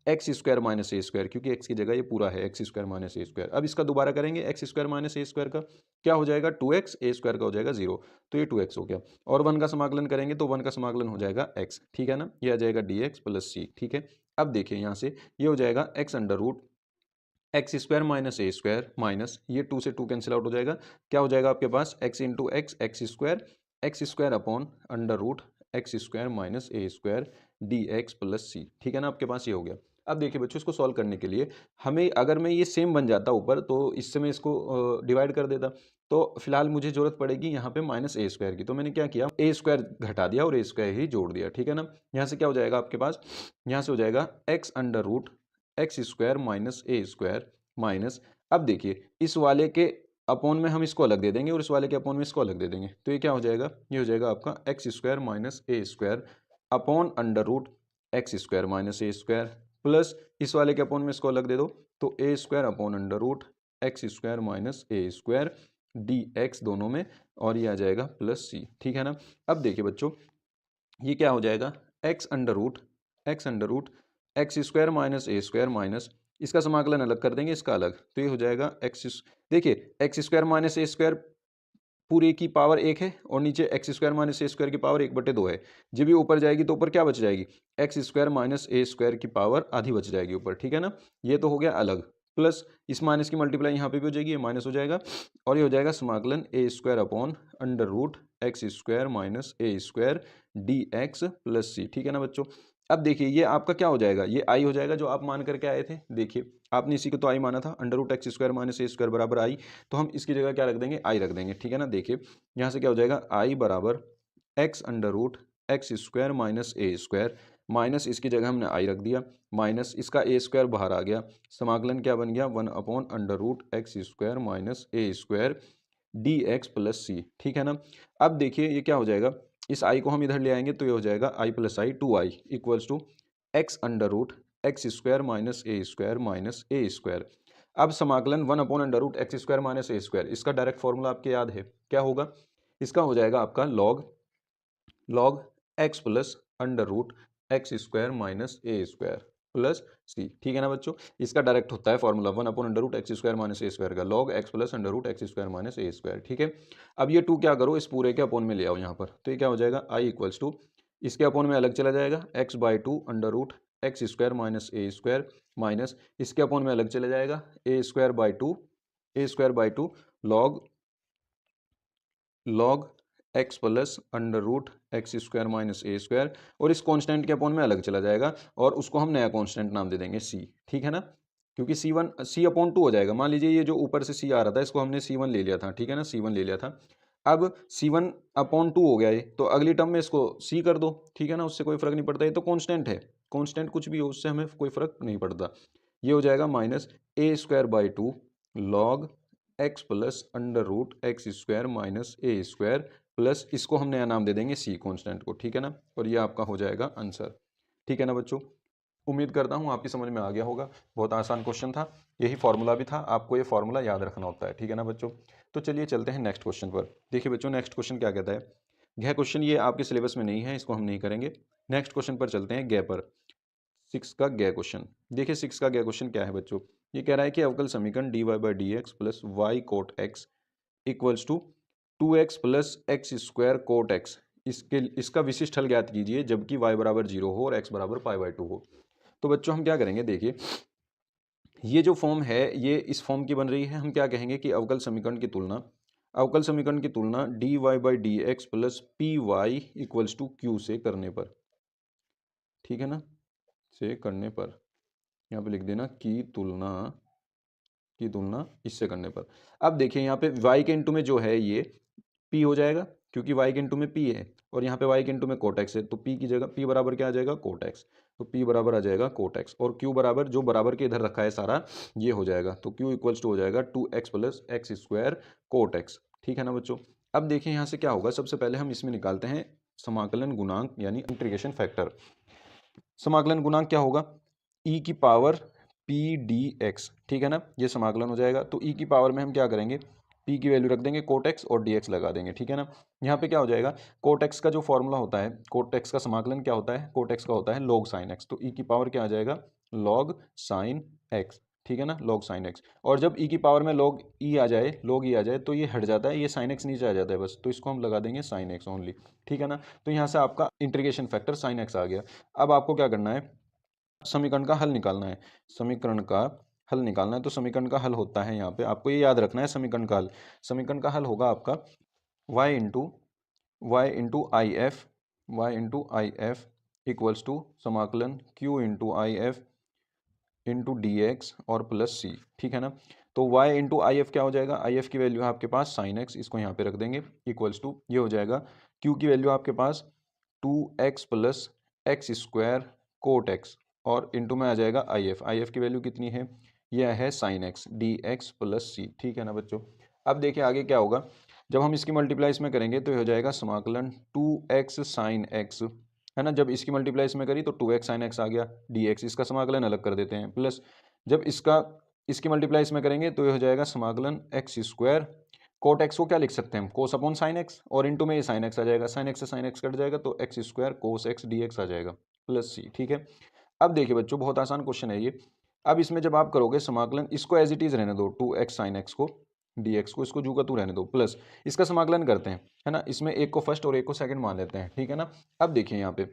एक्स स्क्वायर माइनस ए स्क्वायर, क्योंकि एक्स की जगह ये पूरा है एक्स स्क्वायर माइनस ए स्क्वायर। अब इसका दोबारा करेंगे एक्स स्क्वायर माइनस ए स्क्वायर का क्या हो जाएगा 2x, ए स्क्वायर का हो जाएगा 0, तो ये 2x हो गया, और 1 का समाकलन करेंगे तो 1 का समाकलन हो जाएगा x, ठीक है ना, ये आ जाएगा dx प्लस सी, ठीक है। अब देखिए यहाँ से ये हो जाएगा x under root x square minus ए स्क्वायर माइनस ये 2 से 2 कैंसिल आउट हो जाएगा, क्या हो जाएगा आपके पास x into X square upon under root x square minus ए स्क्वायर डी एक्स प्लस सी, ठीक है ना, आपके पास ये हो गया। अब देखिए बच्चों इसको सॉल्व करने के लिए हमें, अगर मैं ये सेम बन जाता ऊपर तो इससे मैं इसको डिवाइड कर देता, तो फिलहाल मुझे जरूरत पड़ेगी यहाँ पे माइनस ए स्क्वायर की, तो मैंने क्या किया ए स्क्वायर घटा दिया और ए स्क्वायर ही जोड़ दिया, ठीक है ना। यहाँ से क्या हो जाएगा आपके पास, यहाँ से हो जाएगा X under root x square minus ए स्क्वायर माइनस, अब देखिए इस वाले के अपॉन में हम इसको अलग दे देंगे और इस वाले के अपॉन में इसको अलग दे देंगे, तो ये क्या हो जाएगा, ये हो जाएगा आपका एक्स स्क्वायर माइनस ए square upon under root x square minus ए स्क्वायर प्लस इस वाले के अपॉन में इसको अलग दे दो, तो A square upon under root x square minus A square D X दोनों में, और ये आ जाएगा प्लस सी, ठीक है ना। अब देखिए बच्चों ये क्या हो जाएगा X under root x square minus ए स्क्वायर माइनस इसका समाकलन अलग कर देंगे, इसका अलग, तो ये हो जाएगा एक्स, देखिए एक्स स्क्वायर माइनस ए स्क्वायर पूरे की पावर 1 है और नीचे एक्स स्क्वायर माइनस ए स्क्वायर की पावर 1/2 है, जब भी ऊपर जाएगी तो ऊपर क्या बच जाएगी, एक्स स्क्वायर माइनस ए स्क्वायर की पावर आधी बच जाएगी ऊपर, ठीक है ना, ये तो हो गया अलग, प्लस इस माइनस की मल्टीप्लाई यहाँ पे भी हो जाएगी, ये माइनस हो जाएगा, और ये हो जाएगा समाकलन A square upon under root x square minus A square D x plus सी, ठीक है ना बच्चों। अब देखिए ये आपका क्या हो जाएगा, ये आई हो जाएगा जो आप मान करके आए थे, देखिए आपने इसी को तो आई माना था, under root x square minus ए स्क्वायर बराबर आई, तो हम इसकी जगह क्या रख देंगे, आई रख देंगे, ठीक है ना। देखिए यहाँ से क्या हो जाएगा आई बराबर X under root x square minus ए स्क्वायर माइनस इसकी जगह हमने आई रख दिया, माइनस इसका ए स्क्वायर बाहर आ गया, समाकलन क्या बन गया 1 under root x square minus ए स्क्वायर डी एक्स प्लस सी, ठीक है ना। अब देखिए ये क्या हो जाएगा, इस आई को हम इधर ले आएंगे तो ये हो जाएगा I plus I 2i equals to X under root x square minus A square. अब समाकलन 1 under root x square minus ए स्क्वायर, इसका डायरेक्ट फॉर्मूला आपके याद है, क्या होगा, इसका हो जाएगा आपका log x plus under root x square minus ए स्क्वायर प्लस सी, ठीक है ना बच्चों। इसका डायरेक्ट होता है formula 1 under root x square minus ए स्क्वायर का log x plus under root x square minus ए स्क्वायर, ठीक है। अब ये 2 क्या करो इस पूरे के अपॉन में ले आओ यहाँ पर, तो ये क्या हो जाएगा आई इक्वल्स टू इसके अपॉन में अलग चला जाएगा x/2 under root x square minus ए स्क्वायर माइनस इसके अपॉन में अलग चला जाएगा a square by two log x plus under root x square minus A square, और इस कांस्टेंट के अपॉन में अलग चला जाएगा और उसको हम नया कांस्टेंट नाम दे देंगे सी, ठीक है ना, क्योंकि C/2 हो जाएगा। मान लीजिए ये जो ऊपर से C आ रहा था इसको हमने C1 ले लिया था, ठीक है ना, C1 ले लिया था, अब C1/2 हो गया ये, तो अगली टर्म में इसको C कर दो, ठीक है ना, उससे कोई फर्क नहीं पड़ता, ये तो कांस्टेंट है, कांस्टेंट कुछ भी हो उससे हमें कोई फर्क नहीं पड़ता। ये हो जाएगा minus A square by two log x plus under root x square minus A square plus इसको हम नया नाम दे देंगे सी कांस्टेंट को, ठीक है ना, और ये आपका हो जाएगा आंसर, ठीक है ना बच्चों। उम्मीद करता हूँ आपकी समझ में आ गया होगा। बहुत आसान क्वेश्चन था, यही फॉर्मूला भी था, आपको ये फॉर्मूला याद रखना होता है, ठीक है ना बच्चों। तो चलिए चलते हैं नेक्स्ट क्वेश्चन पर। देखिए बच्चों नेक्स्ट क्वेश्चन क्या कहता है। यह क्वेश्चन ये आपके सिलेबस में नहीं है, इसको हम नहीं करेंगे। नेक्स्ट क्वेश्चन पर चलते हैं, गे पर। 6 का गे क्वेश्चन। देखिए 6 का गे क्वेश्चन क्या है बच्चों। ये कह रहा है कि अवकल समीकरण dy by d x plus y cot x equals to 2x plus x square cot x, इसका विशिष्ट हल ज्ञात कीजिए जबकि y बराबर 0 हो और x बराबर पाई बाई 2 हो। तो बच्चों हम क्या करेंगे, देखिए ये जो फॉर्म है ये इस फॉर्म की बन रही है। हम क्या कहेंगे कि अवकल समीकरण की तुलना dy by d x plus p y equals to q से करने पर, ठीक है ना, से करने पर, यहाँ पे लिख देना की तुलना इससे करने पर। अब देखिए यहाँ पे y के इंटू में जो है ये p हो जाएगा, क्योंकि y के इंटू में p है, और यहाँ पे y के इंटू में कोट एक्स है, तो p की जगह p बराबर क्या आ जाएगा, कोट एक्स। तो p बराबर आ जाएगा कोट एक्स, और q बराबर जो बराबर के इधर रखा है सारा ये हो जाएगा, तो q इक्वल्स टू हो जाएगा 2x plus x square cot x, ठीक है ना बच्चों। अब देखिए यहाँ से क्या होगा, सबसे पहले हम इसमें निकालते हैं समाकलन गुणांक यानी इंटीग्रेशन फैक्टर। समाकलन गुणांक क्या होगा, e की पावर पी डी एक्स, ठीक है ना, ये समाकलन हो जाएगा। तो e की पावर में हम क्या करेंगे, p की वैल्यू रख देंगे कोट एक्स और dx लगा देंगे, ठीक है ना। यहाँ पे क्या हो जाएगा, कोट एक्स का जो फॉर्मूला होता है, कोट एक्स का समाकलन क्या होता है, कोट एक्स का होता है लॉग साइन एक्स, तो e की पावर क्या आ जाएगा, लॉग साइन एक्स, ठीक है ना, लॉग साइन एक्स। और जब e की पावर में लॉग e आ जाए तो ये हट जाता है, ये साइन एक्स नीचे आ जाता है बस, तो इसको हम लगा देंगे साइन एक्स ओनली, ठीक है ना। तो यहाँ से आपका इंटीग्रेशन फैक्टर साइन एक्स आ गया। अब आपको क्या करना है, समीकरण का हल निकालना है। समीकरण का हल निकालना है, तो समीकरण का हल होता है, यहाँ पे आपको ये याद रखना है, समीकरण का हल होगा आपका y into I F equals to समाकलन q into I F into d x और प्लस सी, ठीक है ना। तो y इंटू आई एफ क्या हो जाएगा, आई एफ की वैल्यू है आपके पास साइन एक्स, इसको यहाँ पे रख देंगे, इक्वल्स टू ये हो जाएगा q की वैल्यू आपके पास 2x plus x square cot x, और इंटू में आ जाएगा आई एफ की वैल्यू कितनी है, यह है sine x D x plus सी, ठीक है ना बच्चों। अब देखिए आगे क्या होगा, जब हम इसकी मल्टीप्लाई इसमें करेंगे तो ये हो जाएगा समाकलन 2x साइन एक्स, है ना, जब इसकी मल्टीप्लाई इसमें करी तो 2x साइन एक्स आ गया, dx इसका समाकलन अलग कर देते हैं, प्लस जब इसकी मल्टीप्लाई इसमें करेंगे तो ये हो जाएगा समाकलन एक्स स्क्वायर कोट एक्स को क्या लिख सकते हैं हम, कोस अपॉन साइन एक्स, और इंटू में ये साइन एक्स आ जाएगा, साइन एक्स से साइन एक्स कट जाएगा तो x square cos x D x आ जाएगा प्लस सी, ठीक है। अब देखिए बच्चों बहुत आसान क्वेश्चन है ये। अब इसमें जब आप करोगे समाकलन, इसको एज इट इज रहने दो, 2x साइन एक्स को डी एक्स को, इसको जू का तू रहने दो, प्लस इसका समाकलन करते हैं, है ना, इसमें एक को फर्स्ट और एक को सेकंड मान लेते हैं, ठीक है ना। अब देखिए यहाँ पे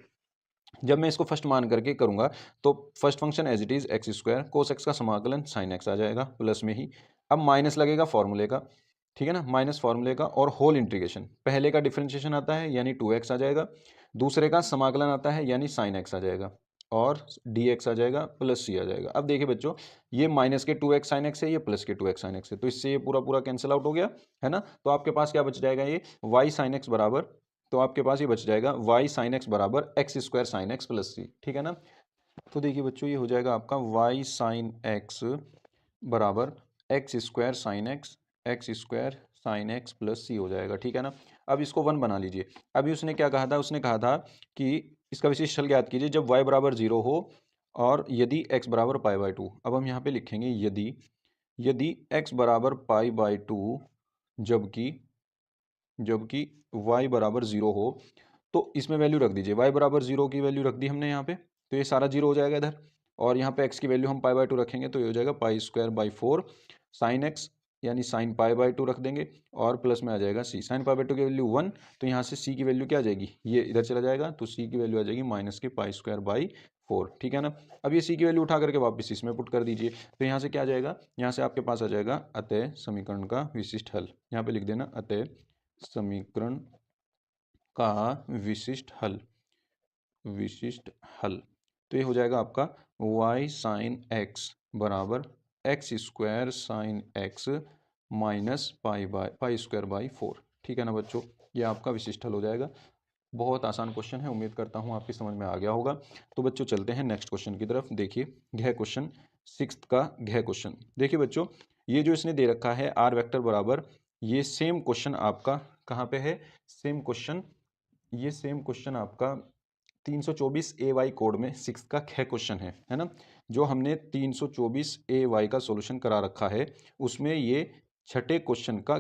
जब मैं इसको फर्स्ट मान करके करूंगा तो first function as it is x square cos x का समाकलन साइन एक्स आ जाएगा प्लस में ही, अब माइनस लगेगा फॉर्मूले का, ठीक है ना, माइनस फॉर्मूले का, और होल इंटीग्रेशन, पहले का डिफरेंशिएशन आता है यानी 2x आ जाएगा, दूसरे का समाकलन आता है यानी साइन एक्स आ जाएगा, और dx आ जाएगा प्लस c आ जाएगा। अब देखिए बच्चों ये माइनस के 2x साइन एक्स है, ये प्लस के 2x साइन एक्स है, तो इससे ये पूरा पूरा कैंसिल आउट हो गया, है ना। तो आपके पास क्या बच जाएगा, ये y साइन एक्स बराबर, तो आपके पास ये बच जाएगा y साइन एक्स बराबर x square sine x plus सी, ठीक है ना। तो देखिए बच्चों ये हो जाएगा आपका y साइन एक्स बराबर x square sine x plus c हो जाएगा, ठीक है ना। अब इसको 1 बना लीजिए। अभी उसने क्या कहा था, उसने कहा था कि इसका विशिष्ट हल ज्ञात कीजिए जब y बराबर 0 हो और यदि x बराबर पाई बाई 2। अब हम यहाँ पे लिखेंगे यदि x बराबर पाई बाई 2 जबकि y बराबर 0 हो, तो इसमें वैल्यू रख दीजिए, y बराबर 0 की वैल्यू रख दी हमने यहाँ पे, तो ये सारा 0 हो जाएगा इधर, और यहाँ पे x की वैल्यू हम पाई बाई 2 रखेंगे तो ये हो जाएगा pi square by 4 sine x यानी साइन पाई बाई 2 रख देंगे, और प्लस में आ जाएगा c, साइन पाई बाई 2 की वैल्यू 1, तो यहाँ से c की वैल्यू क्या आ जाएगी, ये इधर चला जाएगा, तो c की वैल्यू आ जाएगी माइनस के पाई स्क्वायर बाई 4, ठीक है ना। अब ये c की वैल्यू उठा करके वापस इसमें पुट कर दीजिए, तो यहाँ से क्या आ जाएगा, यहाँ से आपके पास आ जाएगा अतः समीकरण का विशिष्ट हल, यहाँ पे लिख देना अतः समीकरण का विशिष्ट हल, तो ये हो जाएगा आपका y साइन एक्स बराबर x square sine x minus pi square by 4, ठीक है ना बच्चों, ये आपका विशिष्ट हल हो जाएगा। बहुत आसान क्वेश्चन है, उम्मीद करता हूँ आपकी समझ में आ गया होगा। तो बच्चों चलते हैं नेक्स्ट क्वेश्चन की तरफ। देखिए घ क्वेश्चन 6 का घ क्वेश्चन, देखिए बच्चों ये जो इसने दे रखा है आर वेक्टर बराबर, ये सेम क्वेश्चन आपका कहाँ पे है, सेम क्वेश्चन आपका 324 AY कोड में 6 का ख क्वेश्चन है ना। जो हमने 324 AY का सॉल्यूशन करा रखा है उसमें ये छठे क्वेश्चन का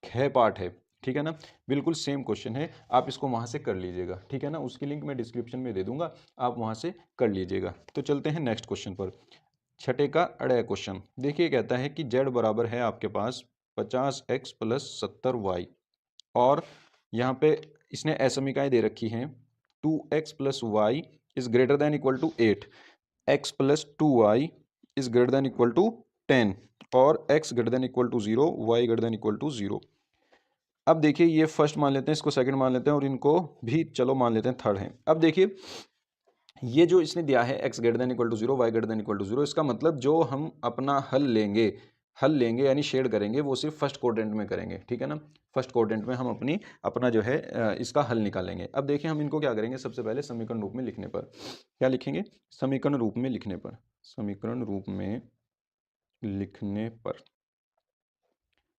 ख पार्ट है, ठीक है ना। बिल्कुल सेम क्वेश्चन है, आप इसको वहाँ से कर लीजिएगा, ठीक है ना। उसकी लिंक मैं डिस्क्रिप्शन में दे दूंगा, आप वहाँ से कर लीजिएगा। तो चलते हैं नेक्स्ट क्वेश्चन पर। छठे का अड़े क्वेश्चन देखिए, कहता है कि z बराबर है आपके पास 50x + 70y, और यहाँ पे इसने असमीकाएँ दे रखी हैं 2x + y is greater than equal to 8, x + 2y is greater than equal to 10 और x greater than equal to 0, y greater than equal to 0। अब देखिए ये फर्स्ट मान लेते हैं, इसको सेकंड मान लेते हैं और इनको भी चलो मान लेते हैं थर्ड है। अब देखिए ये जो इसने दिया है x greater than equal to 0, y greater than equal to 0, इसका मतलब जो हम अपना हल लेंगे यानी शेड करेंगे वो सिर्फ फर्स्ट क्वाड्रेंट में करेंगे, ठीक है ना। फर्स्ट क्वाड्रेंट में हम अपना जो है इसका हल निकालेंगे। अब देखिए हम इनको क्या करेंगे, सबसे पहले समीकरण रूप में लिखने पर क्या लिखेंगे, समीकरण रूप में लिखने पर, समीकरण रूप में लिखने पर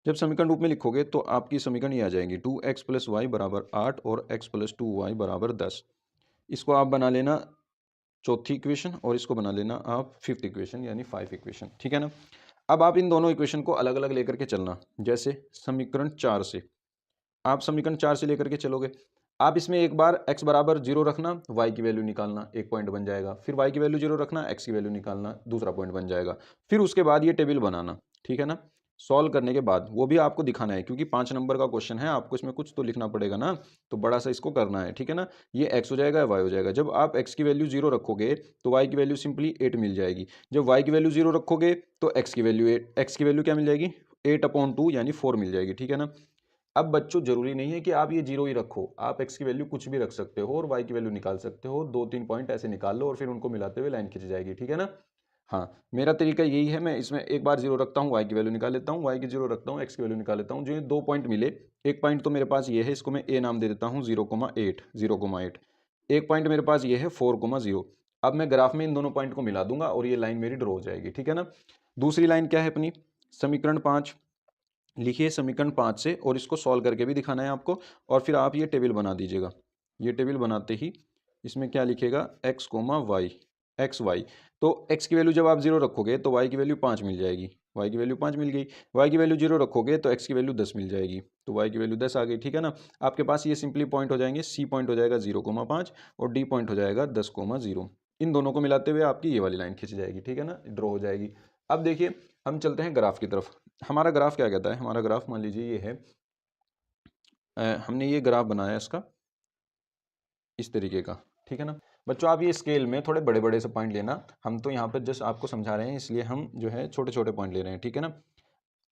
जब समीकरण रूप में लिखोगे तो आपकी समीकरण ये आ जाएंगी 2x + y = 8 और x + 2y = 10। इसको आप बना लेना चौथी इक्वेशन और इसको बना लेना आप फिफ्थ इक्वेशन यानी 5 इक्वेशन, ठीक है ना। अब आप इन दोनों इक्वेशन को अलग अलग लेकर के चलना। जैसे समीकरण 4 से आप समीकरण 4 से लेकर के चलोगे, आप इसमें एक बार x बराबर 0 रखना, y की वैल्यू निकालना, एक पॉइंट बन जाएगा। फिर y की वैल्यू 0 रखना, x की वैल्यू निकालना, दूसरा पॉइंट बन जाएगा। फिर उसके बाद ये टेबल बनाना, ठीक है ना। सॉल्व करने के बाद वो भी आपको दिखाना है, क्योंकि 5 नंबर का क्वेश्चन है, आपको इसमें कुछ तो लिखना पड़ेगा ना, तो बड़ा सा इसको करना है, ठीक है ना। ये x हो जाएगा, y हो जाएगा। जब आप x की वैल्यू 0 रखोगे तो y की वैल्यू सिंपली 8 मिल जाएगी। जब y की वैल्यू 0 रखोगे तो x की वैल्यू क्या मिल जाएगी, 8/2 यानी 4 मिल जाएगी, ठीक है ना। अब बच्चों जरूरी नहीं है कि आप ये 0 ही रखो, आप x की वैल्यू कुछ भी रख सकते हो और y की वैल्यू निकाल सकते हो। 2-3 पॉइंट ऐसे निकाल लो और फिर उनको मिलाते हुए लाइन खिंच जाएगी, ठीक है ना। हाँ, मेरा तरीका यही है, मैं इसमें एक बार 0 रखता हूँ, y की वैल्यू निकाल लेता हूँ, y की 0 रखता हूँ, x की वैल्यू निकाल लेता हूँ। जो ये 2 पॉइंट मिले, एक पॉइंट तो मेरे पास ये है, इसको मैं a नाम दे देता हूँ 0,8, एक पॉइंट मेरे पास ये है 4,0। अब मैं ग्राफ में इन दोनों पॉइंट को मिला दूंगा और ये लाइन मेरी ड्रॉ हो जाएगी, ठीक है ना। दूसरी लाइन क्या है अपनी, समीकरण 5 लिखिए, समीकरण 5 से, और इसको सॉल्व करके भी दिखाना है आपको। और फिर आप ये टेबल बना दीजिएगा। ये टेबल बनाते ही इसमें क्या लिखेगा, x, y, एक्स वाई। तो x की वैल्यू जब आप 0 रखोगे तो y की वैल्यू 5 मिल जाएगी, y की वैल्यू 5 मिल गई। y की वैल्यू 0 रखोगे तो x की वैल्यू 10 मिल जाएगी, तो y की वैल्यू 10 आ गई, ठीक है ना। आपके पास ये सिंपली पॉइंट हो जाएंगे, c पॉइंट हो जाएगा 0,5 और d पॉइंट हो जाएगा 10,0। इन दोनों को मिलाते हुए आपकी ये वाली लाइन खिंच जाएगी, ठीक है ना, ड्रॉ हो जाएगी। अब देखिए हम चलते हैं ग्राफ की तरफ। हमारा ग्राफ क्या कहता है, हमारा ग्राफ मान लीजिए ये है, हमने ये ग्राफ बनाया इसका इस तरीके का, ठीक है ना। बच्चों आप ये स्केल में थोड़े बड़े बड़े से पॉइंट लेना, हम तो यहाँ पर जस्ट आपको समझा रहे हैं, इसलिए हम जो है छोटे छोटे पॉइंट ले रहे हैं, ठीक है ना।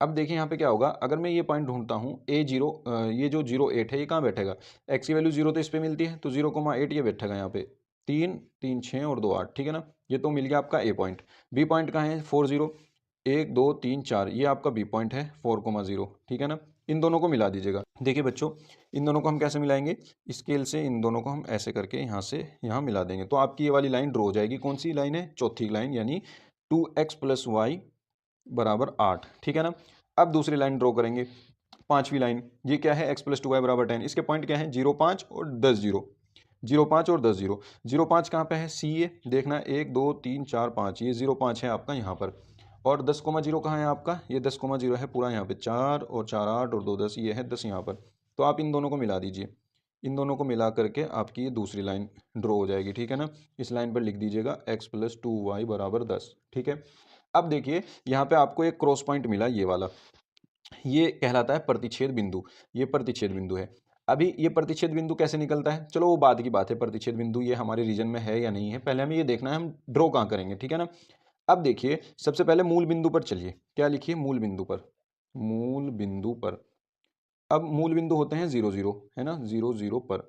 अब देखिए यहाँ पे क्या होगा, अगर मैं ये पॉइंट ढूंढता हूँ a0, ये जो 0,8 है ये कहाँ बैठेगा, x की वैल्यू 0 तो इस पे मिलती है, तो 0,8 ये बैठेगा यहाँ पे, 3, 3, 6 और 2, 8, ठीक है ना। ये तो मिल गया आपका a पॉइंट। b पॉइंट कहाँ है, 4, 0, 1, 2, 3, 4, ये आपका b पॉइंट है 4,0, ठीक है ना। इन दोनों को मिला दीजिएगा। देखिए बच्चों इन दोनों को हम कैसे मिलाएंगे, स्केल से इन दोनों को हम ऐसे करके यहाँ से यहाँ मिला देंगे, तो आपकी ये वाली लाइन ड्रॉ हो जाएगी। कौन सी लाइन है, चौथी लाइन, यानी 2x + y = 8, ठीक है ना। अब दूसरी लाइन ड्रॉ करेंगे, पांचवी लाइन, ये क्या है, x + 2y = 10। इसके पॉइंट क्या है, 0, 5 और 10, 0, 0, 5 और 10, 0, 0, 5 कहाँ पे है, सी ए, देखना 1, 2, 3, 4, 5, ये 0, 5 है आपका यहाँ पर। और 10,0 कहाँ है आपका, ये 10,0 है पूरा यहाँ पे, 4 और 4, 8 और 2, 10, ये है 10 यहाँ पर। तो आप इन दोनों को मिला दीजिए, इन दोनों को मिला करके आपकी ये दूसरी लाइन ड्रॉ हो जाएगी, ठीक है ना। इस लाइन पर लिख दीजिएगा x + 2y = 10, ठीक है। अब देखिए यहाँ पे आपको एक क्रॉस पॉइंट मिला, ये वाला, ये कहलाता है प्रतिच्छेद बिंदु, ये प्रतिच्छेद बिंदु है। अभी ये प्रतिच्छेद बिंदु कैसे निकलता है, चलो वो बाद की बात है, प्रतिच्छेद बिंदु ये हमारे रीजन में है या नहीं है, पहले हमें ये देखना है हम ड्रॉ कहाँ करेंगे, ठीक है ना। अब देखिए सबसे पहले मूल बिंदु पर चलिए, क्या लिखिए, मूल बिंदु पर, मूल बिंदु पर। अब मूल बिंदु होते हैं 0, 0, है ना, 0, 0 पर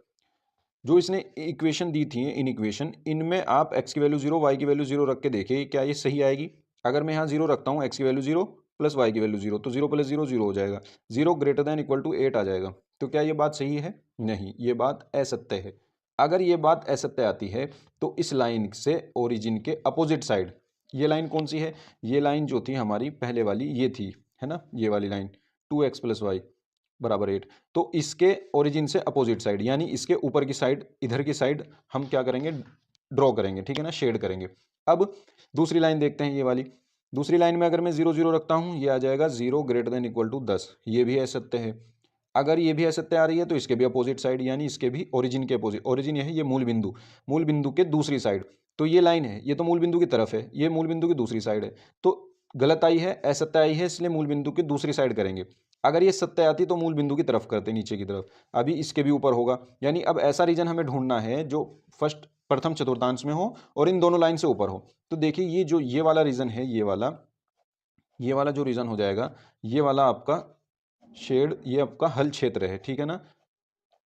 जो इसने इक्वेशन दी थी, इन इक्वेशन, इनमें आप x की वैल्यू 0, y की वैल्यू 0 रख के देखिए क्या ये सही आएगी। अगर मैं यहाँ 0 रखता हूँ, x की वैल्यू 0 + y की वैल्यू 0, तो 0 + 0 0 हो जाएगा, 0 ग्रेटर दैन इक्वल टू 8 आ जाएगा। तो क्या ये बात सही है, नहीं, ये बात असत्य है। अगर ये बात असत्य आती है तो इस लाइन से ओरिजिन के अपोजिट साइड, ये लाइन कौन सी है, ये लाइन जो थी हमारी पहले वाली ये थी, है ना, ये वाली लाइन 2x + y, बराबर 8। तो इसके ओरिजिन से अपोजिट साइड यानी इसके ऊपर की साइड, इधर की साइड हम क्या करेंगे, ड्रॉ करेंगे, ठीक है ना, शेड करेंगे। अब दूसरी लाइन देखते हैं, ये वाली दूसरी लाइन में अगर मैं 0 0 रखता हूँ, ये आ जाएगा 0 > 10। ये भी असत्य है। अगर ये भी असत्य आ रही है तो इसके भी अपोजिट साइड यानी इसके भी ओरिजिन के अपोजिट, ओरिजिन यह है, ये मूल बिंदु के दूसरी साइड। तो ये लाइन है, ये तो मूल बिंदु की तरफ है, ये मूल बिंदु की दूसरी साइड है। तो गलत आई है, असत्य आई है, इसलिए मूल बिंदु की दूसरी साइड करेंगे। अगर ये सत्य आती तो मूल बिंदु की तरफ करते, नीचे की तरफ। अभी इसके भी ऊपर होगा, यानी अब ऐसा रीजन हमें ढूंढना है जो प्रथम चतुर्थांश में हो और इन दोनों लाइन से ऊपर हो। तो देखिए ये जो ये वाला रीजन है, ये वाला जो रीजन हो जाएगा, ये वाला आपका शेड, ये आपका हल क्षेत्र है, ठीक है ना।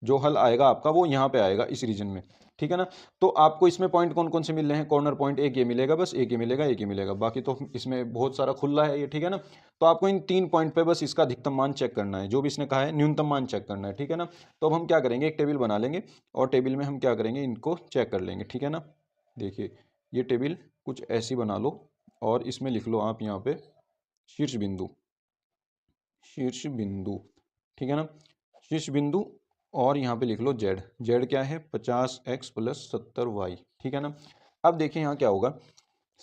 जो हल आएगा आपका वो यहाँ पे आएगा इस रीजन में, ठीक है ना। तो आपको इसमें पॉइंट कौन कौन से मिल रहे हैं, कॉर्नर पॉइंट एक ये मिलेगा, बस एक ही मिलेगा, एक ही मिलेगा, बाकी तो इसमें बहुत सारा खुला है ये, ठीक है ना। तो आपको इन 3 पॉइंट पे बस इसका अधिकतम मान चेक करना है, जो भी इसने कहा है न्यूनतम मान चेक करना है, ठीक है ना। तो अब हम क्या करेंगे, एक टेबल बना लेंगे और टेबल में हम क्या करेंगे, इनको चेक कर लेंगे, ठीक है ना। देखिए ये टेबल कुछ ऐसी बना लो और इसमें लिख लो आप यहाँ पे शीर्ष बिंदु, ठीक है ना, शीर्ष बिंदु। और यहाँ पे लिख लो जेड, जेड क्या है 50x + 70y, ठीक है ना। अब देखिए यहाँ क्या होगा,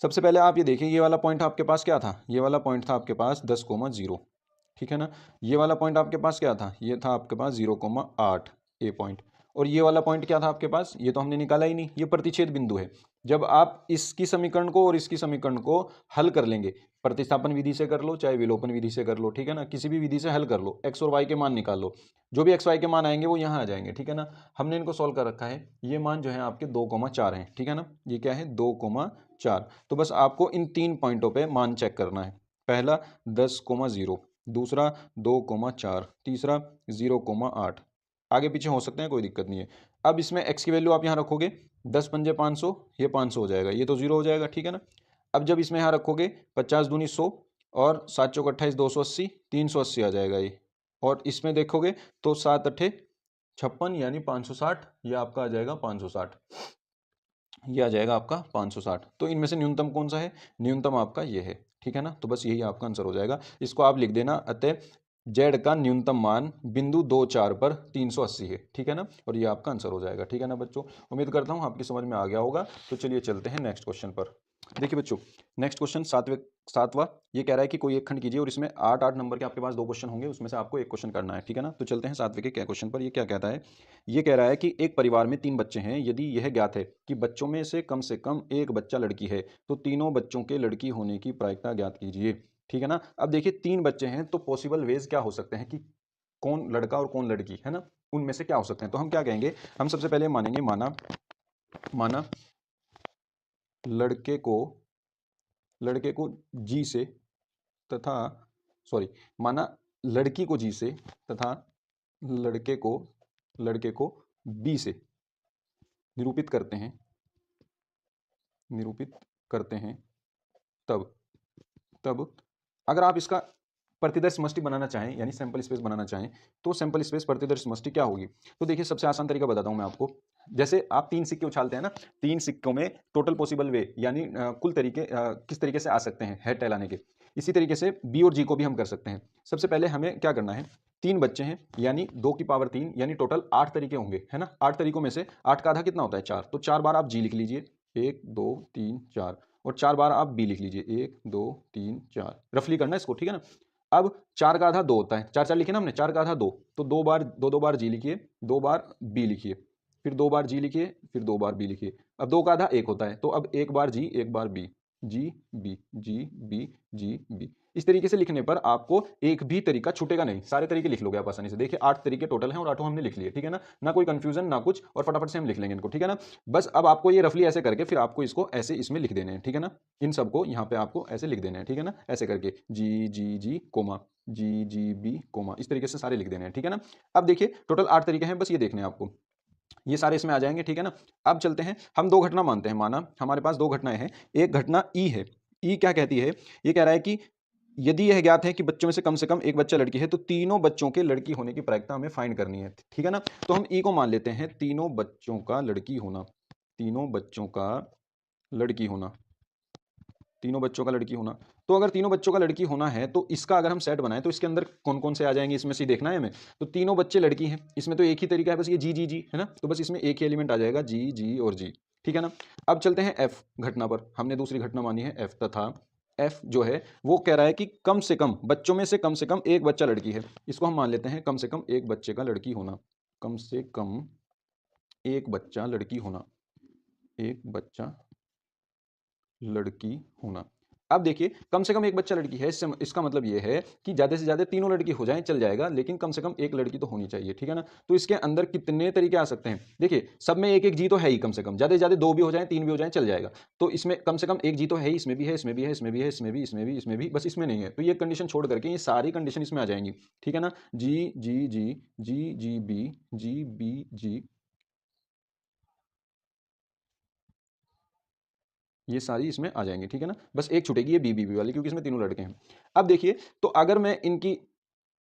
सबसे पहले आप ये देखिए, ये वाला पॉइंट आपके पास क्या था, ये वाला पॉइंट था आपके पास 10,0, ठीक है ना। ये वाला पॉइंट आपके पास क्या था, ये था आपके पास 0,8 ए पॉइंट। और ये वाला पॉइंट क्या था आपके पास, ये तो हमने निकाला ही नहीं, ये प्रतिच्छेद बिंदु है। जब आप इसकी समीकरण को और इसकी समीकरण को हल कर लेंगे, प्रतिस्थापन विधि से कर लो चाहे विलोपन विधि से कर लो, ठीक है ना, किसी भी विधि से हल कर लो, एक्स और वाई के मान निकाल लो, जो भी एक्स वाई के मान आएंगे वो यहाँ आ जाएंगे, ठीक है ना। हमने इनको सॉल्व कर रखा है, ये मान जो है आपके 2,4 हैं, ठीक है ना, ये क्या है 2,4। तो बस आपको इन 3 पॉइंटों पे मान चेक करना है, पहला 10,0, दूसरा 2,4, तीसरा 0,8। आगे पीछे हो सकते हैं, कोई दिक्कत नहीं है। अब इसमें x की वैल्यू आप यहाँ रखोगे, 10 पंजे 500, ये 500 हो जाएगा, ये तो 0 हो जाएगा, ठीक है ना। अब जब इसमें यहाँ रखोगे 50 दूनी 100 और 7 चौक 28, 280, 380 आ जाएगा ये। और इसमें देखोगे तो 7 अट्ठे 56 यानी 560, ये आपका आ जाएगा 560, ये आ जाएगा आपका 560। तो इनमें से न्यूनतम कौन सा है, न्यूनतम आपका ये है, ठीक है ना। तो बस यही आपका आंसर हो जाएगा, इसको आप लिख देना, अतः जेड का न्यूनतम मान बिंदु 2,4 पर 380 है, ठीक है ना। और ये आपका आंसर हो जाएगा, ठीक है ना बच्चों। उम्मीद करता हूँ आपकी समझ में आ गया होगा। तो चलिए चलते हैं नेक्स्ट क्वेश्चन पर। देखिए बच्चों, नेक्स्ट क्वेश्चन सातवां ये कह रहा है कि कोई एक खंड कीजिए और इसमें 8 नंबर के आपके पास 2 क्वेश्चन होंगे, उसमें से आपको एक क्वेश्चन करना है, ठीक है ना। तो चलते हैं 7वें के क्या क्वेश्चन पर। ये क्या कहता है, ये कह रहा है कि एक परिवार में 3 बच्चे हैं, यदि यह ज्ञात है कि बच्चों में से कम एक बच्चा लड़की है, तो तीनों बच्चों के लड़की होने की प्रायिकता ज्ञात कीजिए, ठीक है ना। अब देखिए 3 बच्चे हैं, तो पॉसिबल वेज क्या हो सकते हैं कि कौन लड़का और कौन लड़की है ना, उनमें से क्या हो सकते हैं। तो हम क्या कहेंगे, हम सबसे पहले मानेंगे, माना लड़के को जी से तथा माना लड़की को जी से तथा लड़के को बी से निरूपित करते हैं, तब अगर आप इसका प्रतिदर्श समष्टि बनाना चाहें यानी सैंपल स्पेस बनाना चाहें, तो सैंपल स्पेस प्रतिदर्श समष्टि क्या होगी। तो देखिए सबसे आसान तरीका बताता हूं मैं आपको। जैसे आप 3 सिक्के उछालते हैं ना, 3 सिक्कों में टोटल पॉसिबल वे यानी कुल तरीके किस तरीके से आ सकते हैं हेड टेल आने के, इसी तरीके से बी और जी को भी हम कर सकते हैं। सबसे पहले हमें क्या करना है, 3 बच्चे हैं यानी 2 की पावर 3 यानी टोटल 8 तरीके होंगे, है ना। 8 तरीकों में से 8 का आधा कितना होता है 4, तो 4 बार आप जी लिख लीजिए, 1 2 3 4, और 4 बार आप बी लिख लीजिए, 1 2 3 4, रफली करना है इसको, ठीक है ना। अब 4 का आधा 2 होता है, 4 4 लिखे ना हमने, 4 का आधा 2, तो 2 बार 2 बार जी लिखिए, 2 बार बी लिखिए, फिर 2 बार जी लिखिए, फिर 2 बार बी लिखिए। अब 2 का आधा 1 होता है, तो अब 1 bar G 1 bar B, G B G B G B. इस तरीके से लिखने पर आपको एक भी तरीका छूटेगा नहीं, सारे तरीके लिख लोगे आप आसानी से। देखिए 8 तरीके टोटल हैं और 8 हमने लिख लिए, ठीक है ना, ना कोई कंफ्यूजन ना कुछ, और फटाफट से हम लिख लेंगे इनको, ठीक है ना। बस अब आपको ये रफली ऐसे करके फिर आपको इसको ऐसे इसमें लिख देने हैं, ठीक है ना। इन सबको यहाँ पे आपको ऐसे लिख देने हैं, ठीक है ना, ऐसे करके जी जी जी कोमा जी जी बी कोमा, इस तरीके से सारे लिख देने हैं, ठीक है ना। अब देखिए टोटल 8 तरीके हैं, बस ये देखने हैं आपको, ये सारे इसमें आ जाएंगे, ठीक है ना। अब चलते हैं, हम 2 घटना मानते हैं, माना हमारे पास 2 घटनाएं हैं। एक घटना ई है, ई क्या कहती है, ये कह रहा है कि यदि यह ज्ञात है कि बच्चों में से कम एक बच्चा लड़की है, तो तीनों बच्चों के लड़की होने की प्रायिकता हमें फाइंड करनी है, ठीक है ना। तो हम ई को मान लेते हैं, तीनों बच्चों का लड़की होना, तीनों बच्चों का लड़की होना, तीनों बच्चों का लड़की होना। तो अगर तीनों बच्चों का लड़की होना है तो इसका अगर हम सेट बनाएं तो इसके अंदर कौन कौन से आ जाएंगे, इसमें से देखना है हमें। तो तीनों बच्चे लड़की हैं, इसमें तो एक ही तरीका है बस, ये जी जी जी है ना, तो बस इसमें एक ही एलिमेंट आ जाएगा जी जी और जी, ठीक है ना। अब चलते हैं एफ घटना पर, हमने दूसरी घटना मानी है एफ, तथा एफ जो है वो कह रहा है कि कम से कम बच्चों में से कम से कम एक बच्चा लड़की है। इसको हम मान लेते हैं कम से कम एक बच्चे का लड़की होना, कम से कम एक बच्चा लड़की होना, एक बच्चा लड़की होना। अब देखिए कम से कम एक बच्चा लड़की है, इससे इसका मतलब ये है कि ज़्यादा से ज़्यादा तीनों लड़की हो जाएं चल जाएगा, लेकिन कम से कम एक लड़की तो होनी चाहिए, ठीक है ना। तो इसके अंदर कितने तरीके आ सकते हैं, देखिए सब में एक एक जी तो है ही, कम से कम ज़्यादा से ज़्यादा दो भी हो जाए तीन भी हो जाए चल जाएगा। तो इसमें कम से कम एक जी तो है ही, इसमें भी है, इसमें भी है, इसमें भी है, इसमें भी, इसमें भी, इसमें भी, बस इसमें नहीं है। तो ये कंडीशन छोड़ करके ये सारी कंडीशन इसमें आ जाएंगी, ठीक है ना। जी जी जी जी जी बी जी, ये सारी इसमें आ जाएंगी, ठीक है ना। बस एक छूटेगी ये बी वाली, क्योंकि इसमें तीनों लड़के हैं। अब देखिए तो अगर मैं इनकी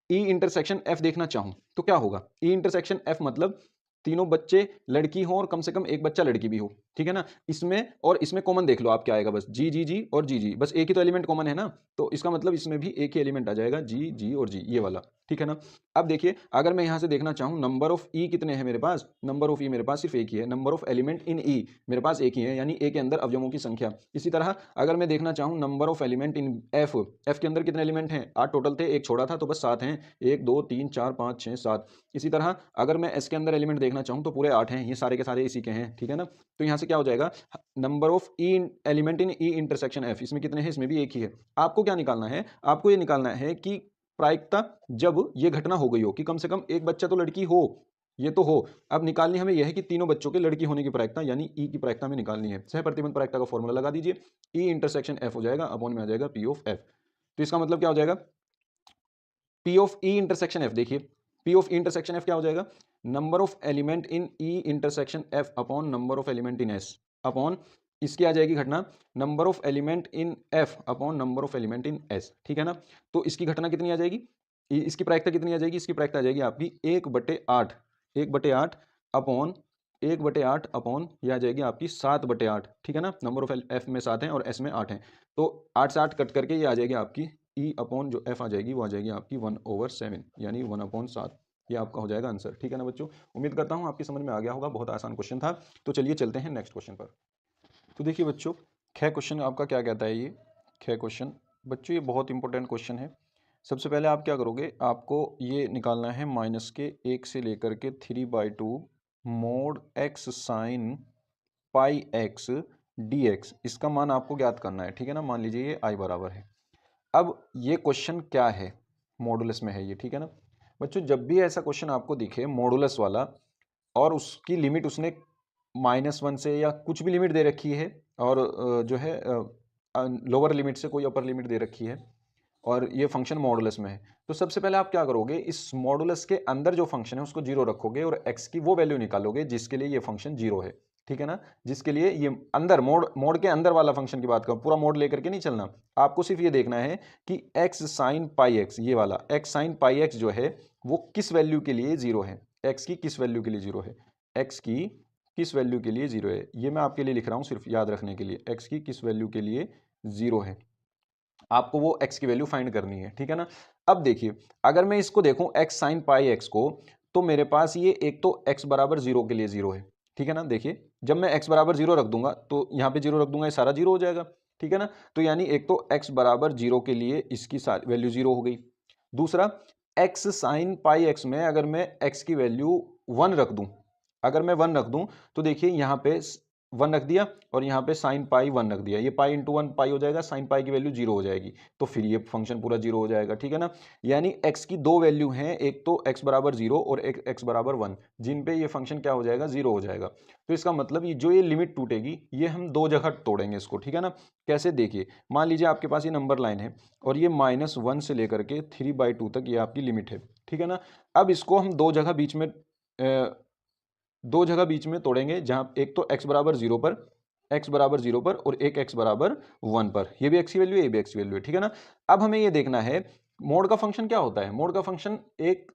ई इंटरसेक्शन एफ देखना चाहूं तो क्या होगा, ई इंटरसेक्शन एफ मतलब तीनों बच्चे लड़की हो और कम से कम एक बच्चा लड़की भी हो, ठीक है ना। इसमें और इसमें कॉमन देख लो आप क्या आएगा, बस जी जी जी और जी जी, बस एक ही तो एलिमेंट कॉमन है ना, तो इसका मतलब इसमें भी एक ही एलिमेंट आ जाएगा जी जी और जी, ये वाला, ठीक है ना। अब देखिए अगर मैं यहां से देखना चाहूं नंबर ऑफ ई कितने हैं मेरे पास, नंबर ऑफ ई मेरे पास सिर्फ एक ही है, नंबर ऑफ एलिमेंट इन ई मेरे पास एक ही है, यानी ए के अंदर अवयवों की संख्या। इसी तरह अगर मैं देखना चाहूं number of element in F, F के अंदर कितने एलिमेंट हैं, 8 टोटल थे, एक छोड़ा था तो बस 7 हैं, 1 2 3 4 5 6 7। इसी तरह अगर मैं एस के अंदर एलिमेंट देखना चाहूं तो पूरे 8 हैं, ये सारे के सारे इसी के हैं, ठीक है ना। तो यहां से क्या हो जाएगा, number of E element in E intersection F, इसमें कितने हैं, इसमें भी एक ही है। आपको क्या निकालना है, आपको ये निकालना है कि प्रायिकता जब ये घटना हो गई हो कि कम से कम एक बच्चा तो लड़की हो, ये तो हो। अब निकालनी हमें यह है कि तीनों बच्चों के लड़की होने की प्रायिकता, यानी ई की प्रायिकता में निकालनी है। सह प्रतिबंध प्रायिकता का फॉर्मूला लगा दीजिए, ई इंटरसेक्शन एफ हो जाएगा अपॉन में आ जाएगा पी ऑफ एफ। तो इसका मतलब क्या हो जाएगा, P of E intersection F, देखिए P of E intersection F क्या हो जाएगा, number of element in E intersection F upon number of element in S, upon इसकी आ जाएगी घटना number of element in F upon number of element in S, ठीक है ना। तो इसकी घटना कितनी आ जाएगी, इसकी प्रायिकता कितनी आ जाएगी, इसकी प्रायिकता आ जाएगी आपकी 1/8, 1/8 अपॉन 1/8 अपॉन यह आ जाएगी आपकी 7/8, ठीक है ना। नंबर ऑफ एफ में 7 है और एस में 8 है, तो 8 से 8 कट करके ये आ जाएगी आपकी ई अपॉन जो एफ आ जाएगी वो आ जाएगी आपकी 1/7, यानी 1/7। ये आपका हो जाएगा आंसर, ठीक है ना बच्चों। उम्मीद करता हूँ आपकी समझ में आ गया होगा, बहुत आसान क्वेश्चन था। तो चलिए चलते हैं नेक्स्ट क्वेश्चन पर। तो देखिए बच्चों ख क्वेश्चन आपका क्या कहता है, ये ख क्वेश्चन बच्चों ये बहुत इंपॉर्टेंट क्वेश्चन है। सबसे पहले आप क्या करोगे, आपको ये निकालना है -1 से लेकर के 3/2 mode x sine pi x dx, इसका मान आपको ज्ञात करना है, ठीक है ना। मान लीजिए ये i बराबर है। अब ये क्वेश्चन क्या है, मॉडुलस में है ये, ठीक है ना। बच्चों जब भी ऐसा क्वेश्चन आपको दिखे मॉडुलस वाला और उसकी लिमिट उसने -1 से या कुछ भी लिमिट दे रखी है और जो है लोअर लिमिट से कोई अपर लिमिट दे रखी है और ये फंक्शन मॉडुलस में है, तो सबसे पहले आप क्या करोगे, इस मॉडुलस के अंदर जो फंक्शन है उसको 0 रखोगे और x की वो वैल्यू निकालोगे जिसके लिए ये फंक्शन 0 है, ठीक है ना। जिसके लिए ये अंदर मोड के अंदर वाला फंक्शन की बात करूं, पूरा मोड लेकर के नहीं चलना, आपको सिर्फ ये देखना है कि x साइन पाई x, ये वाला x साइन पाई x जो है वो किस वैल्यू के लिए 0 है, x की किस वैल्यू के लिए 0 है, x की किस वैल्यू के लिए 0 है, ये मैं आपके लिए लिख रहा हूं सिर्फ याद रखने के लिए, x की किस वैल्यू के लिए 0 है, आपको वो x की वैल्यू फाइंड करनी है, ठीक है ना। अब देखिए अगर मैं इसको देखूं x साइन पाई x को, तो मेरे पास ये एक तो x बराबर 0 के लिए 0 है, ठीक है ना। देखिए जब मैं x बराबर 0 रख दूंगा तो यहाँ पे 0 रख दूंगा, ये सारा 0 हो जाएगा, ठीक है ना। तो यानी एक तो x बराबर 0 के लिए इसकी वैल्यू 0 हो गई। दूसरा x साइन पाई x में अगर मैं x की वैल्यू 1 रख दूं, अगर मैं 1 रख दूं तो देखिए यहाँ पे 1 रख दिया और यहाँ पे साइन पाई 1 रख दिया, ये पाई इंटू 1 पाई हो जाएगा, साइन पाई की वैल्यू 0 हो जाएगी, तो फिर ये फंक्शन पूरा 0 हो जाएगा, ठीक है ना। यानी x की दो वैल्यू हैं, एक तो x बराबर 0 और एक x बराबर 1, जिन पे ये फंक्शन क्या हो जाएगा 0 हो जाएगा। तो इसका मतलब ये जो ये लिमिट टूटेगी ये हम दो जगह तोड़ेंगे इसको, ठीक है ना। कैसे, देखिए मान लीजिए आपके पास ये नंबर लाइन है और ये -1 से लेकर के 3/2 तक ये आपकी लिमिट है, ठीक है ना। अब इसको हम दो जगह बीच में तोड़ेंगे, जहां एक तो x बराबर 0 पर, x बराबर 0 पर और एक x बराबर 1 पर, ये भी x की वैल्यू है, ये भी x की वैल्यू है, ठीक है ना। अब हमें ये देखना है मोड का फंक्शन क्या होता है, मोड का फंक्शन एक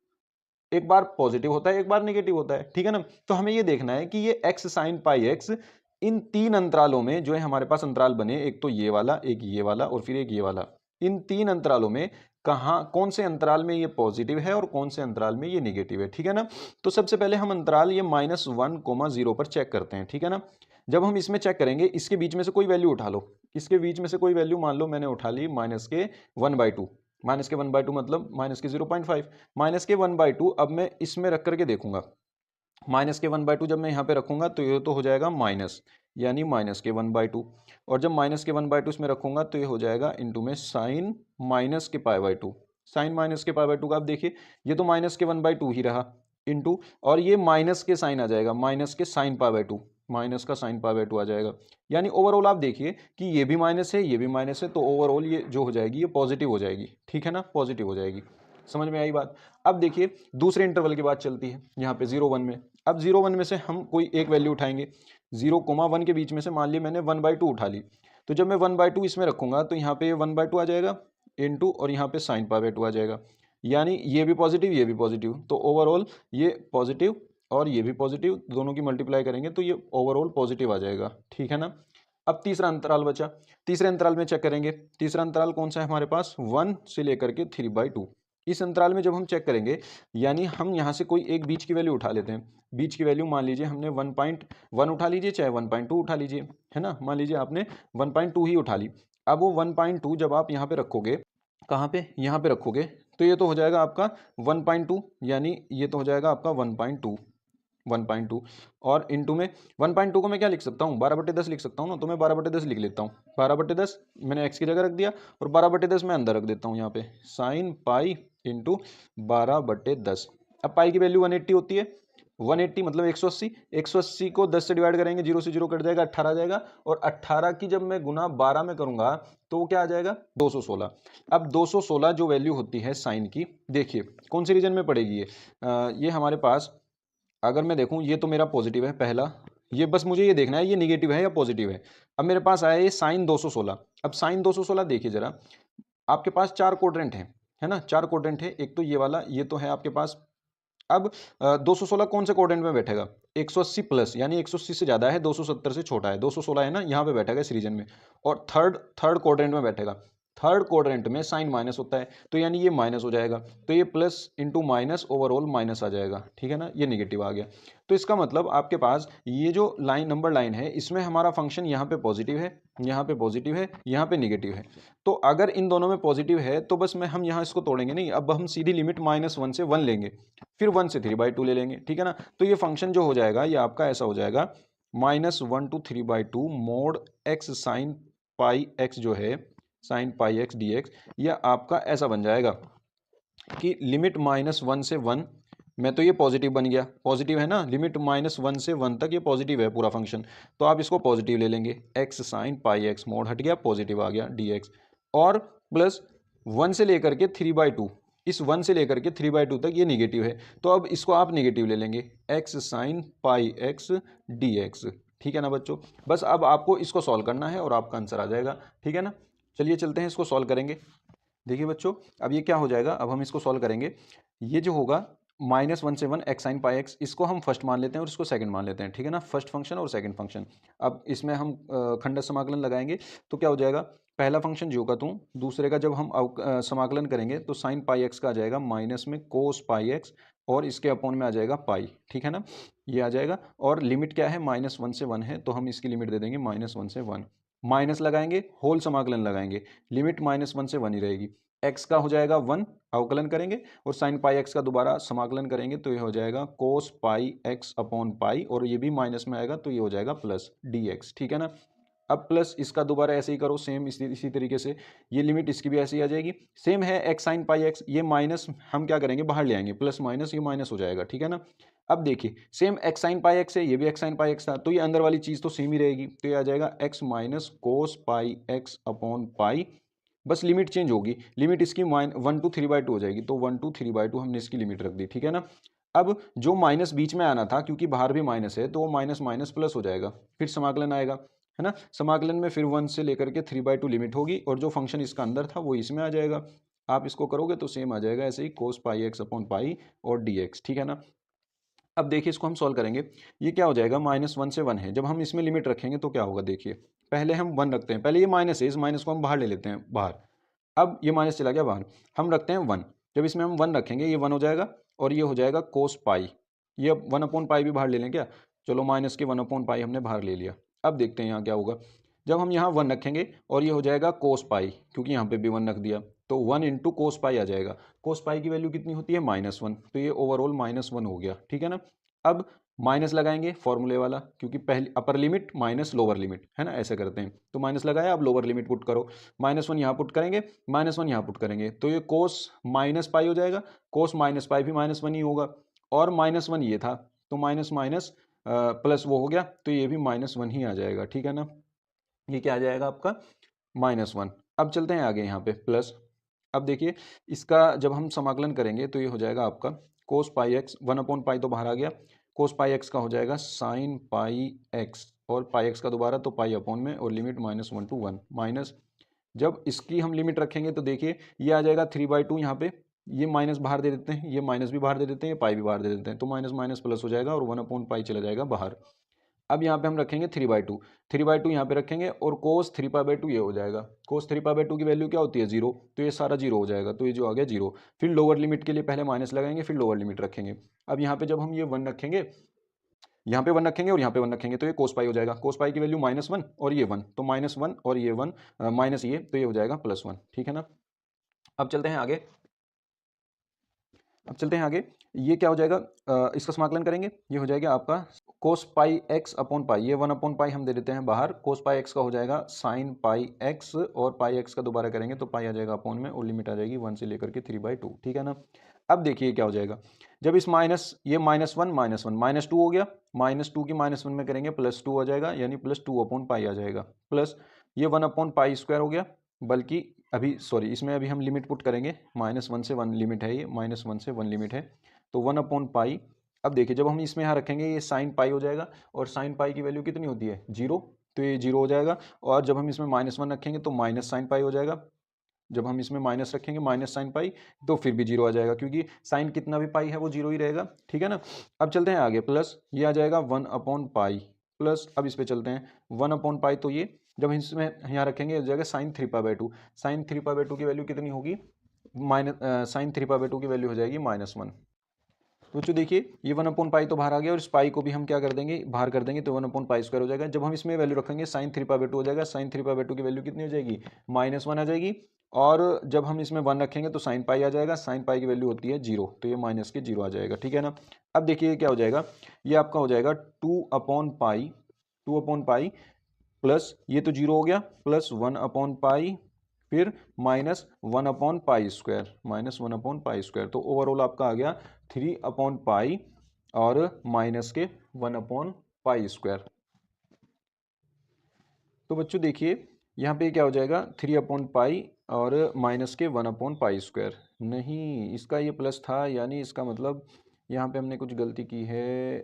बार पॉजिटिव होता है एक बार नेगेटिव होता है, ठीक है ना। तो हमें ये देखना है कि ये x साइन पाई x इन तीन अंतरालों में जो है हमारे पास अंतराल बने, एक तो ये वाला, एक ये वाला और फिर एक ये वाला, इन 3 अंतरालों में कौन से अंतराल में ये पॉजिटिव है और कौन से अंतराल में ये निगेटिव है, ठीक है ना। तो सबसे पहले हम अंतराल ये -1, 0 पर चेक करते हैं, ठीक है ना। जब हम इसमें चेक करेंगे, इसके बीच में से कोई वैल्यू उठा लो, इसके बीच में से कोई वैल्यू मान लो मैंने उठा ली -1/2, -1/2 मतलब -0.5, -1/2। अब मैं इसमें रख करके देखूंगा, -1/2 जब मैं यहाँ पे रखूंगा तो ये तो हो जाएगा माइनस, यानी -1/2। और जब -1/2 इसमें रखूंगा तो ये हो जाएगा इंटू में sin -π/2। sin -π/2 का आप देखिए, ये तो -1/2 ही रहा, इंटू और ये माइनस के साइन आ जाएगा, -sin π/2, माइनस का sin π/2 आ जाएगा। यानी ओवरऑल आप देखिए कि ये भी माइनस है, ये भी माइनस है, तो ओवरऑल ये जो हो जाएगी ये पॉजिटिव हो जाएगी, ठीक है ना, पॉजिटिव हो जाएगी। समझ में आई बात। अब देखिए दूसरे इंटरवल की बात चलती है, यहाँ पे 0, 1 में। अब 0, 1 में से हम कोई एक वैल्यू उठाएंगे, 0, 1 के बीच में से मान ली मैंने 1/2 उठा ली, तो जब मैं 1/2 इसमें रखूंगा तो यहाँ पे 1/2 आ जाएगा इंटू और यहाँ पे sin π/2 आ जाएगा, यानी ये भी पॉजिटिव ये भी पॉजिटिव, तो ओवरऑल ये पॉजिटिव और ये भी पॉजिटिव, दोनों की मल्टीप्लाई करेंगे तो ये ओवरऑल पॉजिटिव आ जाएगा, ठीक है ना। अब तीसरा अंतराल बचा, तीसरे अंतराल में चेक करेंगे। तीसरा अंतराल कौन सा है हमारे पास, 1 से लेकर के 3/2। इस अंतराल में जब हम चेक करेंगे, यानी हम यहाँ से कोई एक बीच की वैल्यू उठा लेते हैं। बीच की वैल्यू मान लीजिए हमने 1.1 उठा लीजिए, चाहे 1.2 उठा लीजिए, है ना। मान लीजिए आपने 1.2 ही उठा ली। अब वो 1.2 जब आप यहाँ पे रखोगे, कहाँ पे, यहाँ पे रखोगे, तो ये तो हो जाएगा आपका 1.2, यानी ये तो हो जाएगा आपका 1.2 और इंटू में 1.2 को मैं क्या लिख सकता हूँ, 12/10 लिख सकता हूँ ना, तो मैं 12/10 लिख लेता हूँ। 12/10 मैंने एक्स की जगह रख दिया और 12/10 मैं अंदर रख देता हूँ यहाँ पे, sin पाई इंटू 12/10। अब पाई की वैल्यू 180 होती है, 180 मतलब 180, 180 को 10 से डिवाइड करेंगे, 0 से 0 कट जाएगा, 18 आ जाएगा, और 18 की जब मैं गुना 12 में करूंगा तो वो क्या आ जाएगा, 216। अब 216 जो वैल्यू होती है साइन की, देखिए कौन से रीजन में पड़ेगी ये हमारे पास, अगर मैं देखूं ये तो मेरा पॉजिटिव है पहला, ये बस मुझे ये देखना है ये निगेटिव है या पॉजिटिव है। अब मेरे पास आया ये साइन 216। अब साइन 216 देखिए जरा, आपके पास 4 क्वाड्रेंट है ना, 4 क्वाड्रेंट है, एक तो ये वाला, ये तो है आपके पास। अब 216 कौन से क्वाड्रेंट में बैठेगा, 180 प्लस, यानी 180 से ज्यादा है, 270 से छोटा है, 216 है ना, यहाँ पे बैठेगा इस रीजन में, और थर्ड क्वाड्रेंट में बैठेगा। थर्ड क्वाड्रेंट में साइन माइनस होता है, तो यानी ये माइनस हो जाएगा, तो ये plus into minus overall minus आ जाएगा, ठीक है ना, ये निगेटिव आ गया। तो इसका मतलब आपके पास ये जो लाइन नंबर लाइन है, इसमें हमारा फंक्शन यहाँ पे पॉजिटिव है, यहाँ पे पॉजिटिव है, यहाँ पे निगेटिव है। तो अगर इन दोनों में पॉजिटिव है तो बस हम यहाँ इसको तोड़ेंगे नहीं, अब हम सीधी लिमिट -1 से 1 लेंगे, फिर 1 से 3/2 ले लेंगे, ठीक है ना। तो ये फंक्शन जो हो जाएगा ये आपका ऐसा हो जाएगा, -1 to 3/2 mode x sine pi x जो है, साइन पाई x dx, यह आपका ऐसा बन जाएगा कि लिमिट -1 से 1 में, तो ये पॉजिटिव बन गया, पॉजिटिव है ना, लिमिट -1 से 1 तक ये पॉजिटिव है पूरा फंक्शन, तो आप इसको पॉजिटिव ले लेंगे, x sine pi x mode हट गया, पॉजिटिव आ गया dx, और प्लस 1 से लेकर के 3/2, इस 1 से लेकर के 3/2 तक ये निगेटिव है, तो अब इसको आप निगेटिव ले लेंगे, x sine pi x dx, ठीक है ना बच्चों। बस अब आपको इसको सॉल्व करना है और आपका आंसर आ जाएगा, ठीक है ना। चलिए चलते हैं इसको सॉल्व करेंगे। देखिए बच्चों, अब ये क्या हो जाएगा, अब हम इसको सॉल्व करेंगे। ये जो होगा -1 से 1 x साइन पाई x, इसको हम फर्स्ट मान लेते हैं और इसको सेकंड मान लेते हैं, ठीक है ना, फर्स्ट फंक्शन और सेकंड फंक्शन। अब इसमें हम खंड समाकलन लगाएंगे, तो क्या हो जाएगा, पहला फंक्शन जो का तू, दूसरे का जब हम समाकलन करेंगे तो साइन पाई x का आ जाएगा माइनस में कोस पाई x, और इसके अपॉन में आ जाएगा पाई, ठीक है ना, ये आ जाएगा। और लिमिट क्या है, -1 से 1 है, तो हम इसकी लिमिट दे देंगे -1 से 1, माइनस लगाएंगे, होल समाकलन लगाएंगे, लिमिट -1 से 1 ही रहेगी, x का हो जाएगा 1, अवकलन करेंगे, और साइन पाई x का दोबारा समाकलन करेंगे तो ये हो जाएगा कोस पाई x अपॉन पाई, और ये भी माइनस में आएगा तो ये हो जाएगा प्लस dx, ठीक है ना। अब प्लस इसका दोबारा ऐसे ही करो, सेम इसी तरीके से, ये लिमिट इसकी भी ऐसे ही आ जाएगी, सेम है x साइन पाई x, ये माइनस हम क्या करेंगे, बाहर ले आएंगे, प्लस माइनस ये माइनस हो जाएगा, ठीक है ना। अब देखिए same x sine pi x है, ये भी x साइन पाई x था, तो ये अंदर वाली चीज़ तो सेम ही रहेगी, तो ये आ जाएगा x माइनस कोस पाई x अपॉन पाई, बस लिमिट चेंज होगी, लिमिट इसकी 1 to 3/2 हो जाएगी, तो 1 to 3/2 हमने इसकी लिमिट रख दी, ठीक है ना। अब जो माइनस बीच में आना था, क्योंकि बाहर भी माइनस है, तो वो माइनस माइनस प्लस हो जाएगा, फिर समाकलन आएगा, है ना, समाकलन में फिर 1 से लेकर के 3/2 लिमिट होगी, और जो फंक्शन इसका अंदर था वो इसमें आ जाएगा। आप इसको करोगे तो सेम आ जाएगा ऐसे ही, कोस पाई x अपॉन पाई और dx, ठीक है ना। अब देखिए इसको हम सॉल्व करेंगे, ये क्या हो जाएगा, -1 से 1 है, जब हम इसमें लिमिट रखेंगे तो क्या होगा, देखिए पहले हम 1 रखते हैं, पहले ये माइनस है, इस माइनस को हम बाहर ले लेते हैं, बाहर, अब ये माइनस चला गया बाहर, हम रखते हैं 1। जब इसमें हम 1 रखेंगे ये 1 हो जाएगा और ये हो जाएगा कोस पाई। ये 1/पाई भी बाहर ले लें क्या? चलो माइनस के 1/पाई हमने बाहर ले लिया। अब देखते हैं यहाँ क्या होगा। जब हम यहाँ 1 रखेंगे और ये हो जाएगा कोस पाई, क्योंकि यहाँ पे भी 1 रख दिया, तो 1 इंटू कोस पाई आ जाएगा। कोस पाई की वैल्यू कितनी होती है? -1। तो ये ओवरऑल -1 हो गया, ठीक है ना। अब माइनस लगाएंगे फॉर्मूले वाला, क्योंकि पहली upper limit minus lower limit है ना, ऐसे करते हैं। तो माइनस लगाया, अब लोअर लिमिट पुट करो। -1 यहाँ पुट करेंगे, -1 यहाँ पुट करेंगे, तो ये कोस माइनस पाई हो जाएगा। कोस माइनस पाई भी -1 ही होगा, और -1 ये था, तो माइनस माइनस प्लस वो हो गया, तो ये भी -1 ही आ जाएगा, ठीक है ना। ये क्या आ जाएगा आपका? -1। अब चलते हैं आगे यहाँ पे प्लस। अब देखिए इसका जब हम समाकलन करेंगे तो ये हो जाएगा आपका कोस पाई एक्स, 1/पाई तो बाहर आ गया, कोस पाई एक्स का हो जाएगा साइन पाई एक्स, और पाई एक्स का दोबारा तो पाई अपॉन में, और लिमिट -1 to 1 माइनस। जब इसकी हम लिमिट रखेंगे तो देखिए ये आ जाएगा 3/2, यहाँ पे ये माइनस बाहर दे देते हैं, ये माइनस भी बाहर दे देते हैं, ये पाई भी बाहर दे देते हैं, तो माइनस माइनस प्लस हो जाएगा और 1/पाई चला जाएगा बाहर। अब यहाँ पे हम रखेंगे 3/2, 3/2 यहाँ पे रखेंगे, और कोस 3/2 ये हो जाएगा। कोस 3/2 की वैल्यू क्या होती है? 0, तो ये सारा 0 हो जाएगा, तो ये जो आ गया 0। फिर लोअर लिमिट के लिए पहले माइनस लगाएंगे, फिर लोअर लिमिट रखेंगे। अब यहाँ पे जब हम ये 1 रखेंगे, यहाँ पे 1 रखेंगे और यहाँ पे 1 रखेंगे, तो ये कोस पाई हो जाएगा। कोस पाई की वैल्यू -1 और ये 1, तो -1 और ये 1 माइनस ये, तो ये हो जाएगा +1, ठीक है ना। अब चलते हैं आगे, ये क्या हो जाएगा? इसका समाकलन करेंगे, ये हो जाएगा आपका कोस पाई एक्स अपॉन पाई, ये 1/पाई हम दे देते हैं बाहर, कोस पाई एक्स का हो जाएगा साइन पाई एक्स, और पाई एक्स का दोबारा करेंगे तो पाई आ जाएगा अपॉन में, और लिमिट आ जाएगी 1 से लेकर के 3/2, ठीक है ना। अब देखिए क्या हो जाएगा, जब इस माइनस, ये -1 -2 हो गया, -2 की -1 में करेंगे +2 आ जाएगा, यानी +2/पाई आ जाएगा, प्लस ये 1/पाई² हो गया, बल्कि अभी सॉरी इसमें अभी हम लिमिट पुट करेंगे, -1 से 1 लिमिट है, ये -1 से 1 लिमिट है, तो 1/पाई। अब देखिए जब हम इसमें यहाँ रखेंगे ये साइन पाई हो जाएगा, और साइन पाई की वैल्यू कितनी होती है? 0, तो ये 0 हो जाएगा। और जब हम इसमें -1 रखेंगे तो माइनस साइन पाई हो जाएगा, जब हम इसमें माइनस रखेंगे माइनस साइन पाई, तो फिर भी 0 आ जाएगा, क्योंकि साइन कितना भी पाई है वो 0 ही रहेगा, ठीक है ना। अब चलते हैं आगे, प्लस ये आ जाएगा 1/पाई, प्लस अब इस पे चलते हैं 1/पाई, तो ये जब इसमें यहाँ रखेंगे हो जाएगा साइन 3/2। साइन 3/2 की वैल्यू कितनी होगी? साइन 3/2 की वैल्यू हो जाएगी -1। तो जो देखिए ये 1/पाई तो बाहर आ गया, और इस पाई को भी हम क्या कर देंगे? बाहर कर देंगे, तो 1/पाई² हो जाएगा। जब हम इसमें वैल्यू रखेंगे साइन 3/2 हो जाएगा, साइन 3/2 की वैल्यू कितनी हो जाएगी? -1 आ जाएगी। और जब हम इसमें 1 रखेंगे तो साइन पाई आ जाएगा, साइन पाई की वैल्यू होती है 0, तो ये माइनस के 0 आ जाएगा, ठीक है ना। अब देखिए क्या हो जाएगा, ये आपका हो जाएगा 2/पाई, 2/पाई प्लस ये तो 0 हो गया, प्लस 1/पाई, फिर -1/पाई², -1/पाई², तो ओवरऑल आपका आ गया 3/पाई और माइनस के 1/पाई²। तो बच्चों देखिए यहाँ पे क्या हो जाएगा, 3/पाई और माइनस के 1/पाई²। नहीं, इसका ये प्लस था, यानी इसका मतलब यहाँ पे हमने कुछ गलती की है।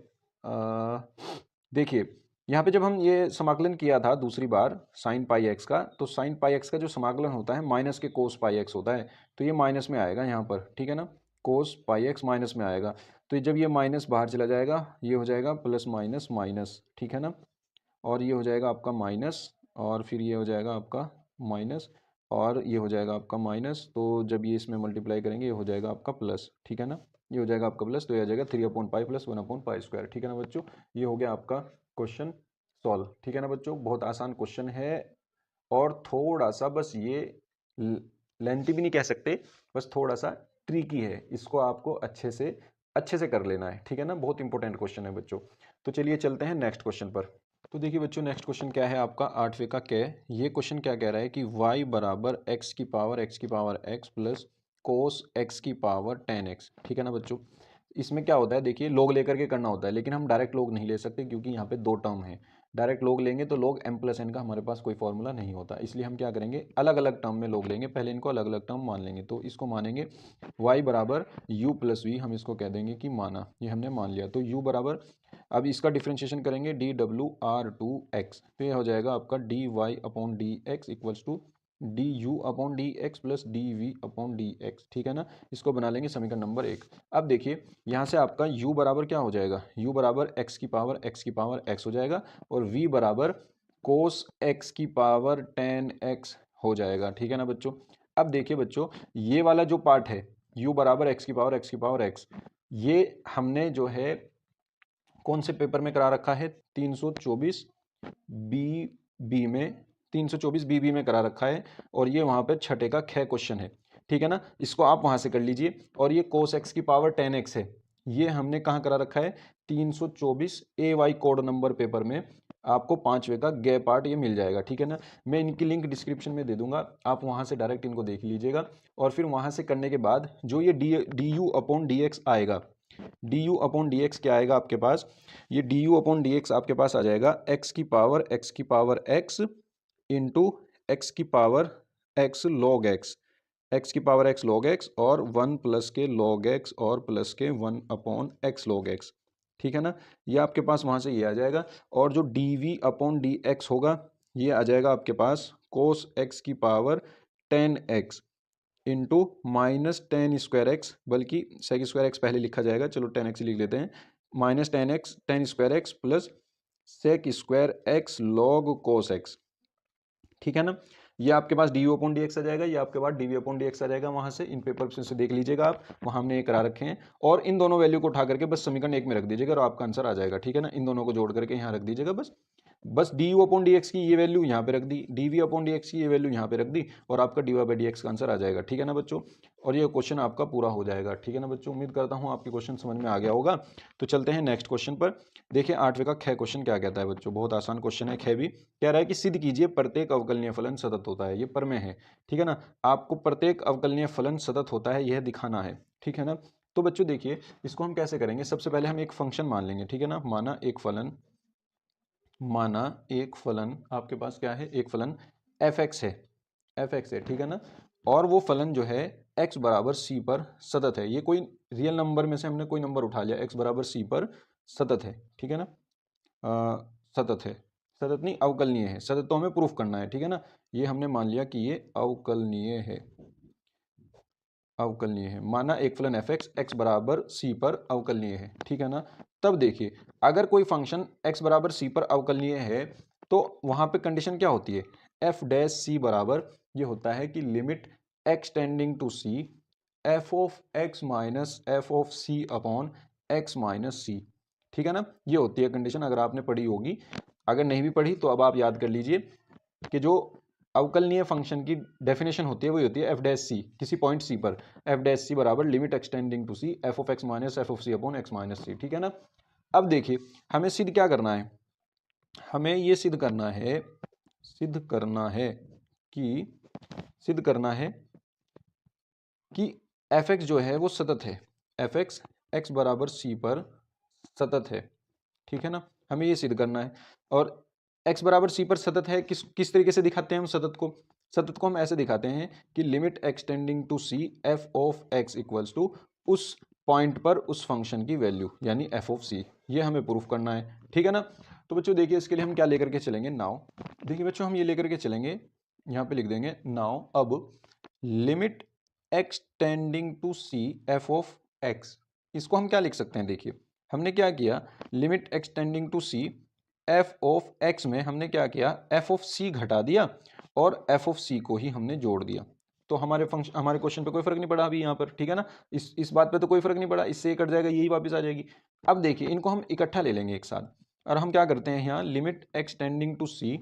देखिए यहाँ पे जब हम ये समाकलन किया था दूसरी बार साइन पाई एक्स का, तो साइन पाई एक्स का जो समाकलन होता है माइनस के कोस पाई एक्स होता है, तो ये माइनस में आएगा यहाँ पर, ठीक है ना। कोस पाई एक्स माइनस में आएगा, तो जब ये माइनस बाहर चला जाएगा ये हो जाएगा प्लस माइनस माइनस, ठीक है ना। और ये हो जाएगा आपका माइनस, और फिर ये हो जाएगा आपका माइनस, और ये हो जाएगा आपका माइनस, तो जब ये इसमें मल्टीप्लाई करेंगे ये हो जाएगा आपका प्लस, ठीक है ना। ये हो जाएगा आपका प्लस, तो ये आ जाएगा 3/पाई प्लस 1/पाई², ठीक है ना बच्चों। ये हो गया आपका क्वेश्चन सॉल्व, ठीक है ना बच्चों। बहुत आसान क्वेश्चन है, और थोड़ा सा बस ये लेंथी भी नहीं कह सकते, बस थोड़ा सा ट्रिकी है, इसको आपको अच्छे से कर लेना है, ठीक है ना। बहुत इंपॉर्टेंट क्वेश्चन है बच्चों। तो चलिए चलते हैं नेक्स्ट क्वेश्चन पर। तो देखिए बच्चों नेक्स्ट क्वेश्चन क्या है आपका 8वें का क। ये क्वेश्चन क्या कह रहा है कि y बराबर x की power x plus cos x की पावर 10x, ठीक है ना बच्चों। इसमें क्या होता है, देखिए लोग लेकर के करना होता है, लेकिन हम डायरेक्ट लोग नहीं ले सकते, क्योंकि यहाँ पे 2 टर्म है। डायरेक्ट लोग लेंगे तो लोग m+n का हमारे पास कोई फॉर्मूला नहीं होता, इसलिए हम क्या करेंगे, अलग अलग टर्म में लोग लेंगे। पहले इनको अलग अलग टर्म मान लेंगे, तो इसको मानेंगे y बराबर u प्लस वी, हम इसको कह देंगे कि माना, ये हमने मान लिया। तो u बराबर, अब इसका डिफ्रेंशिएशन करेंगे dw/2x, तो ये हो जाएगा आपका dy/dx equals to du/dx plus dv/dx, ठीक है ना। इसको बना लेंगे समीकरण नंबर 1। अब देखिए यहाँ से आपका u बराबर क्या हो जाएगा, u बराबर x की पावर x हो जाएगा, और v बराबर कोस x की पावर 10x हो जाएगा, ठीक है ना बच्चों। अब देखिए बच्चों, ये वाला जो पार्ट है u बराबर एक्स की पावर x, ये हमने जो है कौन से पेपर में करा रखा है, 324 बी में, 324 बी में करा रखा है, और ये वहां पे छठे का ख क्वेश्चन है, ठीक है ना। इसको आप वहां से कर लीजिए। और ये कोस एक्स की पावर 10x है, ये हमने कहाँ करा रखा है, 324 AY कोड नंबर पेपर में आपको 5वें का गे पार्ट ये मिल जाएगा, ठीक है ना। मैं इनकी लिंक डिस्क्रिप्शन में दे दूंगा, आप वहां से डायरेक्ट इनको देख लीजिएगा। और फिर वहां से करने के बाद जो ये d u upon d x आएगा, d u upon d x क्या आएगा आपके पास, ये d u upon d x आपके पास आ जाएगा एक्स की पावर एक्स इंटू एक्स की power x log x, x की पावर एक्स लॉग एक्स, और 1 प्लस के लॉग एक्स और प्लस के 1 अपॉन एक्स लॉग एक्स, ठीक है ना। ये आपके पास वहाँ से ये आ जाएगा। और जो d v upon d x होगा, ये आ जाएगा आपके पास कोस एक्स की power 10x into -10 square x, बल्कि सेक स्क्वायर एक्स पहले लिखा जाएगा, चलो 10x लिख लेते हैं, -10x 10 square x plus sec square x log cos x, ठीक है ना। ये आपके पास d u upon d x आ जाएगा, ये आपके पास d v upon d x आ जाएगा। वहां से इन पेपर से देख लीजिएगा आप, वहां हमने ये करा रखे हैं। और इन दोनों वैल्यू को उठा करके बस समीकरण 1 में रख दीजिएगा और आपका आंसर आ जाएगा, ठीक है ना। इन दोनों को जोड़ करके यहाँ रख दीजिएगा बस d u upon d x की ये वैल्यू यहाँ पे रख दी, d v upon d x की ये वैल्यू यहाँ पे रख दी, और आपका d y by d x का आंसर आ जाएगा, ठीक है ना बच्चों। और ये क्वेश्चन आपका पूरा हो जाएगा, ठीक है ना बच्चों। उम्मीद करता हूँ आपके क्वेश्चन समझ में आ गया होगा। तो चलते हैं नेक्स्ट क्वेश्चन पर। देखिए 8वें का ख क्वेश्चन क्या कहता है बच्चों, बहुत आसान क्वेश्चन है। ख भी कह रहा है कि सिद्ध कीजिए प्रत्येक अवकलनीय फलन सतत होता है, ये पर में है, ठीक है ना। आपको प्रत्येक अवकलनीय फलन सतत होता है यह दिखाना है, ठीक है ना। तो बच्चों देखिए इसको हम कैसे करेंगे, सबसे पहले हम एक फंक्शन मान लेंगे, ठीक है ना। माना एक फलन आपके पास क्या है, एक फलन एफ एक्स है, ठीक है ना। और वो फलन जो है x बराबर c पर सतत है, ये कोई रियल नंबर में से हमने कोई नंबर उठा लिया, x बराबर c पर सतत है, ठीक है ना। सतत है, सतत नहीं अवकलनीय है, सतत तो हमें प्रूफ करना है, ठीक है ना। ये हमने मान लिया कि ये अवकलनीय है, अवकलनीय है। माना एक फलन एफ एक्स एक्स बराबर सी पर अवकलनीय है, ठीक है ना। तब देखिए अगर कोई फंक्शन एक्स बराबर सी पर अवकलनीय है तो वहां पे कंडीशन क्या होती है, एफ डैश सी बराबर ये होता है कि limit x tending to c f of x minus f of c upon x minus c, ठीक है ना। ये होती है कंडीशन, अगर आपने पढ़ी होगी। अगर नहीं भी पढ़ी तो अब आप याद कर लीजिए कि जो अवकलनीय फंक्शन की डेफिनेशन होती है वही होती है एफ डैश सी, किसी पॉइंट सी पर एफ डैश सी बराबर limit extending to c f of x minus f of c upon x minus c, ठीक है ना। अब देखिए हमें सिद्ध क्या करना है, हमें ये सिद्ध करना है कि एफ एक्स जो है वो सतत है, एफ एक्स एक्स बराबर सी पर सतत है, ठीक है ना। हमें ये सिद्ध करना है। और x बराबर सी पर सतत है, किस तरीके से दिखाते हैं हम सतत को हम ऐसे दिखाते हैं कि limit extending to c f of x equals to उस पॉइंट पर उस फंक्शन की वैल्यू यानी एफ ऑफ सी, ये हमें प्रूफ करना है, ठीक है ना। तो बच्चों देखिए इसके लिए हम क्या लेकर के चलेंगे, नाउ देखिए बच्चों हम ये लेकर के चलेंगे, यहाँ पे लिख देंगे नाउ अब limit extending to c f of x, इसको हम क्या लिख सकते हैं, देखिए हमने क्या किया, limit extending to c f of x में हमने क्या किया, एफ ऑफ सी घटा दिया और एफ ऑफ सी को ही हमने जोड़ दिया। तो हमारे क्वेश्चन पे कोई फर्क नहीं पड़ा अभी यहाँ पर, ठीक है ना। इस बात पे तो कोई फर्क नहीं पड़ा, इससे कट जाएगा यही वापस आ जाएगी। अब देखिए इनको हम इकट्ठा ले लेंगे एक साथ, और हम क्या करते हैं यहाँ limit extending to c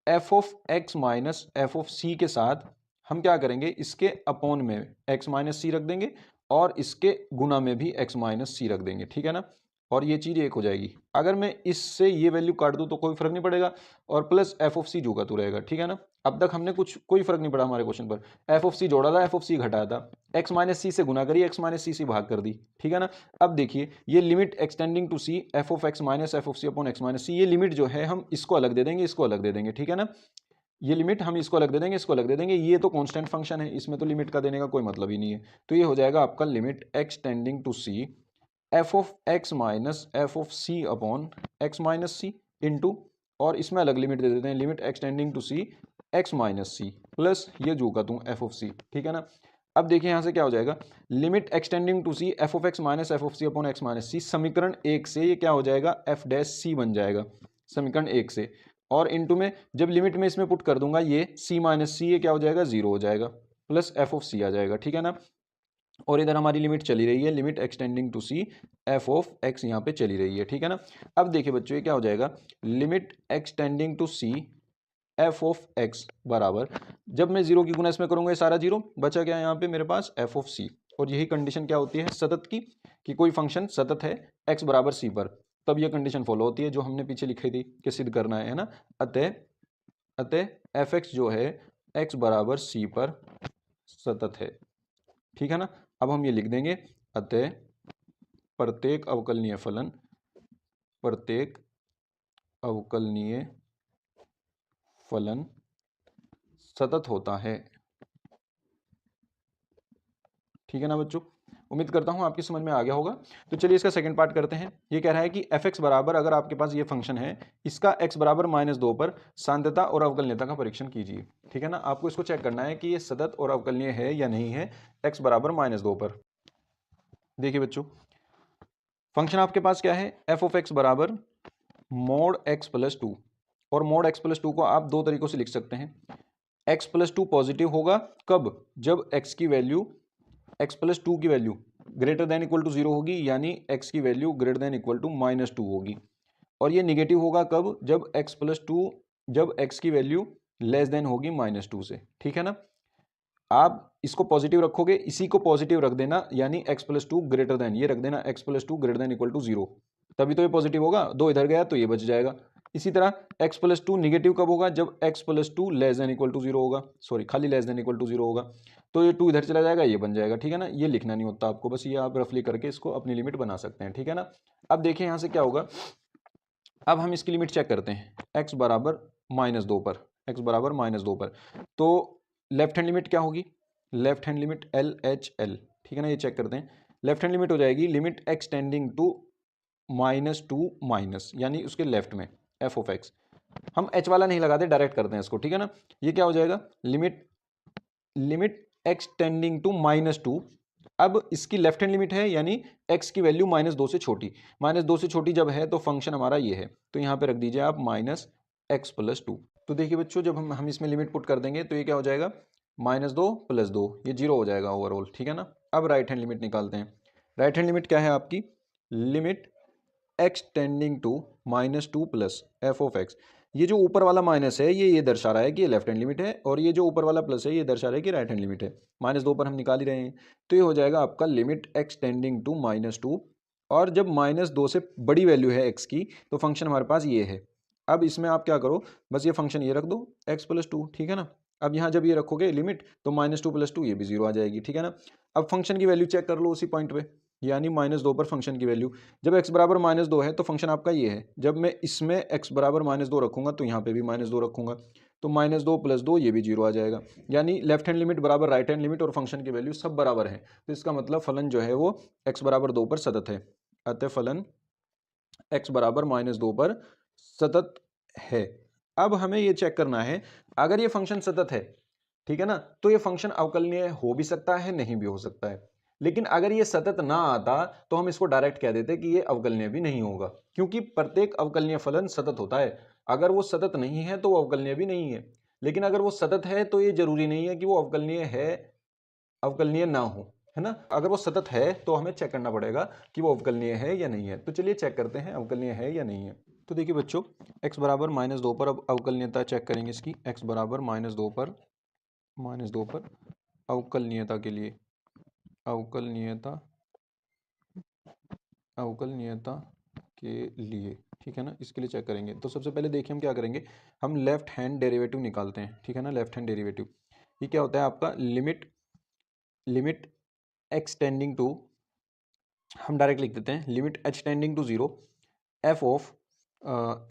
f of x minus f of c के साथ हम क्या करेंगे, इसके अपॉन में एक्स माइनस सी रख देंगे और इसके गुना में भी एक्स माइनस सी रख देंगे, ठीक है ना। और ये चीज़ एक हो जाएगी। अगर मैं इससे ये वैल्यू काट दूं तो कोई फर्क नहीं पड़ेगा, और प्लस एफ ऑफ सी जो का तू रहेगा, ठीक है ना। अब तक हमने कोई फर्क नहीं पड़ा हमारे क्वेश्चन पर, एफ ऑफ सी जोड़ा था एफ ऑफ सी घटाया था, एक्स माइनस सी से गुना करी एक्स माइनस सी से भाग कर दी, ठीक है ना। अब देखिए ये limit extending to c f of x minus f of c upon x minus c, ये लिमिट जो है हम इसको अलग दे देंगे, इसको अलग दे देंगे, ठीक है ना। ये लिमिट हम इसको अलग दे देंगे, इसको अलग दे देंगे, ये तो कांस्टेंट फंक्शन है, इसमें तो लिमिट का देने का कोई मतलब ही नहीं है। तो ये हो जाएगा आपका limit extending to c f of x minus f of c upon x minus c into, और इसमें अलग लिमिट दे देते हैं limit extending to c x minus c plus ये जो का तू एफ ऑफ सी, ठीक है ना। अब देखिए यहाँ से क्या हो जाएगा, limit extending to c f of x minus f of c upon x minus c, समीकरण 1 से ये क्या हो जाएगा, एफ डैश सी बन जाएगा समीकरण 1 से। और इनटू में जब लिमिट में इसमें पुट कर दूंगा ये सी माइनस सी, ये क्या हो जाएगा, जीरो हो जाएगा, प्लस एफ ऑफ सी आ जाएगा, ठीक है ना। और इधर हमारी लिमिट चली रही है, limit extending to c f of x यहाँ पे चली रही है, ठीक है ना। अब देखिए बच्चों ये क्या हो जाएगा, limit extending to c f of x बराबर, जब मैं जीरो की गुना इसमें करूंगा ये सारा जीरो बचा गया यहाँ पे मेरे पास एफ ऑफ सी। और यही कंडीशन क्या होती है सतत की, कि कोई फंक्शन सतत है एक्स बराबर सी पर, तब यह कंडीशन फॉलो होती है जो हमने पीछे लिखी थी कि सिद्ध करना है ना। अतः अतः एफ एक्स जो है एक्स बराबर सी पर सतत है, ठीक है ना। अब हम ये लिख देंगे, अतः प्रत्येक अवकलनीय फलन, प्रत्येक अवकलनीय फलन सतत होता है, ठीक है ना बच्चों। उम्मीद करता हूं आपकी समझ में आ गया होगा। तो चलिए इसका सेकंड पार्ट करते हैं। ये कह रहा है कि एफ एक्स बराबर, अगर आपके पास ये फंक्शन है, इसका एक्स बराबर -2 पर सांद्रता और अवकलनीयता का परीक्षण कीजिए, ठीक है ना। आपको इसको चेक करना है कि ये सतत और अवकलनीय है या नहीं है एक्स बराबर -2 पर। देखिए बच्चों फंक्शन आपके पास क्या है, एफ ऑफ एक्स बराबर मोड एक्स प्लस 2, और मोड एक्स प्लस 2 को आप दो तरीकों से लिख सकते हैं। एक्स प्लस 2 पॉजिटिव होगा कब, जब एक्स की वैल्यू, एक्स प्लस 2 की value greater than equal to 0 होगी, यानी एक्स की value greater than equal to -2 होगी। और ये निगेटिव होगा कब, जब एक्स प्लस 2, जब एक्स की वैल्यू लेस देन होगी -2 से, ठीक है ना। आप इसको पॉजिटिव रखोगे, इसी को पॉजिटिव रख देना, यानी एक्स प्लस 2 ग्रेटर देन, ये रख देना x plus 2 greater than equal to 0, तभी तो ये पॉजिटिव होगा। 2 इधर गया तो ये बच जाएगा। इसी तरह एक्स प्लस 2 निगेटिव कब होगा, जब x plus 2 less than equal to 0 होगा, सॉरी खाली लेस देन इक्वल टू 0 होगा, तो ये 2 इधर चला जाएगा, ये बन जाएगा, ठीक है ना। ये लिखना नहीं होता आपको, बस ये आप रफली करके इसको अपनी लिमिट बना सकते हैं, ठीक है ना। अब देखिए यहाँ से क्या होगा, अब हम इसकी लिमिट चेक करते हैं एक्स बराबर -2 पर, एक्स बराबर -2 पर, तो लेफ्ट हैंड लिमिट क्या होगी, left hand limit L H L, ठीक है ना। ये चेक करते हैं, लेफ्ट हैंड लिमिट हो जाएगी लिमिट एक्सटेंडिंग टू -2 माइनस, यानी उसके लेफ्ट में एफ ऑफ एक्स, हम एच वाला नहीं लगाते, डायरेक्ट करते हैं इसको, ठीक है ना। ये क्या हो जाएगा, लिमिट, लिमिट एक्सटेंडिंग टू -2, अब इसकी लेफ्ट हैंड लिमिट है, यानी x की वैल्यू -2 से छोटी, -2 से छोटी जब है तो फंक्शन हमारा ये है, तो यहाँ पे रख दीजिए आप -x प्लस 2। तो देखिए बच्चों जब हम इसमें लिमिट पुट कर देंगे तो ये क्या हो जाएगा, -2 + 2, ये 0 हो जाएगा ओवरऑल, ठीक है ना। अब राइट हैंड लिमिट निकालते हैं। राइट हैंड लिमिट क्या है आपकी, limit extending to -2 plus f of x, ये जो ऊपर वाला माइनस है ये दर्शा रहा है कि ये लेफ्ट हैंड लिमिट है, और ये जो ऊपर वाला प्लस है ये दर्शा रहा है कि राइट हैंड लिमिट है। -2 पर हम निकाल ही रहे हैं, तो ये हो जाएगा आपका लिमिट एक्सटेंडिंग टू -2, और जब -2 से बड़ी वैल्यू है एक्स की तो फंक्शन हमारे पास ये है। अब इसमें आप क्या करो, बस ये फंक्शन ये रख दो एक्स प्लस 2, ठीक है ना। अब यहाँ जब ये रखोगे लिमिट तो -2 + 2 ये भी 0 आ जाएगी, ठीक है ना। अब फंक्शन की वैल्यू चेक कर लो उसी पॉइंट पे, यानी -2 पर फंक्शन की वैल्यू, जब x बराबर -2 है तो फंक्शन आपका ये है, जब मैं इसमें x बराबर -2 रखूंगा तो यहाँ पे भी -2 रखूंगा, तो -2 + 2 ये भी 0 आ जाएगा, यानी लेफ्ट हैंड लिमिट बराबर राइट हैंड लिमिट और फंक्शन की वैल्यू सब बराबर है, तो इसका मतलब फलन जो है वो x बराबर 2 पर सतत है। अतः फलन x बराबर -2 पर सतत है। अब हमें ये चेक करना है, अगर ये फंक्शन सतत है, ठीक है ना, तो ये फंक्शन अवकलनीय हो भी सकता है, नहीं भी हो सकता है। लेकिन अगर ये सतत ना आता तो हम इसको डायरेक्ट कह देते कि ये अवकलनीय भी नहीं होगा, क्योंकि प्रत्येक अवकलनीय फलन सतत होता है। अगर वो सतत नहीं है तो वो अवकलनीय भी नहीं है, लेकिन अगर वो सतत है तो ये जरूरी नहीं है कि वो अवकलनीय है, अवकलनीय ना हो, है ना। अगर वो सतत है तो हमें चेक करना पड़ेगा कि वो अवकलनीय है या नहीं है। तो चलिए चेक करते हैं अवकलनीय है या नहीं है। तो देखिए बच्चों x बराबर -2 पर अब अवकलनीयता चेक करेंगे इसकी, x बराबर -2 पर, -2 पर अवकलनीयता के लिए, अवकलनीयता, अवकलनीयता के लिए, ठीक है ना, इसके लिए चेक करेंगे। तो सबसे पहले देखिए हम क्या करेंगे, हम लेफ्ट हैंड डेरिवेटिव निकालते हैं, ठीक है ना। लेफ्ट हैंड डेरिवेटिव ये क्या होता है आपका, लिमिट, लिमिट एक्सटेंडिंग टू, हम डायरेक्ट लिख देते हैं limit extending to 0 f of,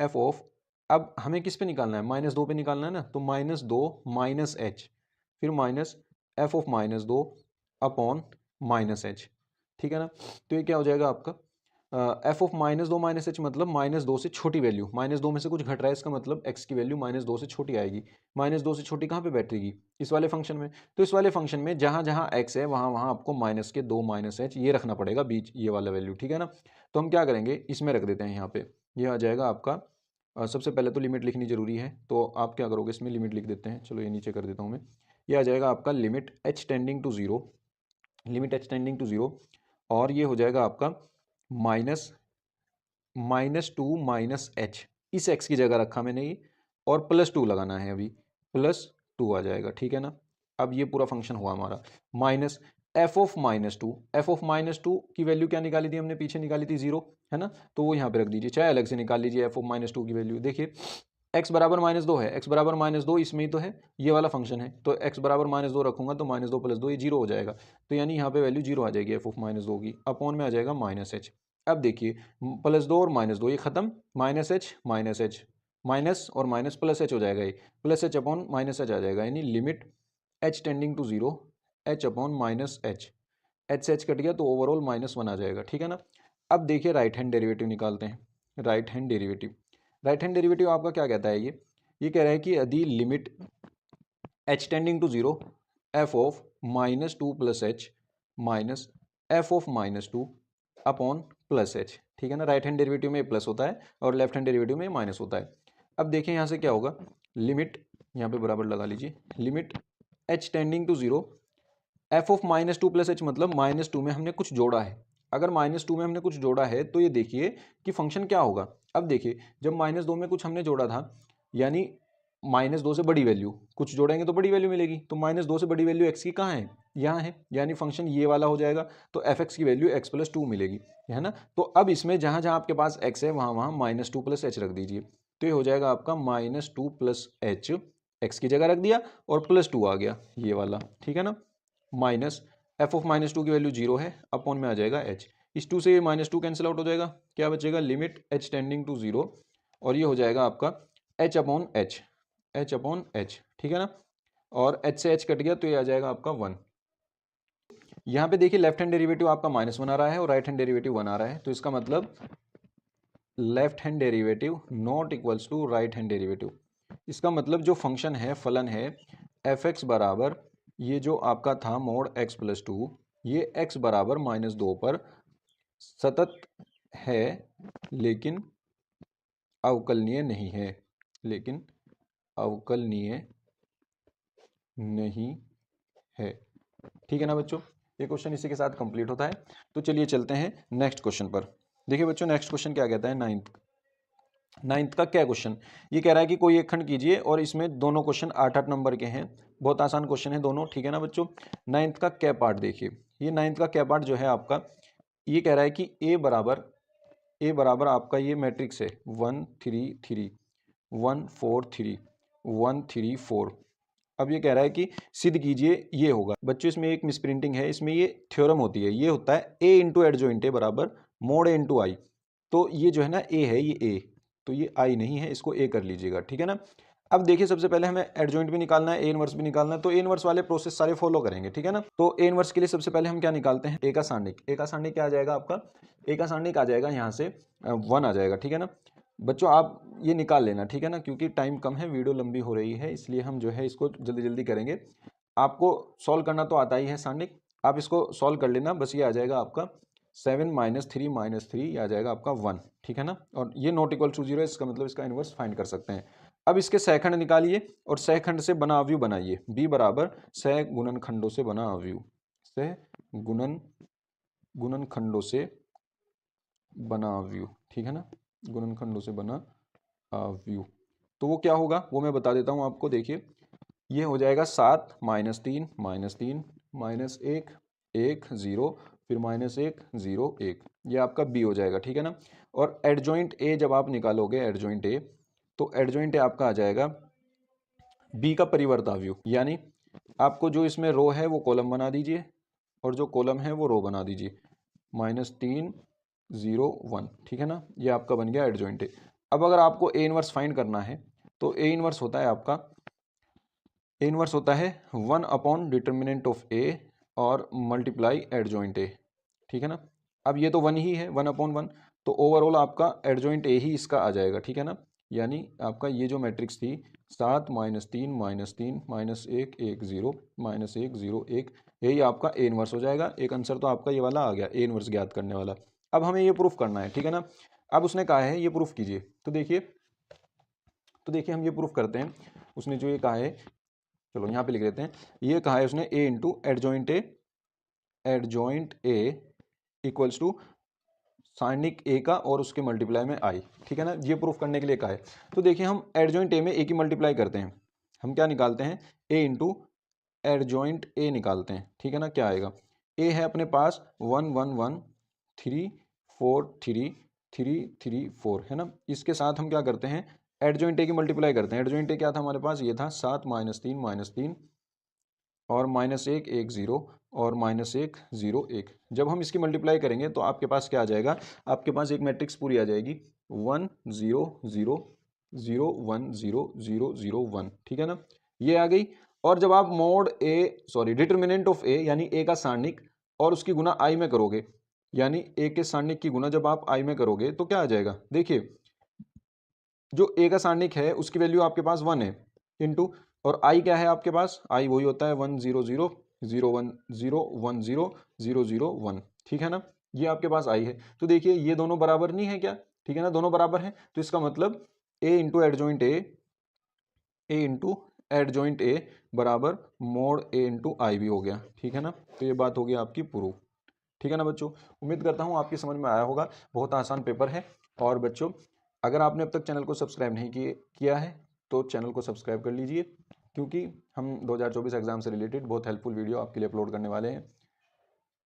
f of, अब हमें किस पे निकालना है, -2 पे निकालना है ना, तो -2 माइनस एच, फिर minus f of -2 upon -h, ठीक है ना। तो ये क्या हो जाएगा आपका, एफ ऑफ -2 माइनस एच, मतलब -2 से छोटी वैल्यू, -2 में से कुछ घट रहा है, इसका मतलब x की वैल्यू -2 से छोटी आएगी। -2 से छोटी कहाँ पे बैठेगी, इस वाले फंक्शन में, तो इस वाले फंक्शन में जहाँ जहाँ x है वहाँ वहाँ आपको -2 -h ये रखना पड़ेगा बीच, ये वाला वैल्यू, ठीक है ना। तो हम क्या करेंगे, इसमें रख देते हैं यहाँ पे, ये आ जाएगा आपका, सबसे पहले तो लिमिट लिखनी जरूरी है, तो आप क्या करोगे, इसमें लिमिट लिख देते हैं, चलो ये नीचे कर देता हूँ मैं, ये आ जाएगा आपका limit h tending to zero, limit h tending to zero, और ये हो जाएगा आपका -2 माइनस एच, इस x की जगह रखा मैंने ये, और +2 लगाना है अभी, +2 आ जाएगा, ठीक है ना। अब ये पूरा फंक्शन हुआ हमारा, माइनस f ऑफ -2 की वैल्यू क्या निकाली थी हमने, पीछे निकाली थी 0, है ना, तो वो यहाँ पे रख दीजिए, चाहे अलग से निकाल लीजिए f ऑफ -2 की वैल्यू। देखिए x बराबर -2 है, x बराबर -2 इसमें ही तो है, ये वाला फंक्शन है, तो x बराबर -2 रखूंगा तो -2 + 2 ये 0 हो जाएगा, तो यानी यहाँ पे वैल्यू 0 आ जाएगी f ऑफ -2 की, अपॉन में आ जाएगा -h। अब देखिए +2 और -2 ये खत्म, -h माइनस और माइनस +h हो जाएगा, ये +h अपॉन -h आ जाएगा, यानी limit h tending to 0 h upon -h, h से h कट गया तो ओवरऑल -1 आ जाएगा, ठीक है ना। अब देखिए राइट हैंड डेरिवेटिव निकालते हैं, राइट हैंड डेरिवेटिव आपका क्या कहता है, ये कह रहा है कि यदि limit h tending to 0 f of -2 + h minus f of -2 upon +h, ठीक है ना। राइट हैंड डेरिवेटिव में प्लस होता है और लेफ्ट हैंड डेरिवेटिव में माइनस होता है। अब देखिए यहाँ से क्या होगा, लिमिट यहाँ पे बराबर लगा लीजिए, limit h tending to 0 f of -2 + h, मतलब -2 में हमने कुछ जोड़ा है, अगर -2 में हमने कुछ जोड़ा है तो ये देखिए कि फंक्शन क्या होगा। अब देखिए जब -2 में कुछ हमने जोड़ा था, यानी -2 से बड़ी वैल्यू कुछ जोड़ेंगे तो बड़ी वैल्यू मिलेगी, तो -2 से बड़ी वैल्यू x की कहाँ है, यहाँ है, यानी फंक्शन ये वाला हो जाएगा, तो fx की वैल्यू x + 2 मिलेगी, है ना। तो अब इसमें जहाँ जहाँ आपके पास x है वहाँ वहाँ -2 + h रख दीजिए, तो ये हो जाएगा आपका -2 + h, x की जगह रख दिया और +2 आ गया ये वाला, ठीक है ना, माइनस f ऑफ -2 की वैल्यू 0 है, अपॉन में आ जाएगा h, इस 2 से ये -2 कैंसिल आउट हो जाएगा, क्या बचेगा, लिमिट h टेंडिंग टू 0, और ये हो जाएगा आपका h अपॉन h, ठीक है ना, और h से h कट गया तो ये आ जाएगा आपका 1। यहाँ पे देखिए लेफ्ट हैंड डेरिवेटिव आपका -1 आ रहा है और राइट हैंड डेरिवेटिव 1 आ रहा है, तो इसका मतलब left hand derivative not equals to right hand derivative. इसका मतलब जो फंक्शन है, फलन है f(x) बराबर ये जो आपका था मोड x + 2, ये x बराबर -2 पर सतत है, लेकिन अवकलनीय नहीं है, लेकिन अवकलनीय नहीं है, ठीक है ना बच्चों। ये क्वेश्चन इसी के साथ कंप्लीट होता है। तो चलिए चलते हैं नेक्स्ट क्वेश्चन पर। देखिए बच्चों नेक्स्ट क्वेश्चन क्या कहता है, नाइन्थ का क्या क्वेश्चन, ये कह रहा है कि कोई एक खंड कीजिए और इसमें दोनों क्वेश्चन 8-8 नंबर के हैं, बहुत आसान क्वेश्चन है दोनों, ठीक है ना बच्चों। नाइन्थ का क्या पार्ट देखिए, ये नाइन्थ का क्या पार्ट जो है आपका, ये कह रहा है कि ए बराबर आपका ये मैट्रिक्स है 1 3 3 1 4 3 1 3 4। अब ये कह रहा है कि सिद्ध कीजिए ये होगा। बच्चों इसमें एक मिसप्रिंटिंग है, इसमें ये थ्योरम होती है, ये होता है ए इंटू एडजॉइंट ए बराबर मोड ए इंटू आई, तो ये जो है ना ए है, ये ए, तो ये आई नहीं है, इसको ए कर लीजिएगा, ठीक है ना। अब देखिए सबसे पहले हमें एडजॉइंट भी निकालना है, ए इनवर्स भी निकालना है, तो ए इनवर्स वाले प्रोसेस सारे फॉलो करेंगे, ठीक है ना। तो ए इनवर्स के लिए सबसे पहले हम क्या निकालते हैं, ए का सारणिक। ए का सारणिक क्या आ जाएगा आपका, ए का सारणिक आ जाएगा यहाँ से 1 आ जाएगा, ठीक है ना। बच्चों आप ये निकाल लेना, ठीक है ना, क्योंकि टाइम कम है, वीडियो लंबी हो रही है, इसलिए हम जो है इसको जल्दी जल्दी करेंगे। आपको सॉल्व करना तो आता ही है सारणिक, आप इसको सॉल्व कर लेना, बस ये आ जाएगा आपका 7 - 3 - 3, ये आ जाएगा आपका 1, ठीक है ना। और ये नॉट इक्वल टू 0 है, इसका मतलब इसका इनवर्स फाइंड कर सकते हैं। अब इसके सहखंड निकालिए और सहखंड से बना अवयव बनाइए, b बराबर सह गुणनखंडों से बना अवयव, सह गुणनखंडों से बना अवयव, ठीक है ना, गुणनखंडों से बना अवयव। तो वो क्या होगा वो मैं बता देता हूँ आपको। देखिए ये हो जाएगा 7 - 3 -3 -1 1 0 फिर -1 0 1, ये आपका बी हो जाएगा, ठीक है ना। और एडजॉइंट ए जब आप निकालोगे एडजॉइंट ए, तो एडजॉइंट ए आपका आ जाएगा बी का परिवर्त अवयव, यानी आपको जो इसमें रो है वो कॉलम बना दीजिए और जो कॉलम है वो रो बना दीजिए, -3 0 1, ठीक है ना, ये आपका बन गया एडजॉइंट ए। अब अगर आपको ए इनवर्स फाइंड करना है तो ए इनवर्स होता है आपका, ए इनवर्स होता है 1 अपॉन डिटर्मिनेंट ऑफ ए और मल्टीप्लाई एडजॉइंट ए, ठीक है ना। अब ये तो 1 ही है, 1 अपॉन 1, तो ओवरऑल आपका एडजॉइंट ए ही इसका आ जाएगा, ठीक है ना। यानी आपका ये जो मैट्रिक्स थी 7 - 3 -3 -1 1 0 -1 0 1, यही आपका ए इनवर्स हो जाएगा। एक आंसर तो आपका ये वाला आ गया, ए इनवर्स ज्ञात करने वाला। अब हमें ये प्रूफ करना है, ठीक है ना। अब उसने कहा है ये प्रूफ कीजिए, तो देखिए हम ये प्रूफ करते हैं। उसने जो ये कहा है चलो यहाँ पे लिख देते हैं, ये कहा है उसने A into adjoint A equals to साइनिक ए का और उसके मल्टीप्लाई में आई, ठीक है ना, ये प्रूफ करने के लिए कहा है। तो देखिए हम एडजॉइंट ए में ए की मल्टीप्लाई करते हैं, हम क्या निकालते हैं, ए इंटू एडजॉइंट ए निकालते हैं, ठीक है ना। क्या आएगा, ए है अपने पास 1 1 1 3 4 3 3 3 4 है ना। इसके साथ हम क्या करते हैं, एडजॉइंट ए की मल्टीप्लाई करते हैं। एडजॉइंट ए क्या था हमारे पास, ये था 7 -3 और -1 1 0 और -1 0 1। जब हम इसकी मल्टीप्लाई करेंगे तो आपके पास क्या आ जाएगा, आपके पास एक मैट्रिक्स पूरी आ जाएगी 1 0 0 0 1 0 0 0 1, ठीक है ना, ये आ गई। और जब आप डिटर्मिनेंट ऑफ ए यानी ए का सारणिक और उसकी गुना आई में करोगे, यानी ए के सारणिक की गुना जब आप आई में करोगे तो क्या आ जाएगा, देखिए जो ए का सारणिक है उसकी वैल्यू आपके पास 1 है इंटू, और आई क्या है आपके पास, आई वही होता है 1 0 0 0 1 0 1 0 0 0 1, ठीक है ना, ये आपके पास आई है। तो देखिए ये दोनों बराबर नहीं है क्या, ठीक है ना, दोनों बराबर हैं, तो इसका मतलब ए इंटू एडजॉइंट ए बराबर मोड ए इंटू आई भी हो गया, ठीक है ना। तो ये बात हो गई आपकी प्रूफ, ठीक है ना बच्चों। उम्मीद करता हूँ आपकी समझ में आया होगा, बहुत आसान पेपर है। और बच्चों अगर आपने अब तक चैनल को सब्सक्राइब नहीं किया है तो चैनल को सब्सक्राइब कर लीजिए, क्योंकि हम 2024 एग्जाम से रिलेटेड बहुत हेल्पफुल वीडियो आपके लिए अपलोड करने वाले हैं।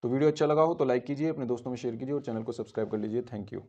तो वीडियो अच्छा लगा हो तो लाइक कीजिए, अपने दोस्तों में शेयर कीजिए और चैनल को सब्सक्राइब कर लीजिए। Thank you.